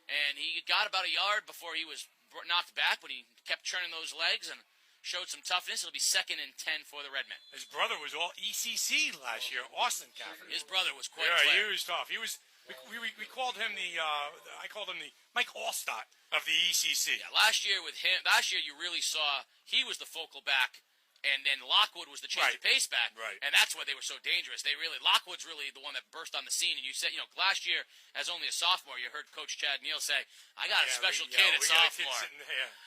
And he got about a yard before he was knocked back, but he kept churning those legs and showed some toughness. It'll be 2nd and 10 for the Redmen. His brother was all ECC last year, Austin Caffrey. His brother was quite a player. He was tough. He was. We called him I called him the Mike Allstott of the ECC. Yeah, last year you really saw he was the focal back, and then Lockwood was the change of pace back. Right. And that's why they were so dangerous. Lockwood's really the one that burst on the scene. And you said, last year, as only a sophomore, you heard Coach Chad Neal say, I got a special kid at sophomore.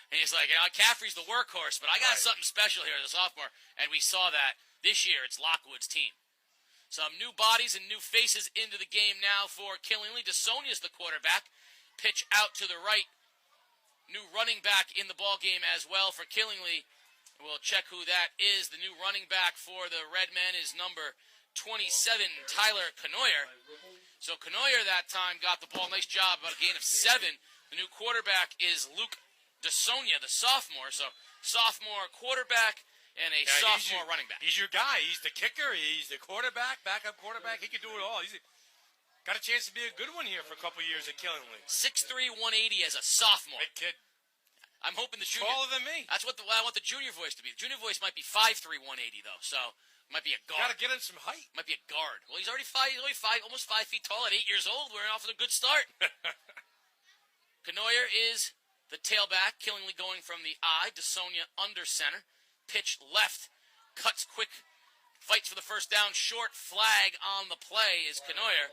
And he's like, Caffrey's the workhorse, but I got something special here as a sophomore. And we saw that this year. It's Lockwood's team. Some new bodies and new faces into the game now for Killingly. DeSonia's the quarterback. Pitch out to the right. New running back in the ball game as well for Killingly. We'll check who that is. The new running back for the Redmen is number 27, Tyler Canoyer. So Canoyer that time got the ball. Nice job, about a gain of 7. The new quarterback is Luke DeSonia, the sophomore. So sophomore quarterback and a sophomore running back. He's your guy. He's the kicker. He's the quarterback, backup quarterback. He can do it all. got a chance to be a good one here for a couple years at Killingley. 6'3", 180 as a sophomore. Big kid. I'm hoping the junior. Taller than me. That's what I want the junior voice to be. The junior voice might be 5'3", 180 though, so might be a guard. Got to get him some height. Might be a guard. Well, he's already almost 5 feet tall at 8 years old. We're off to a good start. Canoyer is the tailback. Killingly going from the I. DeSonia under center. Pitch left. Cuts quick. Fights for the first down. Short flag on the play is Canoyer.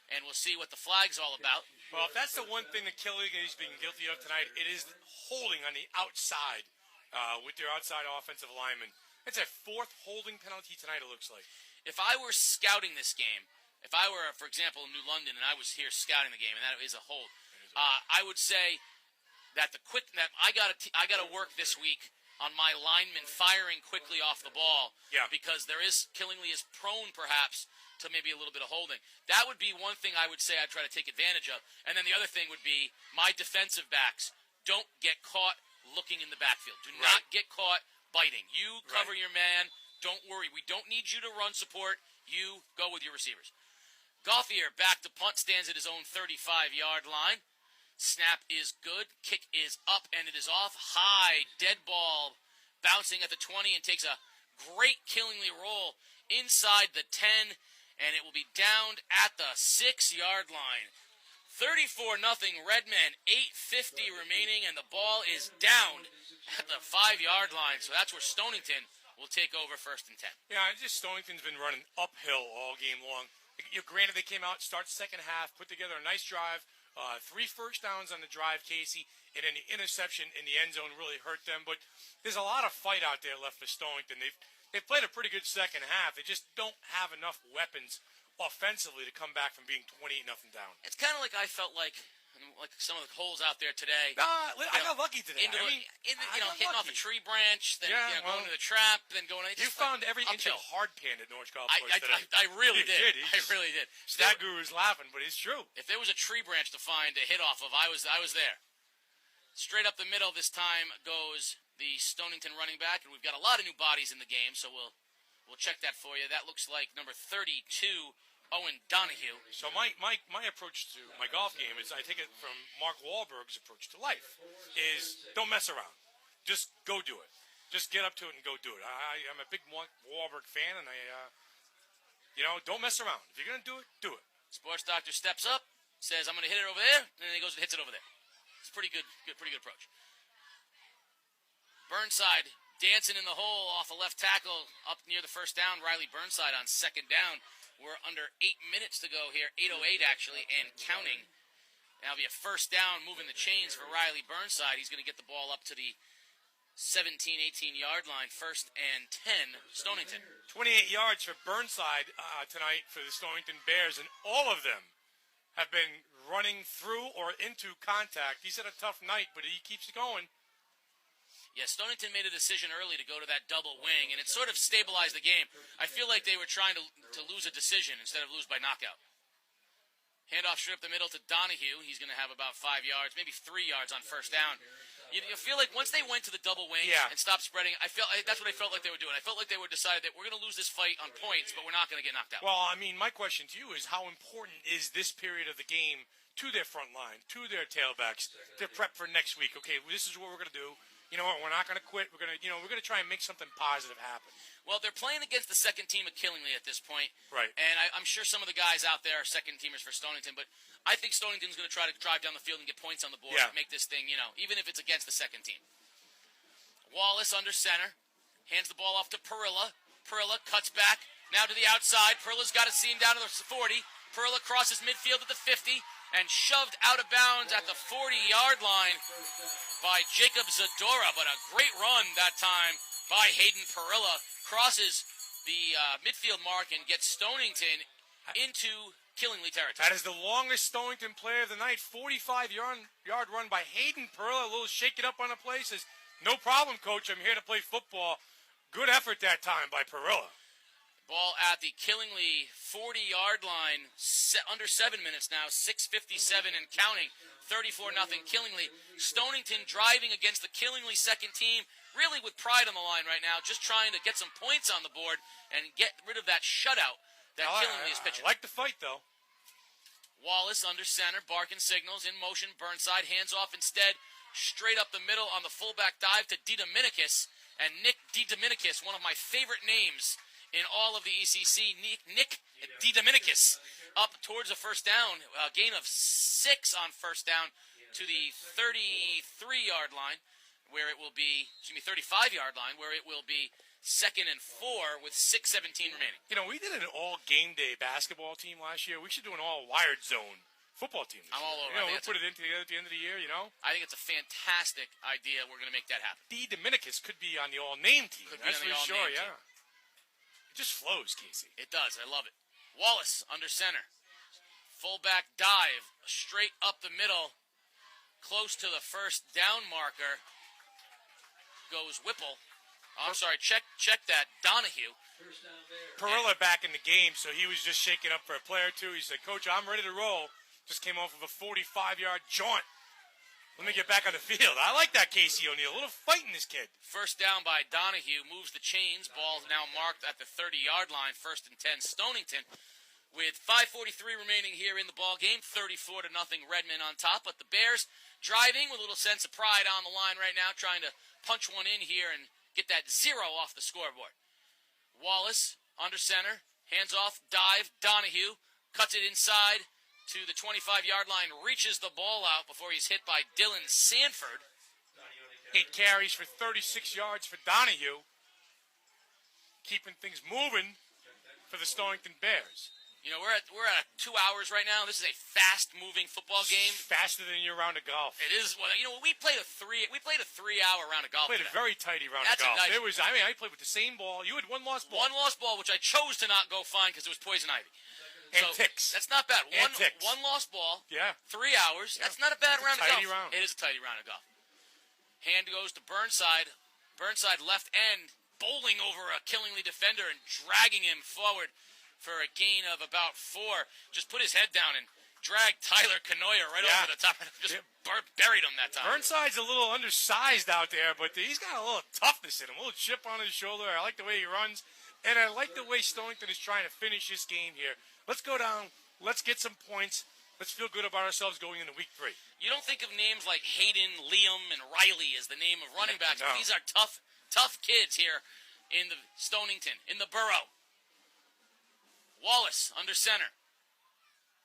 And we'll see what the flag's all about. Well, if that's the one thing that Killingley is being guilty of tonight, it is holding on the outside with their outside offensive lineman. It's a 4th holding penalty tonight, it looks like. If I were scouting this game, if I were, for example, in New London and I was here scouting the game, and that is a hold, I would say that I got to work this week on my linemen firing quickly off the ball. Yeah. Because Killingly is prone perhaps to maybe a little bit of holding. That would be one thing I would say I'd try to take advantage of. And then the other thing would be my defensive backs don't get caught looking in the backfield. Do not get caught biting. You cover your man. Don't worry. We don't need you to run support. You go with your receivers. Gauthier back to punt, stands at his own 35-yard line. Snap is good. Kick is up, and it is off. High, dead ball, bouncing at the 20, and takes a great Killingly roll inside the 10, and it will be downed at the 6-yard line. 34-0 Redmen, 8:50 remaining, and the ball is down at the 5-yard line. So that's where Stonington will take over 1st and 10. Yeah, Stonington's been running uphill all game long. Granted, they came out, start second half, put together a nice drive. 3 first downs on the drive, Casey, and then the interception in the end zone really hurt them. But there's a lot of fight out there left for Stonington. They've played a pretty good second half. They just don't have enough weapons offensively to come back from being 28-0 down. It's kind of like I felt like some of the holes out there today. I got lucky today. Hitting off a tree branch, then going to the trap, then going. You found every inch of hard pan at Norwich Golf Course today. I really did. I really did. Stat Guru's laughing, but it's true. If there was a tree branch to find a hit off of, I was there. Straight up the middle this time goes the Stonington running back, and we've got a lot of new bodies in the game, so we'll check that for you. That looks like number 32. Owen Donahue. So my approach to my golf game is, I take it from Mark Wahlberg's approach to life, is don't mess around. Just go do it. Just get up to it and go do it. I'm a big Mark Wahlberg fan, and don't mess around. If you're going to do it, do it. Sports doctor steps up, says, I'm going to hit it over there, and then he goes and hits it over there. It's pretty good approach. Burnside dancing in the hole off the left tackle up near the first down. Riley Burnside on 2nd down. We're under 8 minutes to go here, 8:08 actually, and counting. That'll be a first down, moving the chains for Riley Burnside. He's going to get the ball up to the 17, 18-yard line, 1st and 10, Stonington. 28 yards for Burnside tonight for the Stonington Bears, and all of them have been running through or into contact. He's had a tough night, but he keeps going. Yeah, Stonington made a decision early to go to that double wing, and it sort of stabilized the game. I feel like they were trying to lose a decision instead of lose by knockout. Handoff straight up the middle to Donahue. He's going to have about 5 yards, maybe 3 yards on first down. You feel like once they went to the double wing and stopped spreading, that's what I felt like they were doing. I felt like they were decided that we're going to lose this fight on points, but we're not going to get knocked out. Well, I mean, my question to you is, how important is this period of the game to their front line, to their tailbacks, to prep for next week? Okay, this is what we're going to do. You know what? We're not going to quit. We're going to try and make something positive happen. Well, they're playing against the second team at Killingly at this point. Right. And I'm sure some of the guys out there are second teamers for Stonington, but I think Stonington's going to try to drive down the field and get points on the board and make this thing, even if it's against the second team. Wallace under center, hands the ball off to Perilla. Perilla cuts back, now to the outside. Perilla's got a seam down to the 40. Perilla crosses midfield at the 50 and shoved out of bounds at the 40-yard line by Jacob Zadora, but a great run that time by Hayden Perilla. Crosses the midfield mark and gets Stonington into Killingly territory. That is the longest Stonington player of the night. 45-yard run by Hayden Perilla. A little shake it up on the play. Says, no problem, coach. I'm here to play football. Good effort that time by Perilla. Ball at the Killingly 40-yard line. Under 7 minutes now. 6:57 and counting. 34-0 Killingly. Stonington driving against the Killingly second team, really with pride on the line right now, just trying to get some points on the board and get rid of that shutout that Killingly is pitching. I like the fight, though. Wallace under center, barking signals, in motion, Burnside, hands off instead, straight up the middle on the fullback dive to DiDominicus, and Nick DiDominicus, one of my favorite names in all of the ECC, Nick DiDominicus, up towards the first down, gain of 6 on first down to the 33-yard line, where it will be, 35-yard line, where it will be 2nd and 4 with 6:17 remaining. You know, we did an all-game day basketball team last year. We should do an all-wired zone football team this I'm year. all over. You know, we'll put it in together at the end of the year, you know? I think it's a fantastic idea. We're going to make that happen. DiDominicus could be on the all-name team. Could be That's on the for sure, all-name yeah. team. It just flows, Casey. It does. I love it. Wallace under center. Fullback dive. Straight up the middle. Close to the first down marker. Goes Whipple. I'm sorry, check that. Donahue. Perilla back in the game, so he was just shaking up for a play or two. He said, Coach, I'm ready to roll. Just came off of a 45-yard jaunt. Let me get back on the field. I like that, Casey O'Neill. A little fight in this kid. First down by Donahue. Moves the chains. Ball now marked at the 30-yard line. 1st and 10, Stonington. With 5:43 remaining here in the ball game. 34-0 Redmond on top. But the Bears driving with a little sense of pride on the line right now, trying to punch one in here and get that 0 off the scoreboard. Wallace under center, hands off, dive, Donahue, cuts it inside to the 25-yard line, reaches the ball out before he's hit by Dylan Sanford. 8 carries for 36 yards for Donahue. Keeping things moving for the Stonington Bears. You know, we're at 2 hours right now. This is a fast-moving football game. Faster than your round of golf. It is. Well, you know, we played a 3-hour round of golf. Played a very tidy round That's of golf. nice. It was. I mean, I played with the same ball. You had one lost ball. One lost ball, which I chose to not go find because it was poison ivy. And So, ticks. That's not bad. And ticks. One lost ball. Yeah. 3 hours. Yeah. That's not a bad That's round a of tidy golf. round. It is a tidy round of golf. Hand goes to Burnside. Burnside left end, bowling over a Killingly defender and dragging him forward for a gain of about 4. Just put his head down and dragged Tyler Canoyer right over the top. Just buried him that time. Burnside's a little undersized out there, but he's got a little toughness in him, a little chip on his shoulder. I like the way he runs, and I like the way Stonington is trying to finish this game here. Let's go down. Let's get some points. Let's feel good about ourselves going into week 3. You don't think of names like Hayden, Liam, and Riley as the name of running backs. No. But these are tough kids here in the Stonington, in the borough. Wallace under center.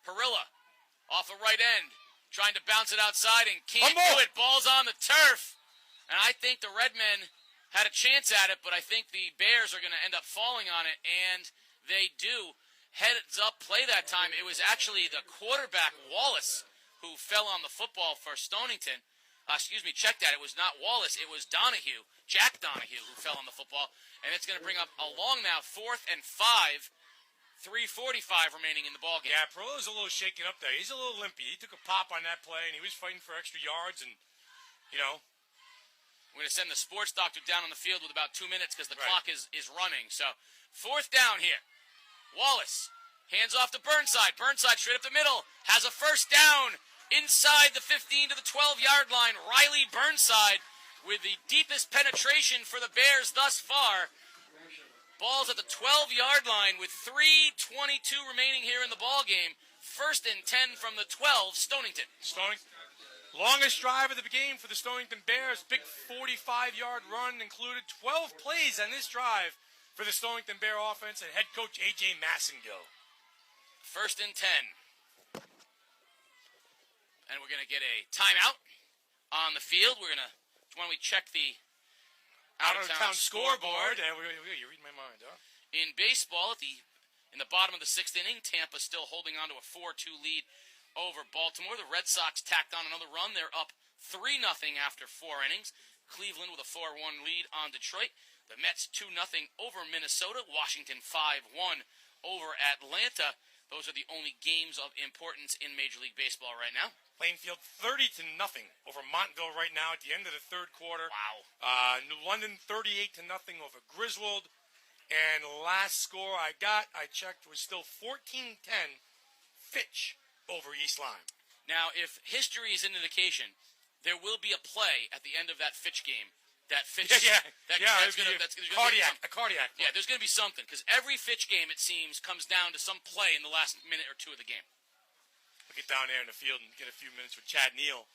Perilla off a right end, trying to bounce it outside and can't do it. Ball's on the turf. And I think the Redmen had a chance at it, but I think the Bears are going to end up falling on it, and they do. Heads up play that time. It was actually the quarterback, Wallace, who fell on the football for Stonington. Check that. It was not Wallace. It was Donahue, Jack Donahue, who fell on the football. And it's going to bring up a long now, 4th and 5. 3:45 remaining in the ballgame. Yeah, Perilla's a little shaken up there. He's a little limpy. He took a pop on that play, and he was fighting for extra yards. And, you know, we're going to send the sports doctor down on the field with about 2 minutes because the clock is running. So, 4th down here. Wallace hands off to Burnside. Burnside straight up the middle. Has a first down inside the 15 to the 12-yard line. Riley Burnside with the deepest penetration for the Bears thus far. Ball's at the 12-yard line with 3:22 remaining here in the ball game. 1st and 10 from the 12, Stonington. Longest drive of the game for the Stonington Bears. Big 45-yard run included. 12 plays on this drive for the Stonington Bear offense and head coach A.J. Massengill. 1st and 10. And we're going to get a timeout on the field. Why don't we check the out-of-town scoreboard. Yeah, you read my mind, huh? In baseball, in the bottom of the 6th inning, Tampa still holding on to a 4-2 lead over Baltimore. The Red Sox tacked on another run. They're up 3-0 after 4 innings. Cleveland with a 4-1 lead on Detroit. The Mets 2-0 over Minnesota. Washington 5-1 over Atlanta. Those are the only games of importance in Major League Baseball right now. Plainfield 30-0 over Montville right now at the end of the 3rd quarter. Wow. New London 38-0 over Griswold. And last score I checked, was still 14-10 Fitch over East Lyme. Now, if history is an indication, there will be a play at the end of that Fitch game. That Fitch. A cardiac. Yeah, there's going to be something because every Fitch game, it seems, comes down to some play in the last minute or 2 of the game. I'll get down there in the field and get a few minutes with Chad Neal,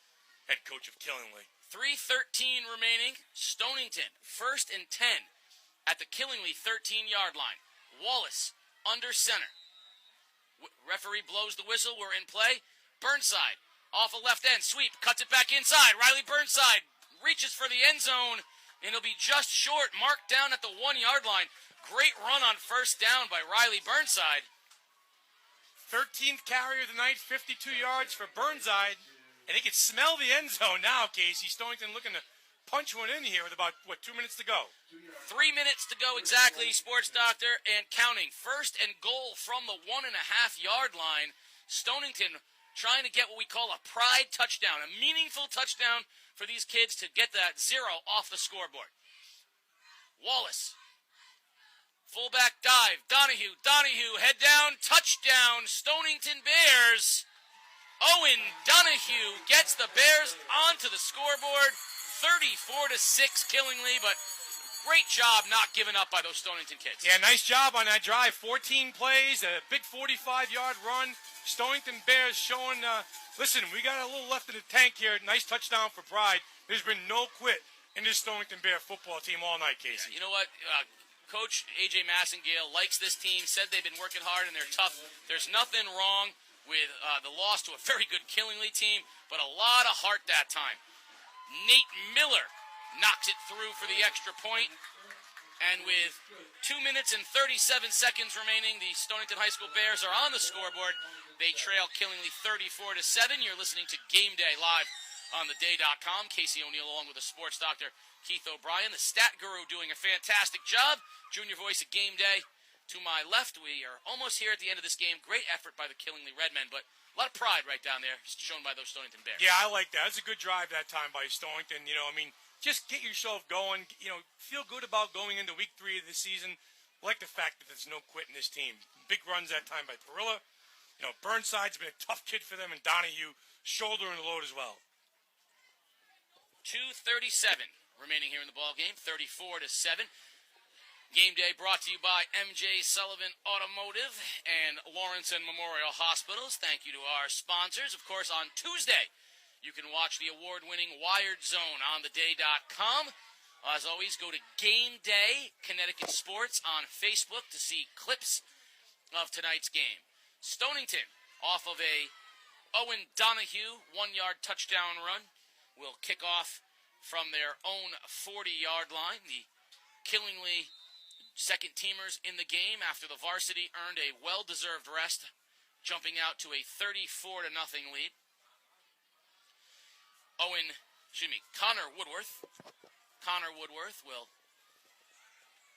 head coach of Killingly. 3:13 remaining. Stonington, 1st and 10 at the Killingly 13-yard line. Wallace under center. Referee blows the whistle. We're in play. Burnside off a left end sweep, cuts it back inside. Riley Burnside reaches for the end zone, and it'll be just short, marked down at the 1-yard line. Great run on first down by Riley Burnside. 13th carry of the night, 52 yards for Burnside. And he can smell the end zone now, Casey. Stonington looking to punch one in here with about, 2 minutes to go. 3 minutes to go exactly, Sports Doctor, and counting. 1st and goal from the 1.5-yard line. Stonington trying to get what we call a pride touchdown, a meaningful touchdown for these kids to get that 0 off the scoreboard. Wallace. Fullback dive. Donahue, head down, touchdown, Stonington Bears. Owen Donahue gets the Bears onto the scoreboard. 34-6 Killingly, but great job not giving up by those Stonington kids. Yeah, nice job on that drive. 14 plays, a big 45-yard run. Stonington Bears showing, listen, we got a little left in the tank here. Nice touchdown for pride. There's been no quit in this Stonington Bear football team all night, Casey. You know what? Coach A.J. Massengale likes this team, said they've been working hard and they're tough. There's nothing wrong with the loss to a very good Killingly team, but a lot of heart that time. Nate Miller knocks it through for the extra point. And with 2 minutes and 37 seconds remaining, the Stonington High School Bears are on the scoreboard. They trail Killingly 34-7. You're listening to Game Day live on theday.com. Casey O'Neill along with the sports doctor, Keith O'Brien. The stat guru doing a fantastic job. Junior voice of Game Day. To my left, we are almost here at the end of this game. Great effort by the Killingly Redmen, but a lot of pride right down there shown by those Stonington Bears. Yeah, I like that. It's a good drive that time by Stonington. Just get yourself going. Feel good about going into week 3 of the season. I like the fact that there's no quit in this team. Big runs that time by Perilla. Burnside's been a tough kid for them, and Donahue shouldering the load as well. 2:37 remaining here in the ball game. 34-7. Game Day brought to you by M.J. Sullivan Automotive and Lawrence and Memorial Hospitals. Thank you to our sponsors. Of course, on Tuesday, you can watch the award-winning Wired Zone on theday.com. As always, go to Game Day Connecticut Sports on Facebook to see clips of tonight's game. Stonington, off of a Owen Donahue 1-yard touchdown run, will kick off from their own 40-yard line. The Killingly second-teamers in the game after the varsity earned a well-deserved rest, jumping out to a 34-0 lead. Connor Woodworth will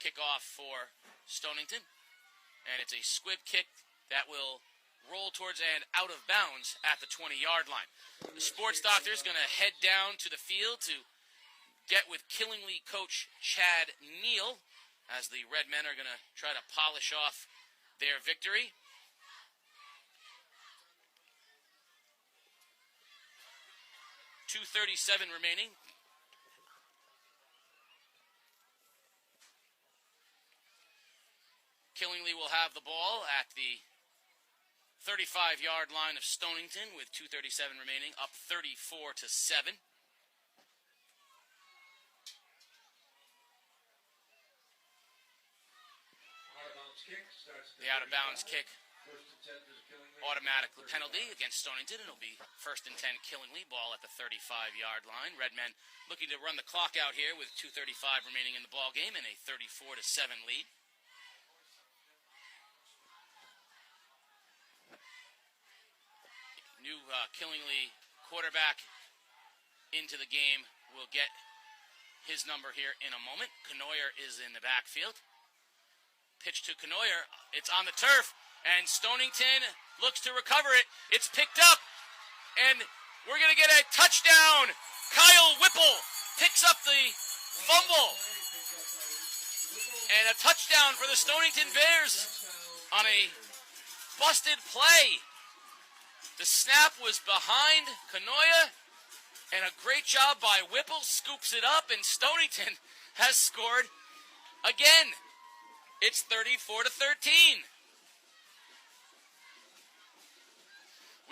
kick off for Stonington, and it's a squib kick that will roll towards and out of bounds at the 20-yard line. The sports doctor is going to head down to the field to get with Killingly coach Chad Neal, as the Red Men are going to try to polish off their victory. .237 remaining. Killingly will have the ball at the 35-yard line of Stonington with 2:37 remaining, up 34-7. The out-of-bounds kick, automatic penalty against Stonington. It'll be 1st and 10 Killingly, ball at the 35-yard line. Redmen looking to run the clock out here with 2:35 remaining in the ball game and a 34-7 lead. New Killingly quarterback into the game. We'll get his number here in a moment. Canoyer is in the backfield. Pitch to Canoyer. It's on the turf, and Stonington looks to recover it. It's picked up, and we're going to get a touchdown. Kyle Whipple picks up the fumble. And a touchdown for the Stonington Bears on a busted play. The snap was behind Canoyer, and a great job by Whipple. Scoops it up, and Stonington has scored again. It's 34-13.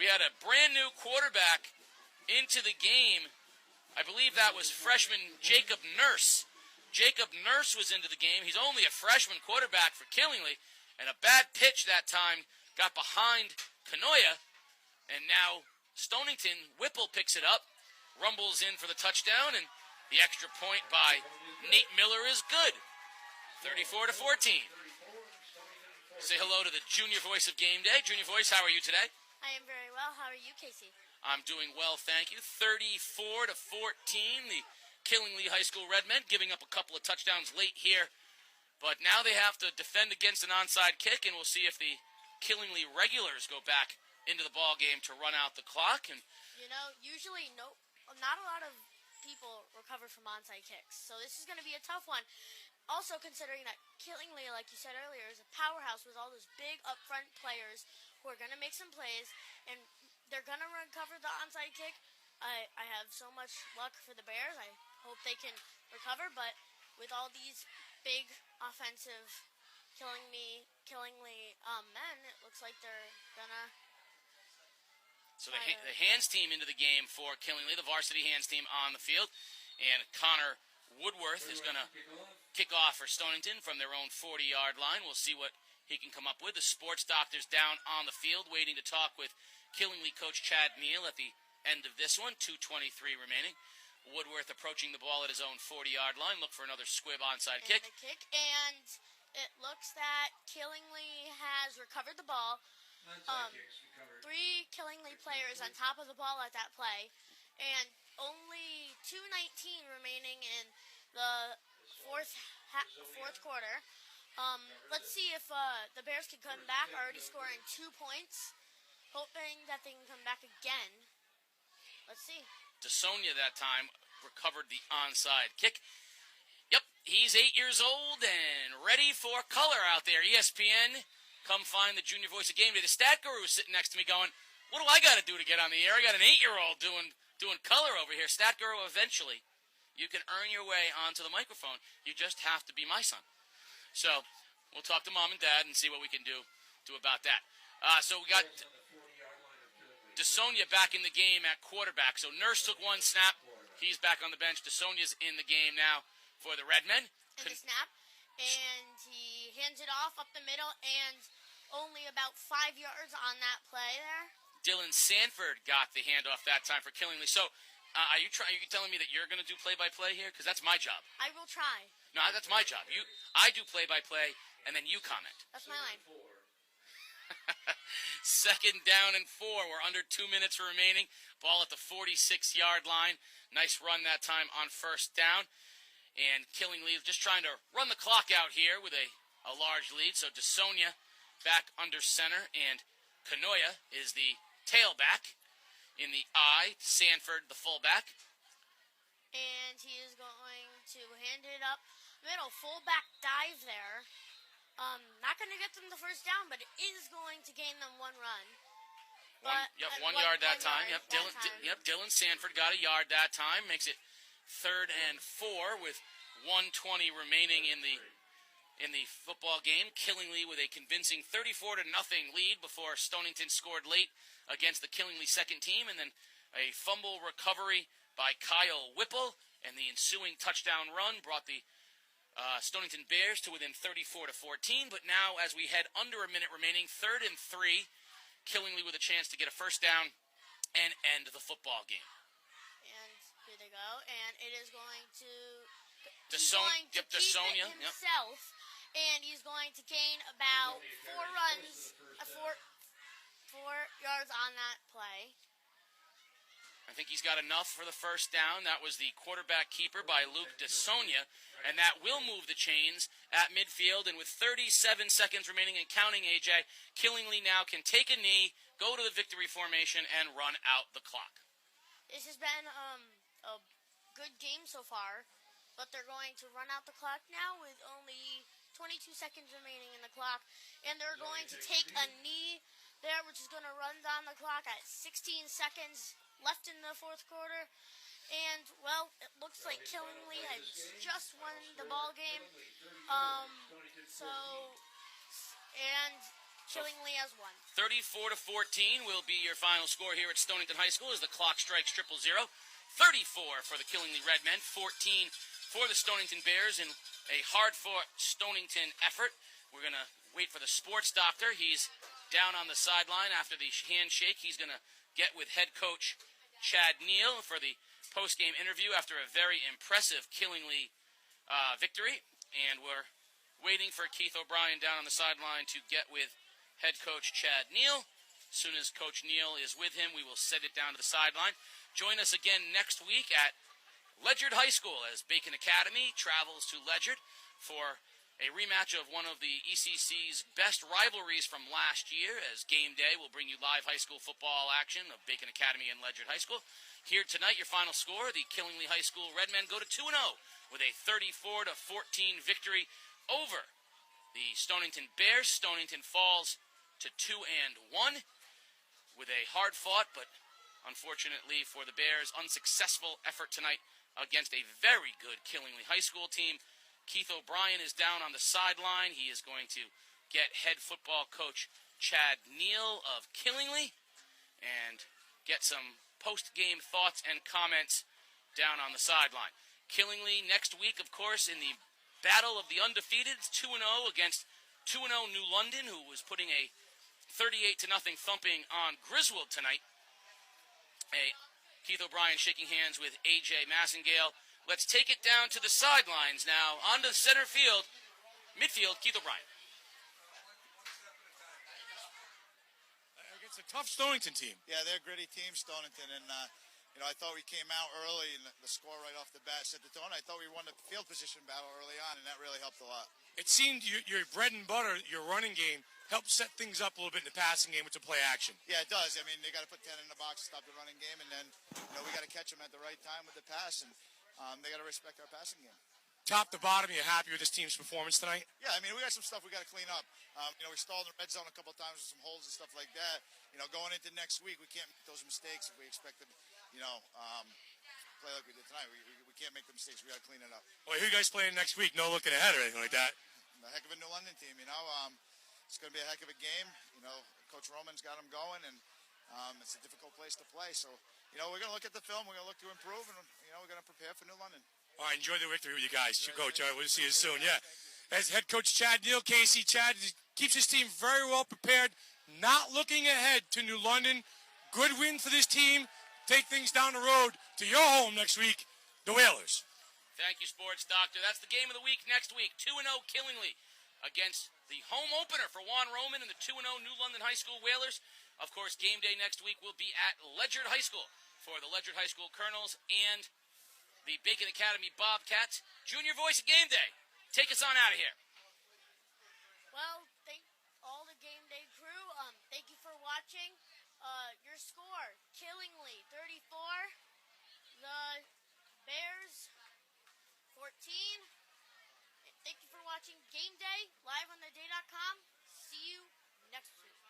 We had a brand new quarterback into the game. I believe that was freshman Jacob Nurse. Jacob Nurse was into the game. He's only a freshman quarterback for Killingly, and a bad pitch that time got behind Kanoya, and now Stonington, Whipple picks it up, rumbles in for the touchdown, and the extra point by Nate Miller is good. 34-14. Say hello to the junior voice of game day. Junior voice, how are you today? I am very well. How are you, Casey? I'm doing well, thank you. 34-14, the Killingly High School Redmen giving up a couple of touchdowns late here, but now they have to defend against an onside kick, and we'll see if the Killingly regulars go back into the ball game to run out the clock. And usually not a lot of people recover from onside kicks, so this is going to be a tough one. Also, considering that Killingly, like you said earlier, is a powerhouse with all those big upfront players who are going to make some plays, and they're going to recover the onside kick. I have so much luck for the Bears. I hope they can recover, but with all these big offensive Killingly men, it looks like they're going to... So the hands team into the game for Killingly, the varsity hands team on the field, and Connor Woodworth is going to kick off for Stonington from their own 40-yard line. We'll see what he can come up with. The sports doctor's down on the field waiting to talk with Killingly coach Chad Neal at the end of this one. 2:23 remaining. Woodworth approaching the ball at his own 40-yard line. Look for another squib onside kick. And it looks that Killingly has recovered the ball. 3 Killingly players on top of the ball at that play, and only 2:19 remaining in the fourth quarter. Let's see if the Bears can come back, already scoring 2 points, hoping that they can come back again. Let's see. DeSonia that time recovered the onside kick. Yep, he's 8 years old and ready for color out there. ESPN, come find the junior voice of game day. The stat guru is sitting next to me going, what do I got to do to get on the air? I got an 8-year-old doing color over here. Stat guru, eventually, you can earn your way onto the microphone. You just have to be my son. So we'll talk to mom and dad and see what we can do about that. So we got DeSonia back in the game at quarterback. So Nurse took one snap. He's back on the bench. DeSonia's in the game now for the Redmen. And the snap. And he hands it off up the middle, and only about 5 yards on that play there. Dylan Sanford got the handoff that time for Killingly. So, are you telling me that you're going to do play-by-play here? Because that's my job. I will try. No, that's my job. I do play-by-play, and then you comment. That's my line. 2nd down and 4. We're under 2 minutes remaining. Ball at the 46-yard line. Nice run that time on 1st down. And Killingly just trying to run the clock out here with a large lead. So DeSonia back under center, and Kanoya is the tailback. In the I, Sanford the fullback. And he is going to hand it up middle. Fullback dive there. Not going to get them the 1st down, but it is going to gain them 1 run. One yard that time. Dylan Sanford got a yard that time. Makes it 3rd and 4 with 1:20 remaining in the football game. Killingly with a convincing 34-0 lead before Stonington scored late against the Killingly second team, and then a fumble recovery by Kyle Whipple, and the ensuing touchdown run brought the Stonington Bears to within 34-14. But now, as we head under a minute remaining, 3rd and 3, Killingly with a chance to get a 1st down and end the football game. And here they go, and it is going to DeSonia himself, and he's going to gain about 4 runs, 4 yards on that play. I think he's got enough for the 1st down. That was the quarterback keeper by Luke DeSonia, and that will move the chains at midfield. And with 37 seconds remaining and counting, AJ, Killingly now can take a knee, go to the victory formation, and run out the clock. This has been a good game so far, but they're going to run out the clock now with only 22 seconds remaining in the clock, and they're going to take a knee there, which is going to run down the clock at 16 seconds left in the 4th quarter. And, well, it looks like Killingly has just won the ball game. And Killingly has won. 34-14 will be your final score here at Stonington High School as the clock strikes 000. 34 for the Killingly Redmen, 14 for the Stonington Bears in a hard-fought Stonington effort. We're going to wait for the sports doctor. He's down on the sideline after the handshake. He's going to get with head coach Chad Neal for the post-game interview after a very impressive Killingly victory. And we're waiting for Keith O'Brien down on the sideline to get with head coach Chad Neal. As soon as Coach Neal is with him, we will set it down to the sideline. Join us again next week at Ledyard High School as Bacon Academy travels to Ledyard for a rematch of one of the ECC's best rivalries from last year, as game day will bring you live high school football action of Bacon Academy and Ledyard High School. Here tonight, your final score, the Killingly High School Redmen go to 2-0 with a 34-14 victory over the Stonington Bears. Stonington falls to 2-1 with a hard-fought, but unfortunately for the Bears, unsuccessful effort tonight against a very good Killingly High School team. Keith O'Brien is down on the sideline. He is going to get head football coach Chad Neal of Killingly and get some post-game thoughts and comments down on the sideline. Killingly next week, of course, in the battle of the undefeated, 2-0 against 2-0 New London, who was putting a 38-0 thumping on Griswold tonight. Keith O'Brien shaking hands with A.J. Massengale. Let's take it down to the sidelines now. On to center field. Midfield, Keith O'Brien. It's a tough Stonington team. Yeah, they're a gritty team, Stonington, and I thought we came out early and the score right off the bat set the tone. I thought we won the field position battle early on, and that really helped a lot. It seemed your bread and butter, your running game, helped set things up a little bit in the passing game with the play action. Yeah, it does. I mean, they got to put 10 in the box to stop the running game, and then we got to catch them at the right time with the pass, and they got to respect our passing game. Top to bottom, you happy with this team's performance tonight? Yeah, I mean, we got some stuff we got to clean up. We stalled in the red zone a couple of times with some holes and stuff like that. Going into next week, we can't make those mistakes if we expect to, play like we did tonight. We can't make the mistakes. We got to clean it up. Well, who you guys playing next week? No looking ahead or anything like that? A heck of a New London team, It's going to be a heck of a game. Coach Roman's got them going, and it's a difficult place to play. So, we're going to look at the film. We're going to look to improve, and, we're going to prepare for New London. All right, enjoy the victory with you guys. Coach, all right, we'll see you soon. Yeah. As head coach Chad Neal, Casey, Chad keeps his team very well prepared, not looking ahead to New London. Good win for this team. Take things down the road to your home next week, the Whalers. Thank you, Sports Doctor. That's the game of the week next week. 2-0 Killingly against the home opener for Juan Roman and the 2-0 New London High School Whalers. Of course, game day next week will be at Ledyard High School for the Ledyard High School Colonels and the Bacon Academy Bobcats. Junior voice of game day. Take us on out of here.